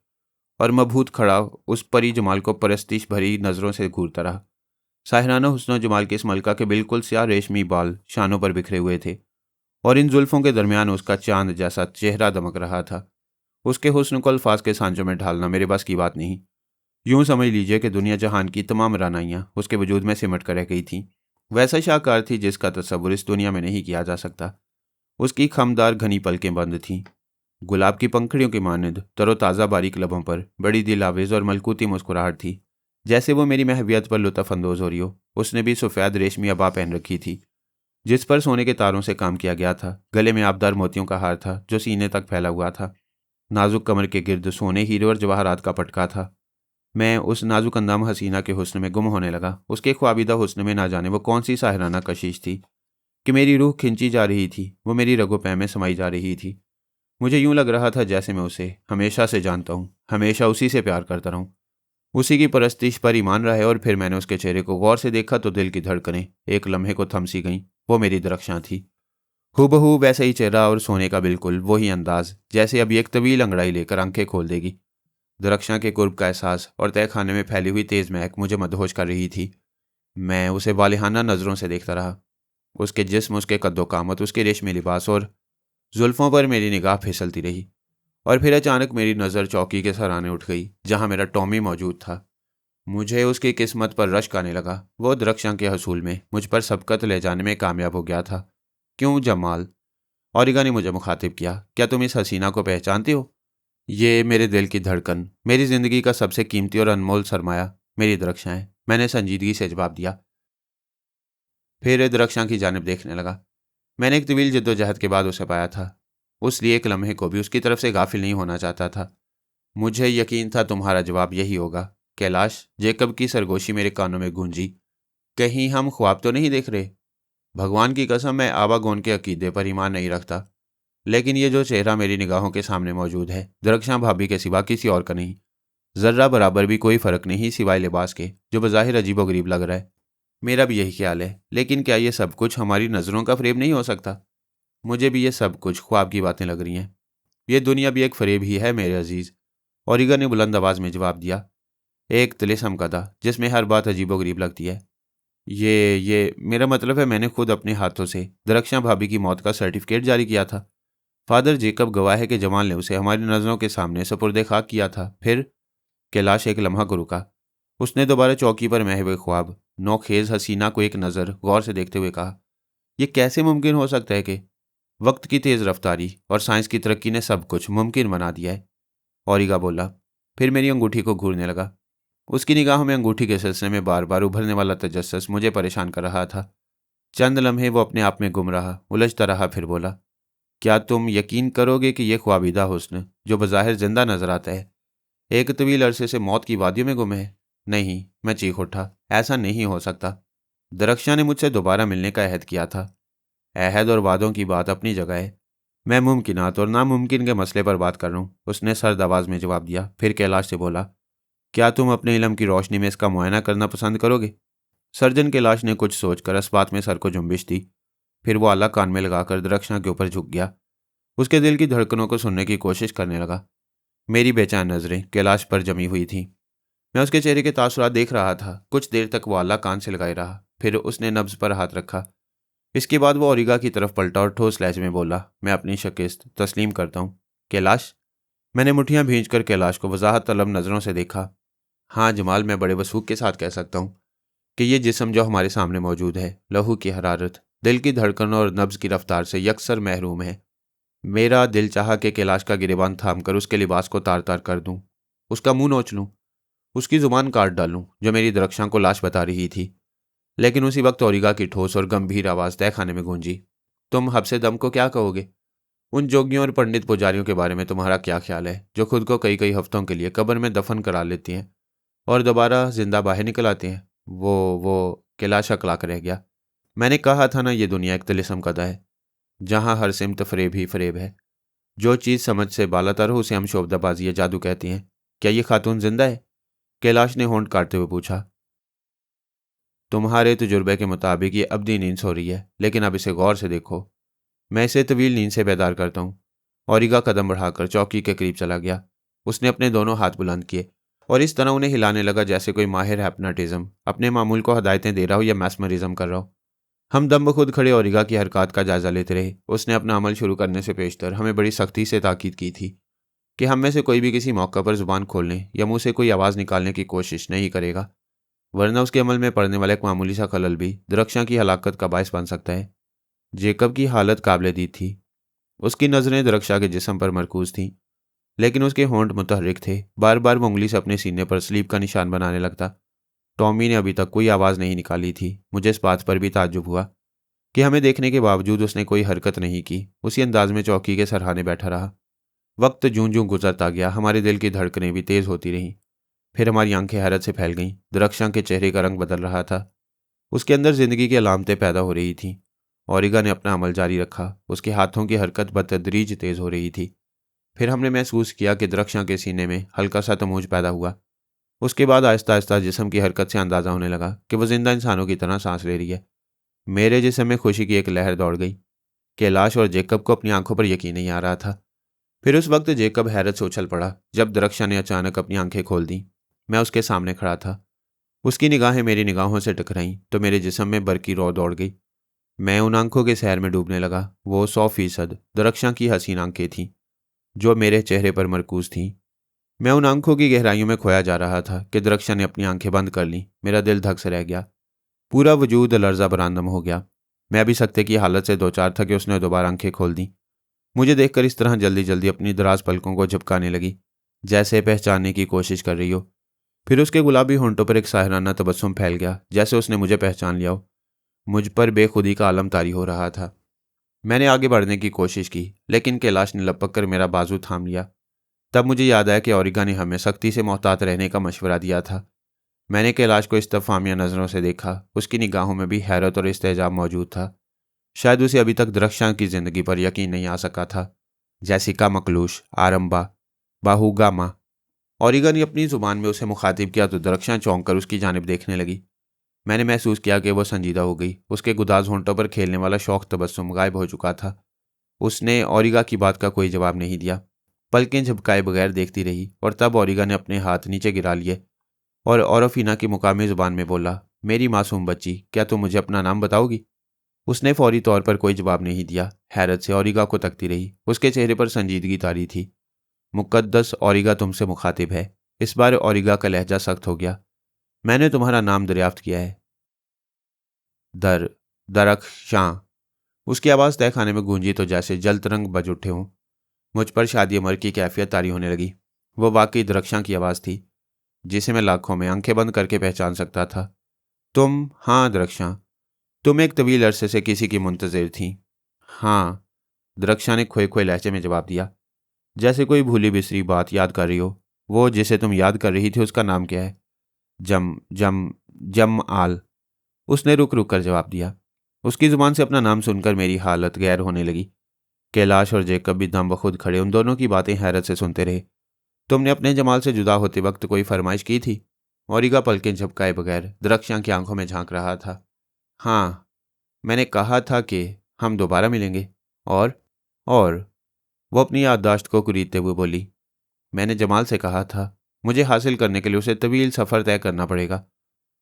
Speaker 1: और मबहूत खड़ा उस परी जमाल को परस्तिश भरी नज़रों से घूरता रहा। साहिराना हुस्न जमाल के इस मलका के बिल्कुल स्याह रेशमी बाल शानों पर बिखरे हुए थे और इन जुल्फों के दरमियान उसका चांद जैसा चेहरा दमक रहा था। उसके हुस्न को अल्फाज के सांचों में ढालना मेरे बस की बात नहीं। यूं समझ लीजिए कि दुनिया जहान की तमाम रानाइयाँ उसके वजूद में सिमट कर रह गई थीं। वैसा शाहकार थी जिसका तस्वुर इस दुनिया में नहीं किया जा सकता। उसकी खमदार घनी पलकें बंद थीं, गुलाब की पंखड़ियों की मानद तरोताज़ा बारीक लबों पर बड़ी दिलावेज और मलकूती मुस्कुराहट थी, जैसे वो मेरी महवियत पर लुत्फ़ अंदोज़ हो रही हो। उसने भी सफ़ेद रेशमी अबा पहन रखी थी जिस पर सोने के तारों से काम किया गया था। गले में आबदार मोतियों का हार था जो सीने तक फैला हुआ था। नाजुक कमर के गिर्द सोने, हीरे और जवाहरात का पटका था। मैं उस नाजुक अंदाम हसीना के हुस्न में गुम होने लगा। उसके ख्वाबिदा हुस्न में ना जाने वो कौन सी साहिराना कशिश थी कि मेरी रूह खिंची जा रही थी, वो मेरी रगो पै में समाई जा रही थी। मुझे यूं लग रहा था जैसे मैं उसे हमेशा से जानता हूँ, हमेशा उसी से प्यार करता रहूँ, उसी की परस्तिश पर ईमान रहे। और फिर मैंने उसके चेहरे को गौर से देखा तो दिल की धड़कनें एक लम्हे को थम सी गईं। वो मेरी दरख्शां थी, हूबहू वैसा ही चेहरा और सोने का बिल्कुल वही अंदाज, जैसे अभी एक तवील अंगड़ाई लेकर आंखें खोल देगी। दरख्शां के कुर्ब का एहसास और तय खाने में फैली हुई तेज महक मुझे मदहोश कर रही थी। मैं उसे वालिहाना नज़रों से देखता रहा। उसके जिस्म, उसके कद्दो कामत, उसके रेशमी लिबास और जुल्फ़ों पर मेरी निगाह फिसलती रही। और फिर अचानक मेरी नज़र चौकी के सराहने उठ गई जहाँ मेरा टॉमी मौजूद था। मुझे उसकी किस्मत पर रश्क आने लगा। वो दरख्शां के हसूल में मुझ पर सबकत ले जाने में कामयाब हो गया था। क्यों जमाल? औरिगा ने मुझे मुखातिब किया, क्या तुम इस हसीना को पहचानती हो? ये मेरे दिल की धड़कन, मेरी ज़िंदगी का सबसे कीमती और अनमोल सरमाया मेरी दरख्शां है, मैंने संजीदगी से जवाब दिया। फिर दरख्शां की जानिब देखने लगा। मैंने एक तवील जद्दोजहद के बाद उसे पाया था। उस लिए एक लम्हे को भी उसकी तरफ से गाफिल नहीं होना चाहता था। मुझे यकीन था तुम्हारा जवाब यही होगा। कैलाश, जेकब की सरगोशी मेरे कानों में गूंजी। कहीं हम ख्वाब तो नहीं देख रहे? भगवान की कसम, मैं आवागोन के अकीदे पर ईमान नहीं रखता, लेकिन ये जो चेहरा मेरी निगाहों के सामने मौजूद है, दरख्शां भाभी के सिवा किसी और का नहीं। जर्रा बराबर भी कोई फ़र्क नहीं सिवाय लिबास के, जो बज़ाहिर अजीबोगरीब लग रहा है। मेरा भी यही ख्याल है, लेकिन क्या ये सब कुछ हमारी नज़रों का फ़रेब नहीं हो सकता? मुझे भी ये सब कुछ ख्वाब की बातें लग रही हैं। ये दुनिया भी एक फ़रेब ही है मेरे अजीज़। ओरिगा ने बुलंद आवाज़ में जवाब दिया। एक तिलिस्म का था जिसमें हर बात अजीबोगरीब लगती है। ये मेरा मतलब है, मैंने खुद अपने हाथों से दरख्शां भाभी की मौत का सर्टिफिकेट जारी किया था। फादर जेकब गवाह है कि जमाल ने उसे हमारी नज़रों के सामने सपुर्दे खाक किया था। फिर कैलाश एक लम्हा को रुका। उसने दोबारा चौकी पर महवे ख्वाब नौखेज हसीना को एक नज़र गौर से देखते हुए कहा, यह कैसे मुमकिन हो सकता है कि वक्त की तेज़ रफ्तारी और साइंस की तरक्की ने सब कुछ मुमकिन बना दिया है? ओरिगा बोला। फिर मेरी अंगूठी को घूरने लगा। उसकी निगाहों में अंगूठी के सिलसिले में बार बार उभरने वाला तजस्सुस मुझे परेशान कर रहा था। चंद लम्हे वो अपने आप में गुम रहा, उलझता रहा, फिर बोला, क्या तुम यकीन करोगे कि यह ख्वाबिदा हुस्न जो बज़ाहिर जिंदा नजर आता है, एक तवील अरसे से मौत की वादियों में गुम है? नहीं, मैं चीख उठा, ऐसा नहीं हो सकता। दरख्शां ने मुझसे दोबारा मिलने का अहद किया था। अहद और वादों की बात अपनी जगह है, मैं मुमकिनात और नामुमकिन के मसले पर बात कर रहा हूँ, उसने सर्द आवाज़ में जवाब दिया। फिर कैलाश से बोला, क्या तुम अपने इल्म की रोशनी में इसका मुआयना करना पसंद करोगे? सर्जन कैलाश ने कुछ सोचकर इस बात में सर को जुम्बिश दी। फिर वो आला कान में लगाकर दरख्शां के ऊपर झुक गया। उसके दिल की धड़कनों को सुनने की कोशिश करने लगा। मेरी बेचैन नज़रें कैलाश पर जमी हुई थीं। मैं उसके चेहरे के तासुरात देख रहा था। कुछ देर तक वो आला कान से लगाए रहा, फिर उसने नब्ज पर हाथ रखा। इसके बाद वो ओरिगा की तरफ पलटा और ठोस लहजे में बोला, मैं अपनी शिकस्त तस्लीम करता हूँ। कैलाश? मैंने मुठ्ठियां भींचकर कैलाश को वजाहत तलब नज़रों से देखा। हाँ जमाल, मैं बड़े वसूख के साथ कह सकता हूँ कि ये जिस्म जो हमारे सामने मौजूद है, लहू की हरारत, दिल की धड़कनों और नब्ज की रफ्तार से यकसर महरूम है। मेरा दिल चाहा कि कैलाश का गिरेबान थाम कर उसके लिबास को तार तार कर दूं, उसका मुंह नोच लूं, उसकी जुबान काट डालूं जो मेरी दरख्शां को लाश बता रही थी। लेकिन उसी वक्त ओरिगा की ठोस और गंभीर आवाज़ तय खाने में गूंजी। तुम हब्से दम को क्या कहोगे? उन जोगियों और पंडित पुजारियों के बारे में तुम्हारा क्या ख्याल है जो खुद को कई कई हफ्तों के लिए कब्र में दफन करा लेती हैं और दोबारा जिंदा बाहर निकल आती हैं? वो कैलाश अकलाक रह गया। मैंने कहा था ना, ये दुनिया एक तिलिस्म कदा है जहां हर सिमत फरेब ही फरेब है। जो चीज़ समझ से बालातर हो उसे हम शोभदाबाजी या जादू कहते हैं। क्या ये खातून जिंदा है? कैलाश ने होंठ काटते हुए पूछा। तुम्हारे तजुर्बे के मुताबिक ये अब्दी नींद सो रही है, लेकिन अब इसे गौर से देखो। मैं इसे तवील नींद से बेदार करता हूँ। औरिगा कदम बढ़ाकर चौकी के करीब चला गया। उसने अपने दोनों हाथ बुलंद किए और इस तरह उन्हें हिलाने लगा जैसे कोई माहिर हिप्नोटिज्म अपने मामूल को हदायतें दे रहा हो या मैस्मरिज्म कर रहा हो। हम दम बखुद खड़े औरिगा की हरकत का जायजा लेते रहे। उसने अपना अमल शुरू करने से पेशतर हमें बड़ी सख्ती से ताकीद की थी कि हम में से कोई भी किसी मौका पर जुबान खोलने या मुंह से कोई आवाज़ निकालने की कोशिश नहीं करेगा, वरना उसके अमल में पड़ने वाला एक मामूली सा खलल भी दरख्शां की हलाकत का बायस बन सकता है। जेकब की हालत काबिल दीद थी। उसकी नज़रें दरख्शां के जिस्म पर मरकूज थीं, लेकिन उसके होंठ मुतहरिक थे। बार बार वो उंगली से अपने सीने पर स्लीप का निशान बनाने लगता। टॉमी ने अभी तक कोई आवाज़ नहीं निकाली थी। मुझे इस बात पर भी ताज्जुब हुआ कि हमें देखने के बावजूद उसने कोई हरकत नहीं की। उसी अंदाज में चौकी के सरहाने बैठा रहा। वक्त जूं जूं गुजरता गया, हमारे दिल की धड़कनें भी तेज़ होती रहीं। फिर हमारी आंखें हैरत से फैल गईं। दरख्शां के चेहरे का रंग बदल रहा था। उसके अंदर जिंदगी की अलामतें पैदा हो रही थीं। औरिगा ने अपना अमल जारी रखा। उसके हाथों की हरकत बतदरीज तेज़ हो रही थी। फिर हमने महसूस किया कि दरख्शां के सीने में हल्का सा तमूज पैदा हुआ। उसके बाद आहिस्ता आहिस्ता जिस्म की हरकत से अंदाज़ा होने लगा कि वह जिंदा इंसानों की तरह सांस ले रही है। मेरे जिस्म में खुशी की एक लहर दौड़ गई। कैलाश और जेकब को अपनी आंखों पर यकीन नहीं आ रहा था। फिर उस वक्त जेकब हैरत से उछल पड़ा जब दरख्शां ने अचानक अपनी आंखें खोल दी। मैं उसके सामने खड़ा था। उसकी निगाहें मेरी निगाहों से टकराईं तो मेरे जिस्म में बरकी रो दौड़ गई। मैं उन आंखों के सैर में डूबने लगा। वो 100% दरख्शां की हसीन आंखें थीं जो मेरे चेहरे पर मरकूज थीं। मैं उन आंखों की गहराइयों में खोया जा रहा था कि दरख्शां ने अपनी आंखें बंद कर लीं। मेरा दिल धक से रह गया। पूरा वजूद लर्जा बरांदम हो गया। मैं अभी सख्ते की हालत से दो चार था कि उसने दोबारा आंखें खोल दी। मुझे देखकर इस तरह जल्दी जल्दी अपनी दराज पलकों को झपकाने लगी जैसे पहचानने की कोशिश कर रही हो। फिर उसके गुलाबी होंठों पर एक साहराना तबस्सुम फैल गया जैसे उसने मुझे पहचान लिया हो। मुझ पर बेखुदी का आलम तारी हो रहा था। मैंने आगे बढ़ने की कोशिश की, लेकिन कैलाश ने लपक कर मेरा बाजू थाम लिया। तब मुझे याद आया कि औरिगा ने हमें सख्ती से मोहतात रहने का मशवरा दिया था। मैंने कैलाश को इस्तफामिया नज़रों से देखा। उसकी निगाहों में भी हैरत और इस्तेजाब मौजूद था। शायद उसे अभी तक दरख्शां की जिंदगी पर यकीन नहीं आ सका था। जैसिका मकलूश, आरंबा, बाहुगामा। औरिगा ने अपनी जुबान में उसे मुखातिब किया तो दरख्शां चौंक कर उसकी जानिब देखने लगी। मैंने महसूस किया कि वह संजीदा हो गई। उसके गुदाज होंठों पर खेलने वाला शौक तबस्सुम गायब हो चुका था। उसने औरिगा की बात का कोई जवाब नहीं दिया। पलकें झपकाए बगैर देखती रही और तब औरिगा ने अपने हाथ नीचे गिरा लिए और औरफिना की मुकामी जुबान में बोला, मेरी मासूम बच्ची, क्या तुम मुझे अपना नाम बताओगी? उसने फौरी तौर पर कोई जवाब नहीं दिया। हैरत से औरिगा को तकती रही। उसके चेहरे पर संजीदगी तारी थी। मुकद्दस औरिगा, तुमसे मुखातिब है। इस बार औरिगा का लहजा सख्त हो गया। मैंने तुम्हारा नाम दरियाफ्त किया है। दर दरख्शां। उसकी आवाज़ तय खाने में गूंजी तो जैसे जल तरंग बज उठे हों। मुझ पर शादी उमर की कैफियत तारी होने लगी। वो वाकई दरख्शां की आवाज़ थी जिसे मैं लाखों में आंखें बंद करके पहचान सकता था। तुम? हाँ दरख्शां। तुम एक तवील अरसे से किसी की मुंतज़िर थी? हाँ, दरख्शां ने खोए खोए लहजे में जवाब दिया, जैसे कोई भूली बिसरी बात याद कर रही हो। वो जिसे तुम याद कर रही थी उसका नाम क्या है? जम जम जम आल। उसने रुक रुक कर जवाब दिया। उसकी जुबान से अपना नाम सुनकर मेरी हालत गैर होने लगी। कैलाश और जेकब भी दम बखुद खड़े उन दोनों की बातें हैरत से सुनते रहे। तुमने अपने जमाल से जुदा होते वक्त कोई फरमाइश की थी? औरिगा पलकें झपकाए बगैर दरख्शां की आंखों में झांक रहा था। हाँ, मैंने कहा था कि हम दोबारा मिलेंगे। और वो अपनी याददाश्त को कुरीदते हुए बोली, मैंने जमाल से कहा था मुझे हासिल करने के लिए उसे तवील सफ़र तय करना पड़ेगा।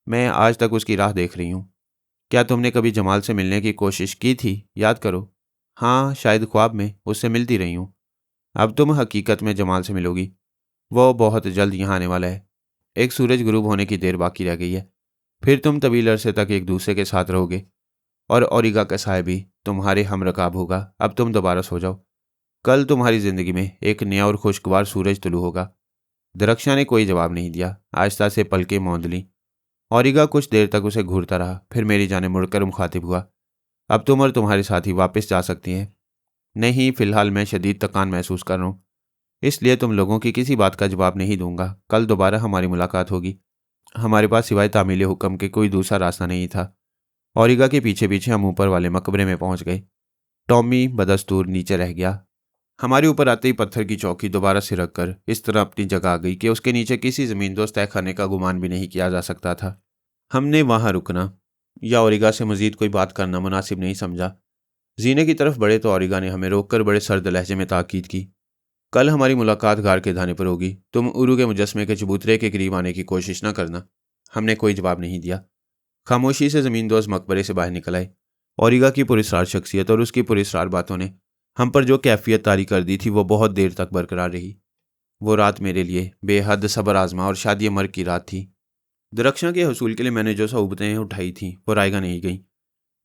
Speaker 1: मैं आज तक उसकी राह देख रही हूँ। क्या तुमने कभी जमाल से मिलने की कोशिश की थी? याद करो। हाँ, शायद ख्वाब में उससे मिलती रही हूँ। अब तुम हकीकत में जमाल से मिलोगी। वो बहुत जल्द यहाँ आने वाला है। एक सूरज गुरूब होने की देर बाकी रह गई है। फिर तुम तवील अरसे तक एक दूसरे के साथ रहोगे और औरिगा का साय भी तुम्हारे हम रकाब होगा। अब तुम दोबारा सो जाओ। कल तुम्हारी जिंदगी में एक नया और खुशगवार सूरज तुलू होगा। दरख्शां ने कोई जवाब नहीं दिया। आहिस्ता से पलकें मौंद लीं औरिगा कुछ देर तक उसे घूरता रहा, फिर मेरी जानिब मुड़कर मुखातिब हुआ। अब तुम और तुम्हारे साथी वापस जा सकती हैं। नहीं, फिलहाल मैं शदीद थकान महसूस कर रहा हूँ, इसलिए तुम लोगों की किसी बात का जवाब नहीं दूंगा। कल दोबारा हमारी मुलाकात होगी। हमारे पास सिवाय तामील हुक्म के कोई दूसरा रास्ता नहीं था। औरिगा के पीछे पीछे हम ऊपर वाले मकबरे में पहुंच गए। टॉमी बदस्तूर नीचे रह गया। हमारे ऊपर आते ही पत्थर की चौकी दोबारा सिरक कर इस तरह अपनी जगह आ गई कि उसके नीचे किसी ज़मींदोज़ तहखाने का गुमान भी नहीं किया जा सकता था। हमने वहां रुकना या औरिगा से मजीद कोई बात करना मुनासिब नहीं समझा। जीने की तरफ बढ़े तो औरिगा ने हमें रोककर बड़े सर्द लहजे में ताकीद की। कल हमारी मुलाकात गार के धाने पर होगी। तुम उरू के मुजस्मे के चबूतरे के करीब आने की कोशिश न करना। हमने कोई जवाब नहीं दिया। खामोशी से ज़मींदोज़ मकबरे से बाहर निकल आए। औरिगा की पुरस्कार शख्सियत और उसकी पुरस्कार बातों ने हम पर जो कैफियत तारी कर दी थी वो बहुत देर तक बरकरार रही। वो रात मेरे लिए बेहद सब्र आजमा और शादी मर्ग की रात थी। दरख्शां के हसूल के लिए मैंने जो सऊबतें उठाई थीं वो रायगा नहीं गईं।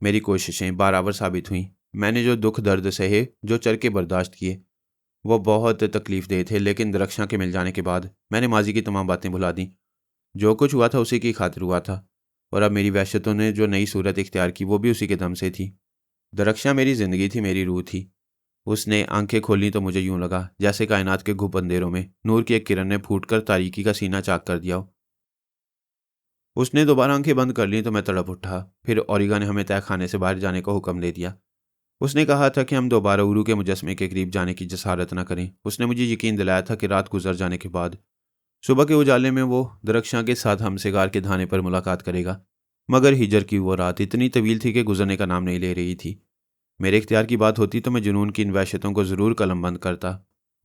Speaker 1: मेरी कोशिशें बाराबर साबित हुईं। मैंने जो दुख दर्द सहे, जो चरके बर्दाश्त किए, वो बहुत तकलीफ दे थे, लेकिन दरख्शां के मिल जाने के बाद मैंने माजी की तमाम बातें भुला दी। जो कुछ हुआ था उसी की खातिर हुआ था, और अब मेरी वहशतों ने जो नई सूरत इख्तियार की वो भी उसी के दम से थी। दरख्शां मेरी ज़िंदगी थी, मेरी रूह थी। उसने आंखें खोली तो मुझे यूं लगा जैसे कायनात के घुप अंधेरों में नूर की एक किरण ने फूटकर तारीकी का सीना चाक कर दिया हो। उसने दोबारा आंखें बंद कर ली तो मैं तड़प उठा। फिर औरिगा ने हमें तहखाने से बाहर जाने का हुक्म दे दिया। उसने कहा था कि हम दोबारा उरू के मुजस्मे के करीब जाने की जसारत न करें। उसने मुझे यकीन दिलाया था कि रात गुजर जाने के बाद सुबह के उजाले में वो दरख्शां के साथ हमसेगार के धाने पर मुलाकात करेगा। मगर हिजर की वो रात इतनी तवील थी कि गुजरने का नाम नहीं ले रही थी। मेरे इख्तियार की बात होती तो मैं जुनून की इन वहशतों को ज़रूर कलमबंद करता।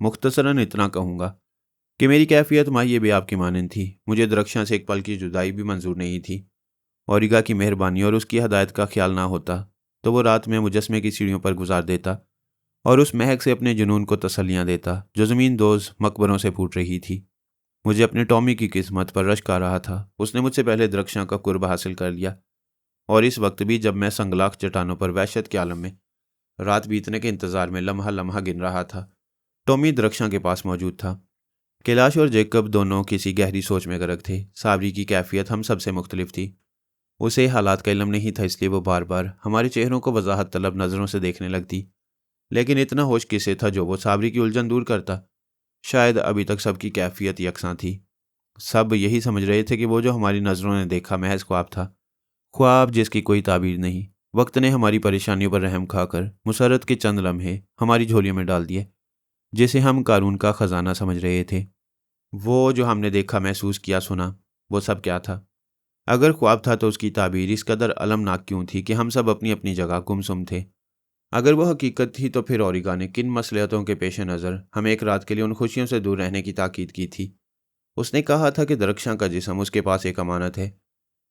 Speaker 1: मुख्तसरन इतना कहूँगा कि मेरी कैफियत माहिए भी आपकी मानंद थी। मुझे दरख्शां से एक पल की जुदाई भी मंजूर नहीं थी। औरिगा की मेहरबानी और उसकी हदायत का ख्याल ना होता तो वो रात में मुजस्मे की सीढ़ियों पर गुजार देता और उस महक से अपने जुनून को तसल्लियाँ देता जो ज़मीन दोज़ मकबरों से फूट रही थी। मुझे अपने टॉमी की किस्मत पर रश्क आ रहा था। उसने मुझसे पहले दरख्शां का कुर्ब हासिल कर लिया, और इस वक्त भी जब मैं संगलाख चट्टानों पर वहशत के आलम में रात बीतने के इंतजार में लम्हा लम्हा गिन रहा था, टॉमी दरख्शां के पास मौजूद था। कैलाश और जेकब दोनों किसी गहरी सोच में गर्क थे। साबरी की कैफियत हम सबसे मुख्तलिफ थी। उसे हालात का इल्म नहीं था, इसलिए वो बार बार हमारे चेहरों को वजाहत तलब नज़रों से देखने लगती। लेकिन इतना होश किसे था जो वो साबरी की उलझन दूर करता। शायद अभी तक सबकी कैफियत यकसां थी। सब यही समझ रहे थे कि वो जो हमारी नज़रों ने देखा महज ख्वाब था, ख्वाब जिसकी कोई ताबीर नहीं। वक्त ने हमारी परेशानियों पर रहम खाकर मुसरत के चंद लम्हे हमारी झोलियों में डाल दिए, जिसे हम कारून का ख़जाना समझ रहे थे। वो जो हमने देखा, महसूस किया, सुना, वो सब क्या था? अगर ख्वाब था तो उसकी ताबीर इस कदर अलमनाक क्यों थी कि हम सब अपनी अपनी जगह गुमसुम थे? अगर वह हकीकत थी तो फिर औरिगा ने किन मसलियतों के पेश नज़र हमें एक रात के लिए उन खुशियों से दूर रहने की ताकीद की थी? उसने कहा था कि दरख्शां का जिस्म उसके पास एक अमानत है।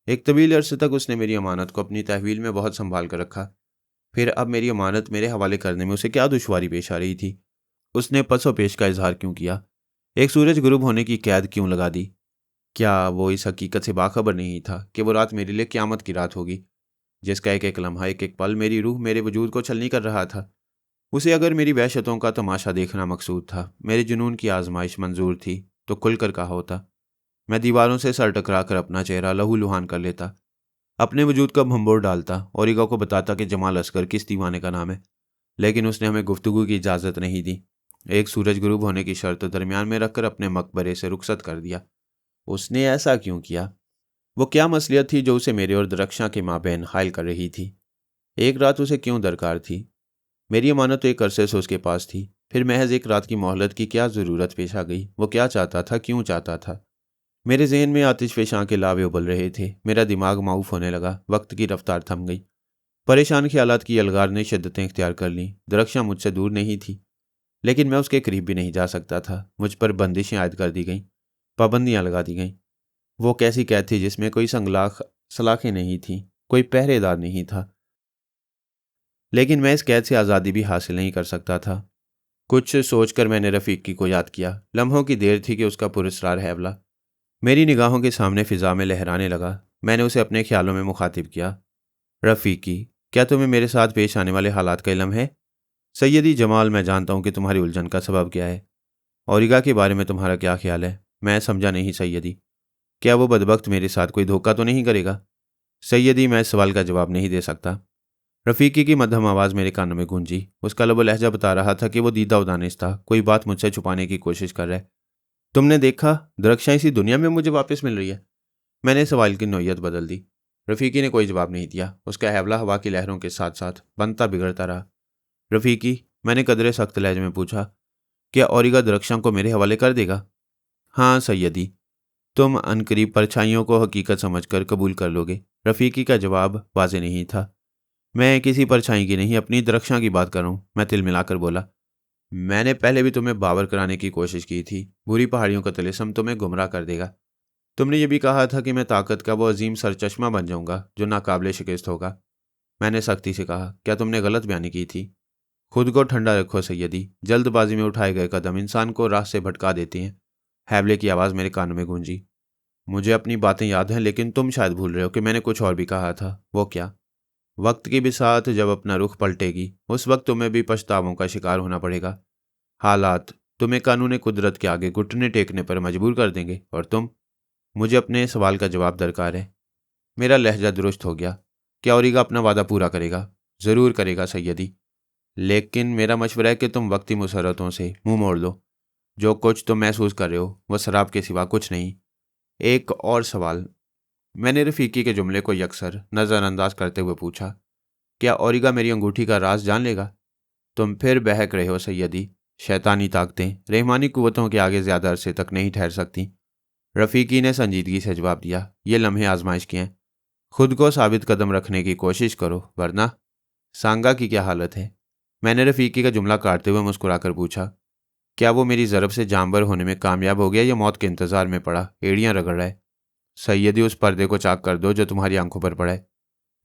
Speaker 1: एक तवील अरसे तक उसने मेरी अमानत को अपनी तहवील में बहुत संभाल कर रखा। फिर अब मेरी अमानत मेरे हवाले करने में उसे क्या दुश्वारी पेश आ रही थी? उसने पसो पेश का इजहार क्यों किया? एक सूरज गुरूब होने की कैद क्यों लगा दी? क्या वो इस हकीकत से बाखबर नहीं था कि वो रात मेरे लिए क़यामत की रात होगी, जिसका एक एक लम्हा, एक एक पल मेरी रूह, मेरे वजूद को छलनी कर रहा था? उसे अगर मेरी वहशतों का तमाशा देखना मकसूद था, मेरे जुनून की आजमाइश मंजूर थी, तो खुलकर कहा होता। मैं दीवारों से सर टकरा कर अपना चेहरा लहू लुहान कर लेता, अपने वजूद का भंबोर डालता, औरिगा को बताता कि जमाल असगर किस दीवाने का नाम है। लेकिन उसने हमें गुफ्तगू की इजाज़त नहीं दी। एक सूरज गुरूब होने की शर्त दरमियान में रखकर अपने मकबरे से रुखसत कर दिया। उसने ऐसा क्यों किया? वो क्या मसलियत थी जो उसे मेरे और दरख्शां के माबैन हायल कर रही थी? एक रात उसे क्यों दरकार थी? मेरी अमानत तो एक अरसे से उसके पास थी, फिर महज एक रात की मोहलत की क्या ज़रूरत पेश आ गई? वो क्या चाहता था, क्यों चाहता था? मेरे जहन में आतिश फेशां के लावे उबल रहे थे। मेरा दिमाग माऊफ होने लगा। वक्त की रफ्तार थम गई। परेशान ख्यालात की अलगार ने शिद्दतें इख्तियार कर लीं। दरख्शां मुझसे दूर नहीं थी, लेकिन मैं उसके करीब भी नहीं जा सकता था। मुझ पर बंदिशें आयद कर दी गईं, पाबंदियां लगा दी गईं। वो कैसी कैद थी जिसमें कोई सलाखें नहीं थीं, कोई पहरेदार नहीं था। लेकिन मैं इस कैद से आज़ादी भी हासिल नहीं कर सकता था। कुछ सोचकर मैंने रफ़ीकी को याद किया। लम्हों की देर थी कि उसका पुरस्कार हैवला मेरी निगाहों के सामने फ़िज़ा में लहराने लगा। मैंने उसे अपने ख्यालों में मुखातिब किया। रफ़ीकी, क्या तुम्हें मेरे साथ पेश आने वाले हालात का इल्म है? सैयदी जमाल, मैं जानता हूँ कि तुम्हारी उलझन का सबब क्या है। औरिगा के बारे में तुम्हारा क्या ख्याल है? मैं समझा नहीं सैयदी। क्या वो बदबख्त मेरे साथ कोई धोखा तो नहीं करेगा? सैयदी, मैं इस सवाल का जवाब नहीं दे सकता। रफ़ीकी की मध्यम आवाज़ मेरे कानों में गूंजी। उसका लब लहजा बता रहा था कि वो दीदा उदानिस था, कोई बात मुझसे छुपाने की कोशिश कर रहा है। तुमने देखा, दरख्शां इसी दुनिया में मुझे वापस मिल रही है। मैंने सवाल की नौयत बदल दी। रफ़ीकी ने कोई जवाब नहीं दिया। उसका हैवला हवा की लहरों के साथ साथ बनता बिगड़ता रहा। रफ़ीकी, मैंने कदरे सख्त लहजे में पूछा, क्या औरिगा दरख्शां को मेरे हवाले कर देगा? हाँ सैयदी, तुम अनकरीब परछाइयों को हकीकत समझकर कबूल कर लोगे। रफ़ीकी का जवाब वाज़े नहीं था। मैं किसी परछाई की नहीं, अपनी दरख्शां की बात कर रहा हूँ, मैं तिल मिलाकर बोला। मैंने पहले भी तुम्हें बावर कराने की कोशिश की थी। बुरी पहाड़ियों का तिलिस्म तुम्हें गुमराह कर देगा। तुमने ये भी कहा था कि मैं ताकत का वो अजीम सरचश्मा बन जाऊंगा जो नाकाबिले शिकस्त होगा। मैंने सख्ती से कहा, क्या तुमने गलत बयानी की थी? खुद को ठंडा रखो सैयदी, जल्दबाजी में उठाए गए कदम इंसान को राह से भटका देते हैं। हैवले की आवाज़ मेरे कानों में गूंजी। मुझे अपनी बातें याद हैं, लेकिन तुम शायद भूल रहे हो कि मैंने कुछ और भी कहा था। वो क्या? वक्त की बिसात जब अपना रुख पलटेगी, उस वक्त तुम्हें भी पछतावों का शिकार होना पड़ेगा। हालात तुम्हें कानून कुदरत के आगे घुटने टेकने पर मजबूर कर देंगे, और तुम। मुझे अपने सवाल का जवाब दरकार है। मेरा लहजा दुरुस्त हो गया। क्या औरिगा अपना वादा पूरा करेगा? ज़रूर करेगा सैयदी, लेकिन मेरा मशवरा है कि तुम वक्ती मुसरतों से मुंह मोड़ लो। जो कुछ तुम महसूस कर रहे हो वह शराब के सिवा कुछ नहीं। एक और सवाल, मैंने रफ़ीकी के जुमले को यकसर नज़रअंदाज करते हुए पूछा, क्या औरिगा मेरी अंगूठी का राज जान लेगा? तुम फिर बहक रहे हो सैयदी। शैतानी ताकतें रहमानी कुव्वतों के आगे ज़्यादा अरसे तक नहीं ठहर सकती। रफ़ीकी ने संजीदगी से जवाब दिया, ये लम्हे आजमाइश के हैं। खुद को साबित कदम रखने की कोशिश करो, वरना। सांगा की क्या हालत है? मैंने रफ़ीकी का जुमला काटते हुए मुस्कुराकर पूछा। क्या वो मेरी ज़रब से जांबर होने में कामयाब हो गया या मौत के इंतज़ार में पड़ा एड़ियाँ रगड़ रहा है? सैयदी, उस पर्दे को चाक कर दो जो तुम्हारी आंखों पर पड़ा है।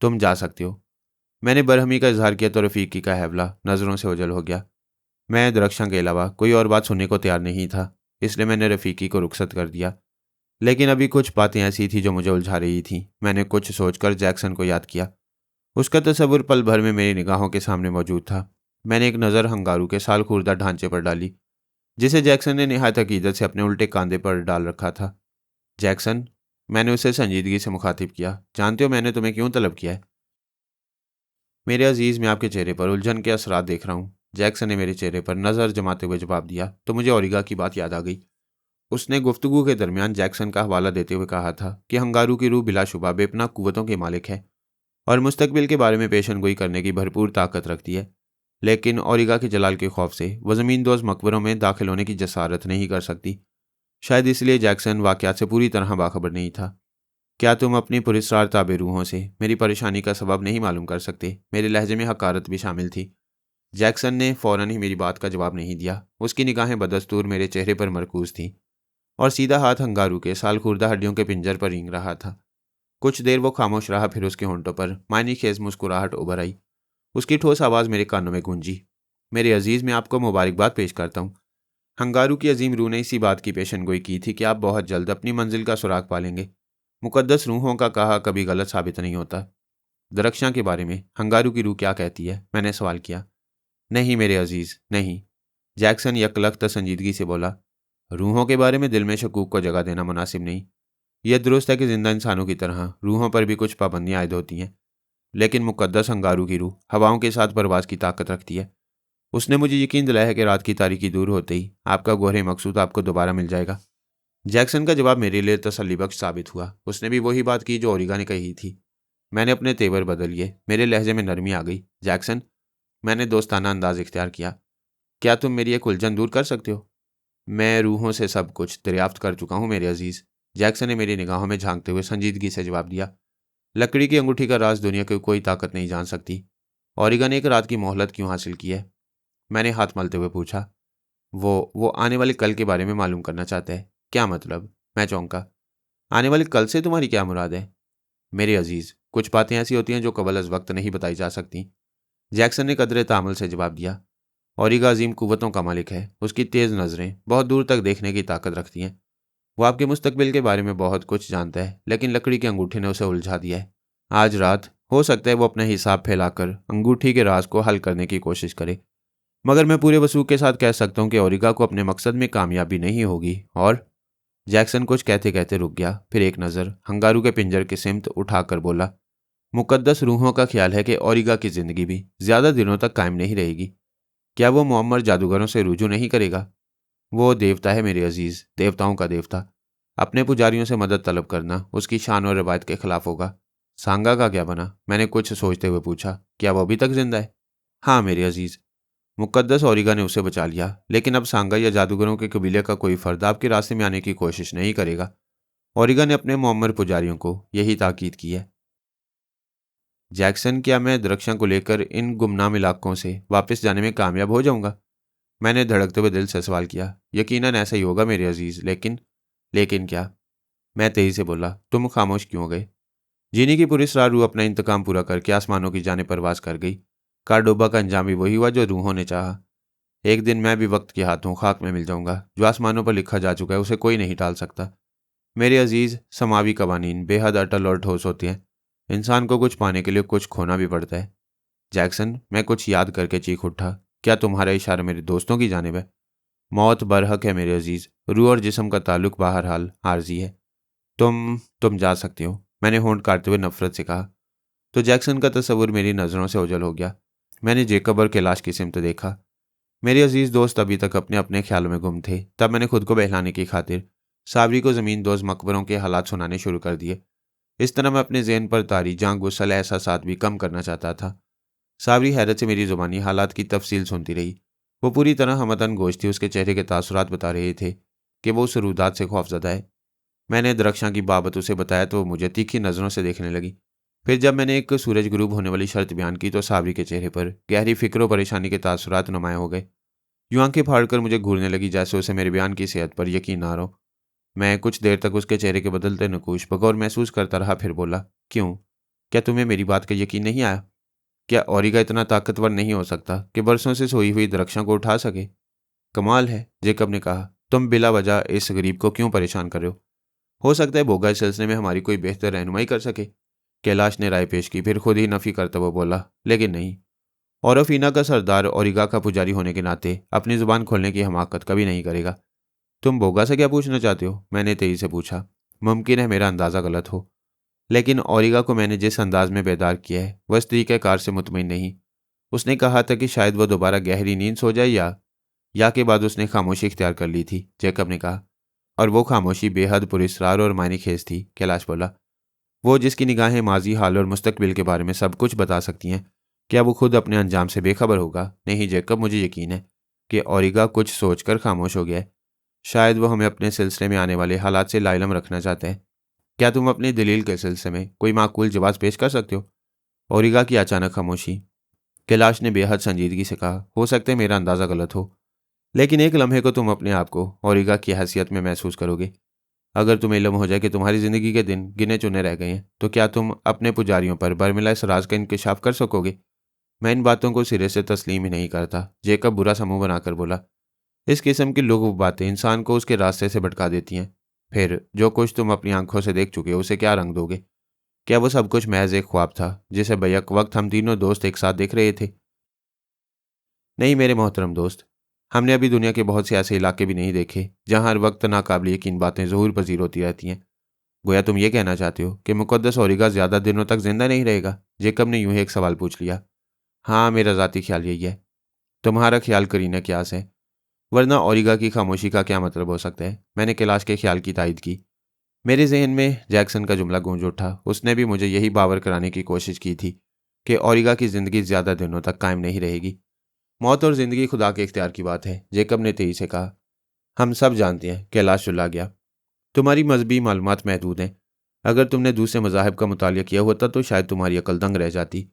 Speaker 1: तुम जा सकते हो। मैंने बरहमी का इजहार किया तो रफ़ीकी का हैवला नज़रों से ओझल हो गया। मैं दरख्शां के अलावा कोई और बात सुनने को तैयार नहीं था, इसलिए मैंने रफ़ीकी को रुखसत कर दिया। लेकिन अभी कुछ बातें ऐसी थी जो मुझे उलझा रही थी। मैंने कुछ सोचकर जैक्सन को याद किया। उसका तस्वुर पल भर में मेरी निगाहों के सामने मौजूद था। मैंने एक नज़र हंगारू के साल खुर्दा ढांचे पर डाली, जिसे जैक्सन ने निहायत अकीदत से अपने उल्टे कांधे पर डाल रखा था। जैक्सन, मैंने उसे संजीदगी से मुखातिब किया, जानते हो मैंने तुम्हें क्यों तलब किया है? मेरे अजीज़, मैं आपके चेहरे पर उलझन के असरात देख रहा हूँ। जैक्सन ने मेरे चेहरे पर नज़र जमाते हुए जवाब दिया तो मुझे औरिगा की बात याद आ गई। उसने गुफ्तगू के दरमियान जैक्सन का हवाला देते हुए कहा था कि हंगारू की रूह बिलाशुबा बेपनाह कुव्वतों के मालिक है और मुस्तकबिल के बारे में पेशनगोई करने की भरपूर ताकत रखती है। लेकिन औरिगा के जलाल के खौफ से वह ज़मीन दोज़ मकबरों में दाखिल होने की जसारत नहीं कर सकती। शायद इसलिए जैक्सन वाक़यात से पूरी तरह बाखबर नहीं था। क्या तुम अपनी पुरस्कार ताबे रूहों से मेरी परेशानी का सबब नहीं मालूम कर सकते? मेरे लहजे में हकारत भी शामिल थी। जैक्सन ने फ़ौरन ही मेरी बात का जवाब नहीं दिया। उसकी निगाहें बदस्तूर मेरे चेहरे पर मरकूज थीं और सीधा हाथ हंगारू के साल खुर्दा हड्डियों के पिंजर पर रींग रहा था। कुछ देर वो खामोश रहा, फिर उसके होंठों पर मायने खेज मुस्कुराहट उभर आई। उसकी ठोस आवाज़ मेरे कानों में गूंजी। मेरे अजीज़, मैं आपको मुबारकबाद पेश करता हूँ। हंगारू की अजीम रूह ने इसी बात की पेशनगोई की थी कि आप बहुत जल्द अपनी मंजिल का सुराग पालेंगे। मुकद्दस रूहों का कहा कभी गलत साबित नहीं होता। दरख्शां के बारे में हंगारू की रूह क्या कहती है? मैंने सवाल किया। नहीं मेरे अजीज़, नहीं। जैक्सन यकलख्त संजीदगी से बोला, रूहों के बारे में दिल में शकूक को जगह देना मुनासिब नहीं। यह दुरुस्त है कि जिंदा इंसानों की तरह रूहों पर भी कुछ पाबंदियां आयद होती हैं, लेकिन मुकद्दस हंगारू की रूह हवाओं के साथ परवाज की ताकत रखती है। उसने मुझे यकीन दिलाया है कि रात की तारीकी दूर होते ही आपका गोहरे मकसूद आपको दोबारा मिल जाएगा। जैक्सन का जवाब मेरे लिए तसल्लीबख्श साबित हुआ। उसने भी वही बात की जो ओरिगा ने कही थी। मैंने अपने तेवर बदल लिए। मेरे लहजे में नरमी आ गई। जैक्सन, मैंने दोस्ताना अंदाज इख्तियार किया, क्या तुम मेरी एक उलझन दूर कर सकते हो? मैं रूहों से सब कुछ दरियाफ्त कर चुका हूँ मेरे अजीज़। जैक्सन ने मेरी निगाहों में झांकते हुए संजीदगी से जवाब दिया। लकड़ी की अंगूठी का राज दुनिया की कोई ताकत नहीं जान सकती। ओरिगा ने एक रात की मोहलत क्यों हासिल की है? मैंने हाथ मलते हुए पूछा। वो आने वाले कल के बारे में मालूम करना चाहता है। क्या मतलब? मैं चौंका। आने वाले कल से तुम्हारी क्या मुराद है? मेरे अजीज़, कुछ बातें ऐसी होती हैं जो कबल अज़ वक्त नहीं बताई जा सकती। जैक्सन ने कदरे तामुल से जवाब दिया। ओरिगा अजीम कुव्वतों का मालिक है। उसकी तेज़ नज़रें बहुत दूर तक देखने की ताकत रखती हैं। वो आपके मुस्तकबिल के बारे में बहुत कुछ जानता है, लेकिन लकड़ी की अंगूठी ने उसे उलझा दिया है। आज रात हो सकता है वो अपना हिसाब फैलाकर अंगूठी के राज को हल करने की कोशिश करे, मगर मैं पूरे वसूख के साथ कह सकता हूँ कि ओरिगा को अपने मकसद में कामयाबी नहीं होगी। और जैक्सन कुछ कहते कहते रुक गया, फिर एक नज़र हंगारू के पिंजर के सिमत उठाकर बोला, मुकद्दस रूहों का ख्याल है कि ओरिगा की जिंदगी भी ज्यादा दिनों तक कायम नहीं रहेगी। क्या वो मुअम्मर जादूगरों से रुजू नहीं करेगा? वो देवता है मेरे अजीज, देवताओं का देवता। अपने पुजारियों से मदद तलब करना उसकी शान और रवायत के खिलाफ होगा। सांगा का क्या बना? मैंने कुछ सोचते हुए पूछा। क्या वो अभी तक जिंदा है? हाँ मेरे अजीज, मुकद्दस ओरिगा ने उसे बचा लिया, लेकिन अब सांगा या जादूगरों के कबीले का कोई फर्द आपके रास्ते में आने की कोशिश नहीं करेगा। ओरिगा ने अपने मुअम्मर पुजारियों को यही ताकीद की है। जैक्सन, क्या मैं दरख्शां को लेकर इन गुमनाम इलाकों से वापस जाने में कामयाब हो जाऊंगा? मैंने धड़कते हुए दिल से सवाल किया। यकीनन ऐसा ही होगा मेरे अजीज, लेकिन क्या? मैं तेजी से बोला। तुम खामोश क्यों हो गए? जीनी की पूरी सरार रूह अपना इंतकाम पूरा करके आसमानों की जाने परवास कर गई। कार्डोबा का अंजाम भी वही हुआ जो रूहों ने चाहा। एक दिन मैं भी वक्त के हाथों खाक में मिल जाऊंगा। जो आसमानों पर लिखा जा चुका है उसे कोई नहीं टाल सकता। मेरे अजीज, समावी कवानीन बेहद अटल और ठोस होते हैं। इंसान को कुछ पाने के लिए कुछ खोना भी पड़ता है। जैक्सन, मैं कुछ याद करके चीख उठा। क्या तुम्हारा इशारा मेरे दोस्तों की जानिब है? मौत बरहक है मेरे अजीज, रूह और जिस्म का ताल्लुक बहरहाल आर्जी है। तुम जा सकते हो, मैंने होंठ काटते हुए नफरत से कहा। तो जैक्सन का तस्वुर मेरी नज़रों से ओझल हो गया। मैंने जेकब और कैलाश की सिमत देखा। मेरे अजीज दोस्त अभी तक अपने अपने ख्यालों में गुम थे। तब मैंने खुद को बहलाने की खातिर साबरी को ज़मीन दोज मकबरों के हालात सुनाने शुरू कर दिए। इस तरह मैं अपने ज़हन पर तारी जान गुस्सल एहसासात भी कम करना चाहता था। साबरी हैरत से मेरी ज़ुबानी हालात की तफसील सुनती रही। वो पूरी तरह हमतन गोश थी। उसके चेहरे के तासुरात बता रहे थे कि वो उस रूदात से खौफजदा है। मैंने दरख्शां की बाबत उसे बताया तो वो मुझे तीखी नज़रों से देखने लगी। फिर जब मैंने एक सूरज गुरूब होने वाली शर्त बयान की तो साबरी के चेहरे पर गहरी फिक्र और परेशानी के तासुरात नुमाया हो गए। यूं आंखें फाड़कर मुझे घूरने लगी जैसे उसे मेरे बयान की सेहत पर यकीन ना हो। मैं कुछ देर तक उसके चेहरे के बदलते नकूश बगौर महसूस करता रहा, फिर बोला, क्यों? क्या तुम्हें मेरी बात का यकीन नहीं आया? क्या ओरिगा इतना ताकतवर नहीं हो सकता कि बरसों से सोई हुई दरख्शां को उठा सके? कमाल है, जेकब ने कहा। तुम बिला वजह इस गरीब को क्यों परेशान कर रहे हो सकता है बोगा इस सिलसिले में हमारी कोई बेहतर रहनुमाई कर सके। कैलाश ने राय पेश की, फिर खुद ही नफी करता हुआ बोला, लेकिन नहीं। औरफीना का सरदार ओरिगा का पुजारी होने के नाते अपनी जुबान खोलने की हमाकत कभी नहीं करेगा। तुम बोगा से क्या पूछना चाहते हो? मैंने तेजी से पूछा। मुमकिन है मेरा अंदाज़ा गलत हो, लेकिन ओरिगा को मैंने जिस अंदाज में बेदार किया है वह इस तरीक़ेकार से मुतमईन नहीं। उसने कहा था कि शायद वह दोबारा गहरी नींद सो जाए या के बाद उसने खामोशी इख्तियार कर ली थी, जैकब ने कहा। और वो खामोशी बेहद पुरस्रार और मायने खेज थी, कैलाश बोला। वो जिसकी निगाहें माजी, हाल और मुस्तकबिल के बारे में सब कुछ बता सकती हैं, क्या वो खुद अपने अंजाम से बेखबर होगा? नहीं जैकब, मुझे यकीन है कि ओरिगा कुछ सोचकर खामोश हो गया है। शायद वो हमें अपने सिलसिले में आने वाले हालात से लाइलम रखना चाहते हैं। क्या तुम अपनी दलील के सिलसिले में कोई माकूल जवाब पेश कर सकते हो? ओरिगा की अचानक खामोशी। कैलाश ने बेहद संजीदगी से कहा, हो सकता है मेरा अंदाज़ा गलत हो, लेकिन एक लम्हे को तुम अपने आप को ओरिगा की हैसियत में महसूस करोगे। अगर तुम्हें इल्म हो जाए कि तुम्हारी ज़िंदगी के दिन गिने चुने रह गए हैं, तो क्या तुम अपने पुजारियों पर बरमिला इस राज का इंकशाफ कर सकोगे? मैं इन बातों को सिरे से तस्लीम ही नहीं करता, जेकब बुरा समूह बनाकर बोला। इस किस्म की लुग़्व बातें इंसान को उसके रास्ते से भटका देती हैं। फिर जो कुछ तुम अपनी आंखों से देख चुके हो उसे क्या रंग दोगे? क्या वो सब कुछ महज एक ख्वाब था जिसे बैक वक्त हम तीनों दोस्त एक साथ देख रहे थे? नहीं मेरे मोहतरम दोस्त, हमने अभी दुनिया के बहुत से ऐसे इलाके भी नहीं देखे जहां हर वक्त नाकाबिल यकीन बातें ज़हूर पजीर होती रहती हैं। गोया तुम ये कहना चाहते हो कि मुकद्दस ओरिगा ज़्यादा दिनों तक जिंदा नहीं रहेगा? जेकब ने यूं ही एक सवाल पूछ लिया। हाँ, मेरा ज़ाती ख्याल यही है। तुम्हारा ख्याल करीना क्यास है, वरना ओरिगा की खामोशी का क्या मतलब हो सकता है? मैंने कैलाश के ख्याल की तायद की। मेरे जहन में जैक्सन का जुमला गूंज उठा। उसने भी मुझे यही बावर कराने की कोशिश की थी कि ओरिगा की ज़िंदगी ज़्यादा दिनों तक कायम नहीं रहेगी। मौत और ज़िंदगी खुदा के इख्तियार की बात है, जेकब ने तेजी से कहा। हम सब जानते हैं, कैलाश चिल्ला गया। तुम्हारी मजहबी मालूमात महदूद हैं। अगर तुमने दूसरे मज़ाहिब का मुतालिया किया होता तो शायद तुम्हारी अकल दंग रह जाती।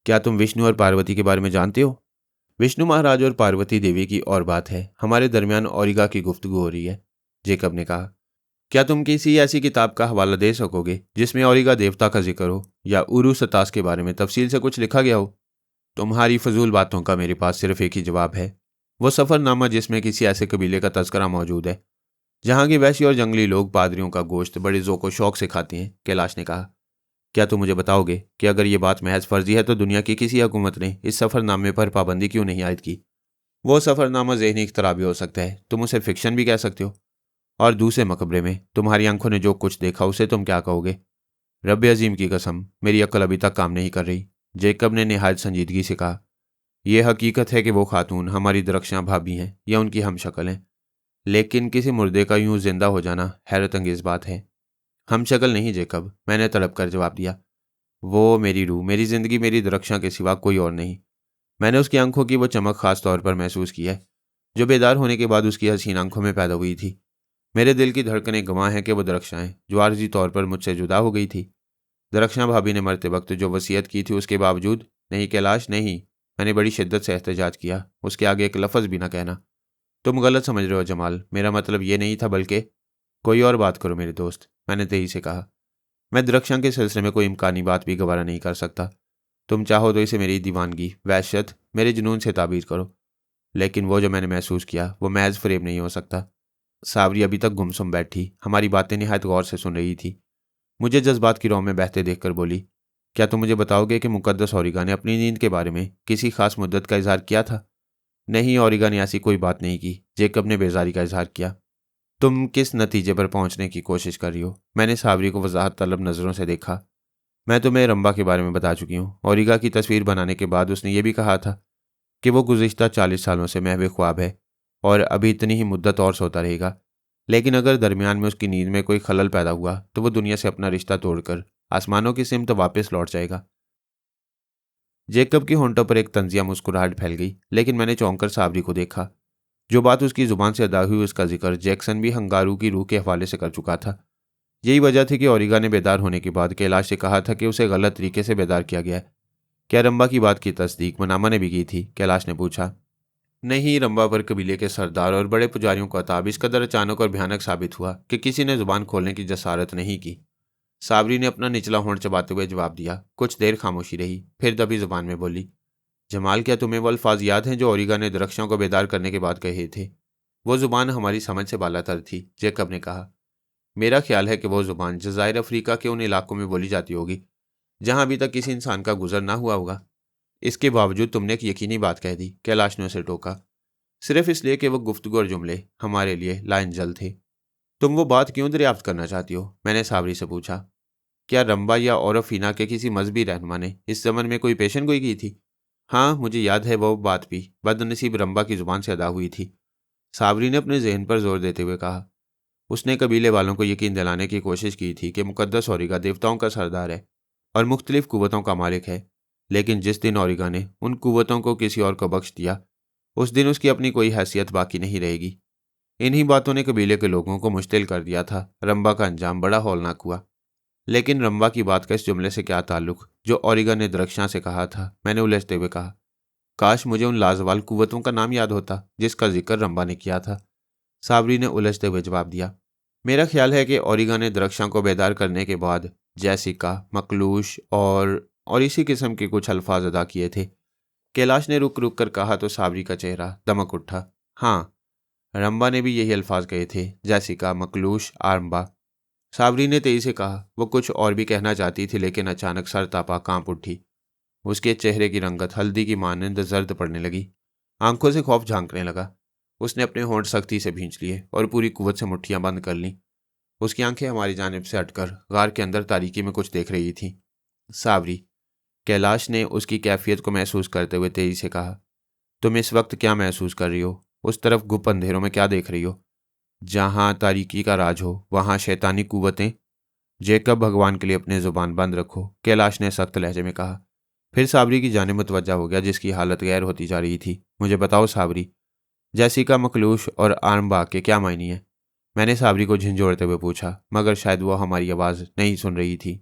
Speaker 1: क्या तुम विष्णु और पार्वती के बारे में जानते हो? विष्णु महाराज और पार्वती देवी की और बात है, हमारे दरमियान ओरिगा की गुफ्तगू हो रही है, जेकब ने कहा। क्या तुम किसी ऐसी किताब का हवाला दे सकोगे जिसमें ओरिगा देवता का जिक्र हो या उरू सतास के बारे में तफसील से कुछ लिखा गया हो? तुम्हारी फजूल बातों का मेरे पास सिर्फ एक ही जवाब है, वो सफ़रनामा जिसमें किसी ऐसे कबीले का तस्करा मौजूद है जहाँ के वैश्य और जंगली लोग पादरियों का गोश्त बड़े ज़ौक़ व शौक़ से खाते हैं, कैलाश ने कहा। क्या तुम मुझे बताओगे कि अगर ये बात महज फर्जी है तो दुनिया की किसी हुकूमत ने इस सफ़रनामे पर पाबंदी क्यों नहीं आयद की? वो सफ़रनामा ज़हनी इख्तरा भी हो सकता है, तुम उसे फिक्शन भी कह सकते हो। और दूसरे मकबरे में तुम्हारी आंखों ने जो कुछ देखा उसे तुम क्या कहोगे? रब्बे अजीम की कसम, मेरी अक्ल अभी तक काम नहीं कर रही। जेकब ने निहायत संजीदगी से कहा। यह हकीकत है कि वो खातून हमारी दरख्शां भाभी हैं या उनकी हम शक्ल हैं, लेकिन किसी मुर्दे का यूं जिंदा हो जाना हैरत अंगेज बात है। हम शक्ल नहीं जेकब, मैंने तड़प कर जवाब दिया। वो मेरी रूह, मेरी जिंदगी, मेरी दरख्शां के सिवा कोई और नहीं। मैंने उसकी आंखों की वो चमक खास तौर पर महसूस की है जो बेदार होने के बाद उसकी हसीन आंखों में पैदा हुई थी। मेरे दिल की धड़कनें गवाह हैं कि वो दरख्शाएं जो आर्जी तौर पर मुझसे जुदा हो गई थी। दरख्शां भाभी ने मरते वक्त जो वसीयत की थी उसके बावजूद। नहीं कैलाश, नहीं। मैंने बड़ी शिद्दत से एहतजाज किया। उसके आगे एक लफ्ज़ भी ना कहना। तुम गलत समझ रहे हो जमाल, मेरा मतलब ये नहीं था, बल्कि कोई और बात करो मेरे दोस्त, मैंने तेजी से कहा। मैं दरख्शां के सिलसिले में कोई इम्कानी बात भी गवारा नहीं कर सकता। तुम चाहो तो इसे मेरी दीवानगी, वहशत, मेरे जुनून से ताबीर करो, लेकिन वो जो मैंने महसूस किया वो महज फरेब नहीं हो सकता। सावरी अभी तक गुमसुम बैठी हमारी बातें निहायत गौर से सुन रही थी। मुझे जज्बात की रौ में बहते देखकर बोली, क्या तुम मुझे बताओगे कि मुकद्दस ओरिगा ने अपनी नींद के बारे में किसी खास मुद्दत का इजहार किया था? नहीं, ओरिगा ने ऐसी कोई बात नहीं की। जेकब ने बेजारी का इजहार किया। तुम किस नतीजे पर पहुंचने की कोशिश कर रही हो? मैंने सावरी को वजाहत तलब नजरों से देखा। मैं तुम्हें रंबा के बारे में बता चुकी हूँ। ओरिगा की तस्वीर बनाने के बाद उसने ये भी कहा था कि वो गुज़िश्ता 40 सालों से महवे ख्वाब है और अभी इतनी ही मुद्दत और सोता रहेगा। लेकिन अगर दरमियान में उसकी नींद में कोई खलल पैदा हुआ तो वो दुनिया से अपना रिश्ता तोड़कर आसमानों की सिमत वापस लौट जाएगा। जेकब की होंठों पर एक तंजिया मुस्कुराहट फैल गई, लेकिन मैंने चौंक कर साबरी को देखा। जो बात उसकी जुबान से अदा हुई उसका जिक्र जैक्सन भी हंगारू की रूह के हवाले से कर चुका था। यही वजह थी कि ओरिगा ने बेदार होने के बाद कैलाश से कहा था कि उसे गलत तरीके से बेदार किया गया है। क्या रंबा की बात की तस्दीक मनामा ने भी की थी? कैलाश ने पूछा। नहीं, रंबा पर कबीले के सरदार और बड़े पुजारियों का ताब इस कदर अचानक और भयानक साबित हुआ कि किसी ने जुबान खोलने की जसारत नहीं की। साबरी ने अपना निचला होंठ चबाते हुए जवाब दिया। कुछ देर खामोशी रही, फिर दबी जुबान में बोली, जमाल, क्या तुम्हें वो अल्फाज याद हैं जो ओरिगा ने दरख्शों को बेदार करने के बाद कहे थे? वो जुबान हमारी समझ से बालातर थी, जेकब ने कहा। मेरा ख्याल है कि वो जुबान जज़ायर अफ्रीका के उन इलाकों में बोली जाती होगी जहां अभी तक किसी इंसान का गुजर ना हुआ होगा। इसके बावजूद तुमने एक यकीनी बात कह दी, कैलाश ने उसे टोका। सिर्फ इसलिए कि वो गुफ्तगू और जुमले हमारे लिए लाइनजल थे। तुम वो बात क्यों दरियाफ्त करना चाहती हो? मैंने साबरी से पूछा। क्या रंबा या औरफीना के किसी मजहबी रहनुमा ने इस जमन में कोई पेशन गोई की थी? हाँ, मुझे याद है वो बात भी बदनसीब रंबा की जुबान से अदा हुई थी। साबरी ने अपने जहन पर जोर देते हुए कहा। उसने कबीले वालों को यकीन दिलाने की कोशिश की थी कि मुकद्दस ओरिगा देवताओं का सरदार है और मुख्तलिफ कुव्वतों का मालिक है, लेकिन जिस दिन ओरिगा ने उन कुव्वतों को किसी और को बख्श दिया उस दिन उसकी अपनी कोई हैसियत बाकी नहीं रहेगी। इन्हीं बातों ने कबीले के लोगों को मुश्तिल कर दिया था। रंबा का अंजाम बड़ा हौलनाक हुआ। लेकिन रंबा की बात का इस जुमले से क्या ताल्लुक जो ओरिगा ने दरख्शां से कहा था? मैंने उलझते हुए कहा। काश मुझे उन लाजवाल कुव्वतों का नाम याद होता जिसका जिक्र रंबा ने किया था। साबरी ने उलझते हुए जवाब दिया। मेरा ख्याल है कि ओरिगा ने दरख्शां को बेदार करने के बाद जैसिका, मकलूश और इसी किस्म के कुछ अल्फाज अदा किए थे। कैलाश ने रुक रुक कर कहा तो साबरी का चेहरा दमक उठा। हाँ, रंबा ने भी यही अल्फाज कहे थे, जैसिका, मकलूश, आरंबा। साबरी ने तेजी से कहा। वो कुछ और भी कहना चाहती थी, लेकिन अचानक सर तापा कांप उठी। उसके चेहरे की रंगत हल्दी की मानंद जर्द पड़ने लगी। आंखों से खौफ झांकने लगा। उसने अपने होंठ सख्ती से भींच लिए और पूरी कुव्वत से मुट्ठियां बंद कर लीं। उसकी आंखें हमारी जानिब से हटकर गार के अंदर तारीकी में कुछ देख रही थीं। साबरी, कैलाश ने उसकी कैफियत को महसूस करते हुए तेजी से कहा। तुम इस वक्त क्या महसूस कर रही हो? उस तरफ गुप्त अंधेरों में क्या देख रही हो? जहां तारीकी का राज हो वहां शैतानी कुव्वतें। जेकब, भगवान के लिए अपने जुबान बंद रखो, कैलाश ने सख्त लहजे में कहा। फिर साबरी की जानिब मुतवज्जा हो गया जिसकी हालत गैर होती जा रही थी। मुझे बताओ साबरी, जैसिका, मखलूश और आर्मबाग के क्या मायने हैं? मैंने साबरी को झिंझोड़ते हुए पूछा, मगर शायद वो हमारी आवाज़ नहीं सुन रही थी।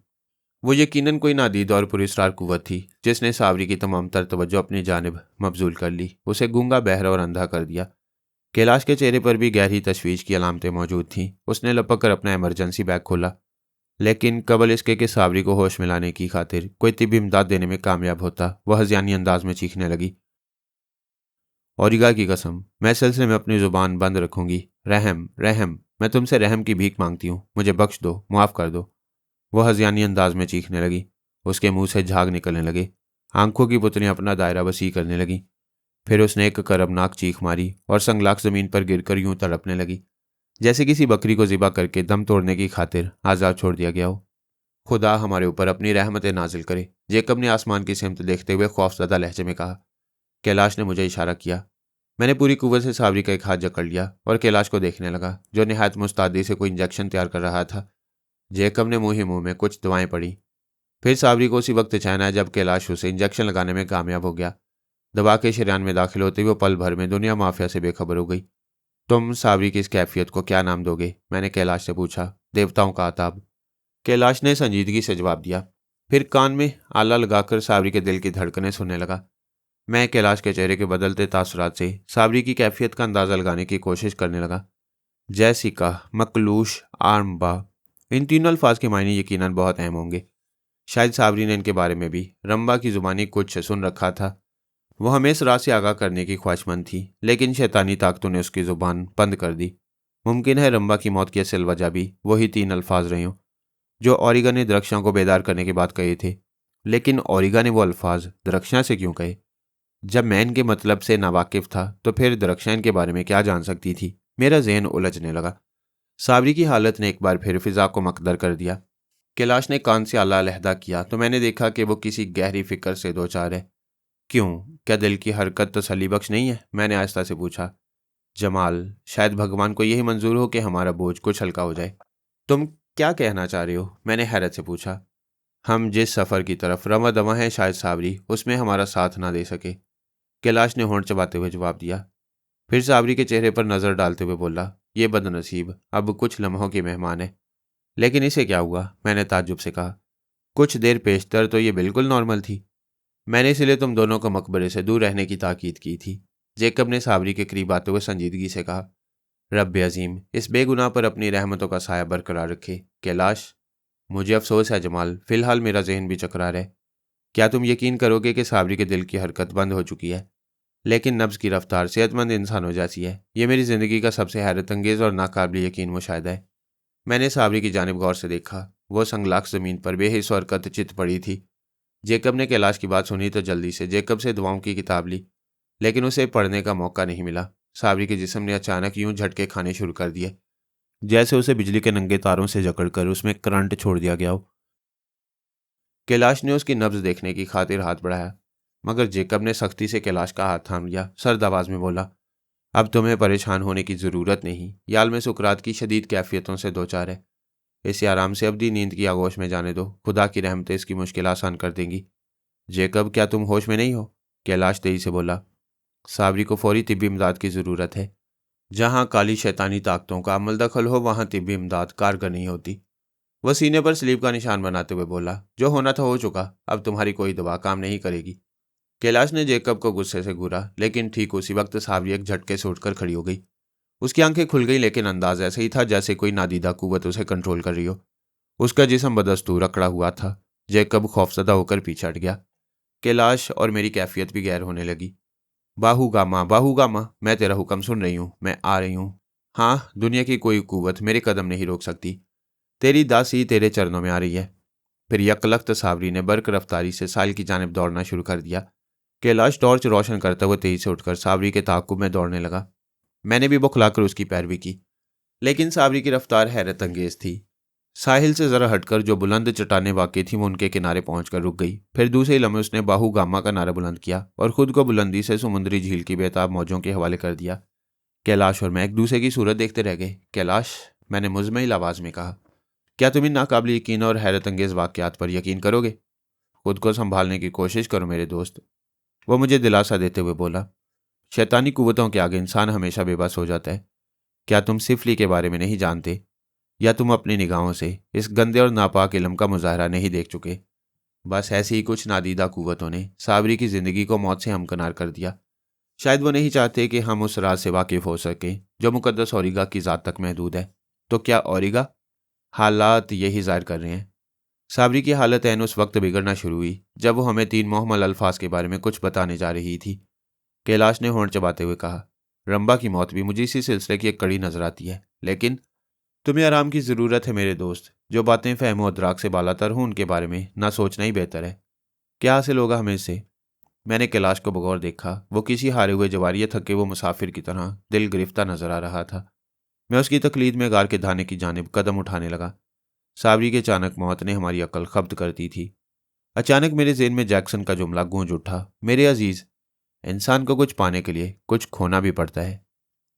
Speaker 1: वो यकीनन कोई नादीद और पुरस्रार कुव्वत थी जिसने साबरी की तमाम तर तवज्जो अपनी जानिब मबजूल कर ली, उसे गूंगा, बहरा और अंधा कर दिया। कैलाश के चेहरे पर भी गहरी तशवीश की अलामतें मौजूद थीं। उसने लपक कर अपना इमरजेंसी बैग खोला, लेकिन कबल इसके कि साबरी को होश में लाने की खातिर कोई तिब्बी इमदाद देने में कामयाब होता, वह हज़ियानी अंदाज में चीखने लगी। ओरिगा की कसम, मैं इस सिलसिले में अपनी जुबान बंद रखूंगी। रहम, रहम, मैं तुमसे रहम की भीख मांगती हूँ। मुझे बख्श दो, मुआफ़ कर दो। वह हज़ियानी अंदाज में चीखने लगी। उसके मुंह से झाग निकलने लगे। आंखों की पुतलियां अपना दायरा वसी करने लगी। फिर उसने एक करबनाक चीख मारी और संगलाख जमीन पर गिरकर यूं तड़पने लगी। जैसे किसी बकरी को ज़िबा करके दम तोड़ने की खातिर आज़ाद छोड़ दिया गया हो। खुदा हमारे ऊपर अपनी रहमतें नाजिल करे, जेकब ने आसमान की सिमत देखते हुए खौफजदा लहजे में कहा। कैलाश ने मुझे इशारा किया। मैंने पूरी कुव्वत से साबरी का एक हाथ जकड़ लिया और कैलाश को देखने लगा, जो निहायत मुस्तैदी से कोई इंजेक्शन तैयार कर रहा था। जेकब ने मुंह ही मुंह में कुछ दवाएं पड़ी। फिर साबरी को उसी वक्त चैन आया जब कैलाश उसे इंजेक्शन लगाने में कामयाब हो गया। दवा के शरियान में दाखिल होते हुए पल भर में दुनिया माफिया से बेखबर हो गई। तुम साबरी की इस कैफियत को क्या नाम दोगे? मैंने कैलाश से पूछा। देवताओं का आताब, कैलाश ने संजीदगी से जवाब दिया। फिर कान में आला लगाकर साबरी के दिल की धड़कनें सुनने लगा। मैं कैलाश के चेहरे के बदलते तासुरात से साबरी की कैफियत का अंदाजा लगाने की कोशिश करने लगा। जैसिका, मकलूश, आर्मबा, इन तीनों अल्फाज के मायने यकीनन बहुत अहम होंगे। शायद साबरी ने इनके बारे में भी रंबा की जुबानी कुछ सुन रखा था। वो हमें इस रात से आगाह करने की ख्वाहिशमंद थी, लेकिन शैतानी ताकतों ने उसकी जुबान बंद कर दी। मुमकिन है रंबा की मौत की असल वजह भी वही 3 अल्फाज रहे हों जो ओरिगा ने दरख्शां को बेदार करने के बाद कहे थे। लेकिन ओरिगा ने वो अल्फाज दरख्शां से क्यों कहे? जब मैं इनके मतलब से नावाकिफ था तो फिर दरख्शां इनके बारे में क्या जान सकती थी? मेरा जहन उलझने लगा। साबरी की हालत ने एक बार फिर फिजा को मकदर कर दिया। कैलाश ने कान से आला अलहदा किया तो मैंने देखा कि वो किसी गहरी फिक्र से दो चार है। क्यों, क्या दिल की हरकत तसल्ली बख्श नहीं है? मैंने आहिस्ता से पूछा। जमाल, शायद भगवान को यही मंजूर हो कि हमारा बोझ कुछ हल्का हो जाए। तुम क्या कहना चाह रहे हो? मैंने हैरत से पूछा। हम जिस सफ़र की तरफ रवा दवा हैं, शायद साबरी उसमें हमारा साथ ना दे सके। कैलाश ने होंठ चबाते हुए जवाब दिया। फिर साबरी के चेहरे पर नज़र डालते हुए बोला, ये बदनसीब अब कुछ लम्हों की मेहमान है। लेकिन इसे क्या हुआ? मैंने ताज्जुब से कहा। कुछ देर पेशतर तो ये बिल्कुल नॉर्मल थी। मैंने इसलिए तुम दोनों को मकबरे से दूर रहने की ताकीद की थी। जेकब ने साबरी के करीब आते हुए संजीदगी से कहा। रब अजीम इस बेगुनाह पर अपनी रहमतों का साया बरकरार रखे। कैलाश, मुझे अफसोस है जमाल, फिलहाल मेरा जहन भी चकरार है। क्या तुम यकीन करोगे कि साबरी के दिल की हरकत बंद हो चुकी है, लेकिन नब्ज की रफ्तार सेहतमंद इंसानों जैसी है। यह मेरी ज़िंदगी का सबसे हैरत अंगेज़ और नाकाबिल यकीन मुशाहिदा है। मैंने साबरी की जानिब गौर से देखा। वो संगलाख ज़मीन पर बेहिस और कतचित पड़ी थी। जेकब ने कैलाश की बात सुनी तो जल्दी से जेकब से दुआओं की किताब ली, लेकिन उसे पढ़ने का मौका नहीं मिला। साबरी के जिस्म ने अचानक यूं झटके खाने शुरू कर दिए, जैसे उसे बिजली के नंगे तारों से जकड़कर उसमें करंट छोड़ दिया गया हो। कैलाश ने उसकी नब्ज देखने की खातिर हाथ बढ़ाया, मगर जेकब ने सख्ती से कैलाश का हाथ थाम लिया। सर्द आवाज में बोला, अब तुम्हें परेशान होने की ज़रूरत नहीं। याल में सुकरात की शदीद कैफियतों से दो चार है। इसे आराम से अबदी नींद की आगोश में जाने दो। खुदा की रहमतें इसकी मुश्किल आसान कर देंगी। जेकब, क्या तुम होश में नहीं हो? कैलाश तेजी से बोला। साबरी को फौरी तिब्बी इमदाद की ज़रूरत है। जहाँ काली शैतानी ताकतों का अमल दखल हो, वहाँ तिब्बी इमदाद कारगर नहीं होती। वह सीने पर स्लीप का निशान बनाते हुए बोला, जो होना था हो चुका, अब तुम्हारी कोई दवा काम नहीं करेगी। कैलाश ने जेकब को गुस्से से घूरा, लेकिन ठीक उसी वक्त साबरी एक झटके से उठकर खड़ी हो गई। उसकी आंखें खुल गई, लेकिन अंदाज ऐसे ही था जैसे कोई नादीदा कुव्वत उसे कंट्रोल कर रही हो। उसका जिस्म बदस्तूर अकड़ा हुआ था। जेकब खौफजदा होकर पीछे हट गया। कैलाश और मेरी कैफियत भी गैर होने लगी। बाहू गामा, मैं तेरा हुक्म सुन रही हूँ, मैं आ रही हूँ। हाँ, दुनिया की कोई कुव्वत मेरे कदम नहीं रोक सकती। तेरी दासी तेरे चरणों में आ रही है। फिर यकलख्त साबरी ने बर्क रफ्तारी से साहिल की जानिब दौड़ना शुरू कर दिया। कैलाश टॉर्च रोशन करते हुए तेजी से उठकर साबरी के ताक़ुब में दौड़ने लगा। मैंने भी बौखलाकर उसकी पैरवी की, लेकिन साबरी की रफ्तार हैरत अंगेज थी। साहिल से जरा हटकर जो बुलंद चट्टानें वाक़ई थी वो उनके किनारे पहुंचकर रुक गई। फिर दूसरे लम्हे उसने बाहू गामा का नारा बुलंद किया और खुद को बुलंदी से समुद्री झील की बेताब मौजों के हवाले कर दिया। कैलाश और मैं एक दूसरे की सूरत देखते रह गए। कैलाश, मैंने मुज़म्मिल आवाज़ में कहा, क्या तुम इन नाकाबिल यकीन और हैरत अंगेज़ वाक़यात पर यकीन करोगे? खुद को संभालने की कोशिश करो मेरे दोस्त। वो मुझे दिलासा देते हुए बोला। शैतानी कुव्वतों के आगे इंसान हमेशा बेबस हो जाता है। क्या तुम सिफली के बारे में नहीं जानते, या तुम अपनी निगाहों से इस गंदे और नापाक इल्म का मुजाहरा नहीं देख चुके? बस ऐसी ही कुछ नादीदा कुव्वतों ने साबरी की ज़िंदगी को मौत से हमकनार कर दिया। शायद वो नहीं चाहते कि हम उस राज से वाकिफ़ हो सकें जो मुकद्दस ओरिगा की ज़ात तक महदूद है। तो क्या ओरिगा? हालात यही ज़ाहिर कर रहे हैं। साबरी की हालत ऐन उस वक्त बिगड़ना शुरू हुई जब वो हमें 3 मोहम्मल अल्फाज के बारे में कुछ बताने जा रही थी। कैलाश ने होंठ चबाते हुए कहा, रंबा की मौत भी मुझे इसी सिलसिले की एक कड़ी नजर आती है, लेकिन तुम्हें आराम की ज़रूरत है मेरे दोस्त। जो बातें फ़हम और अदराक से बालातर हों उनके बारे में ना सोचना ही बेहतर है। क्या हासिल होगा हमें इससे? मैंने कैलाश को बगौर देखा। वो किसी हारे हुए जवारी या थके वो मुसाफिर की तरह दिल गिरफ्ता नजर आ रहा था। मैं उसकी तकलीद में गार के धाने की जानिब कदम उठाने लगा। साबरी की अचानक मौत ने हमारी अकल खब्त कर दी थी। अचानक मेरे ज़हन में जैक्सन का जुमला गूंज उठा, मेरे अजीज, इंसान को कुछ पाने के लिए कुछ खोना भी पड़ता है।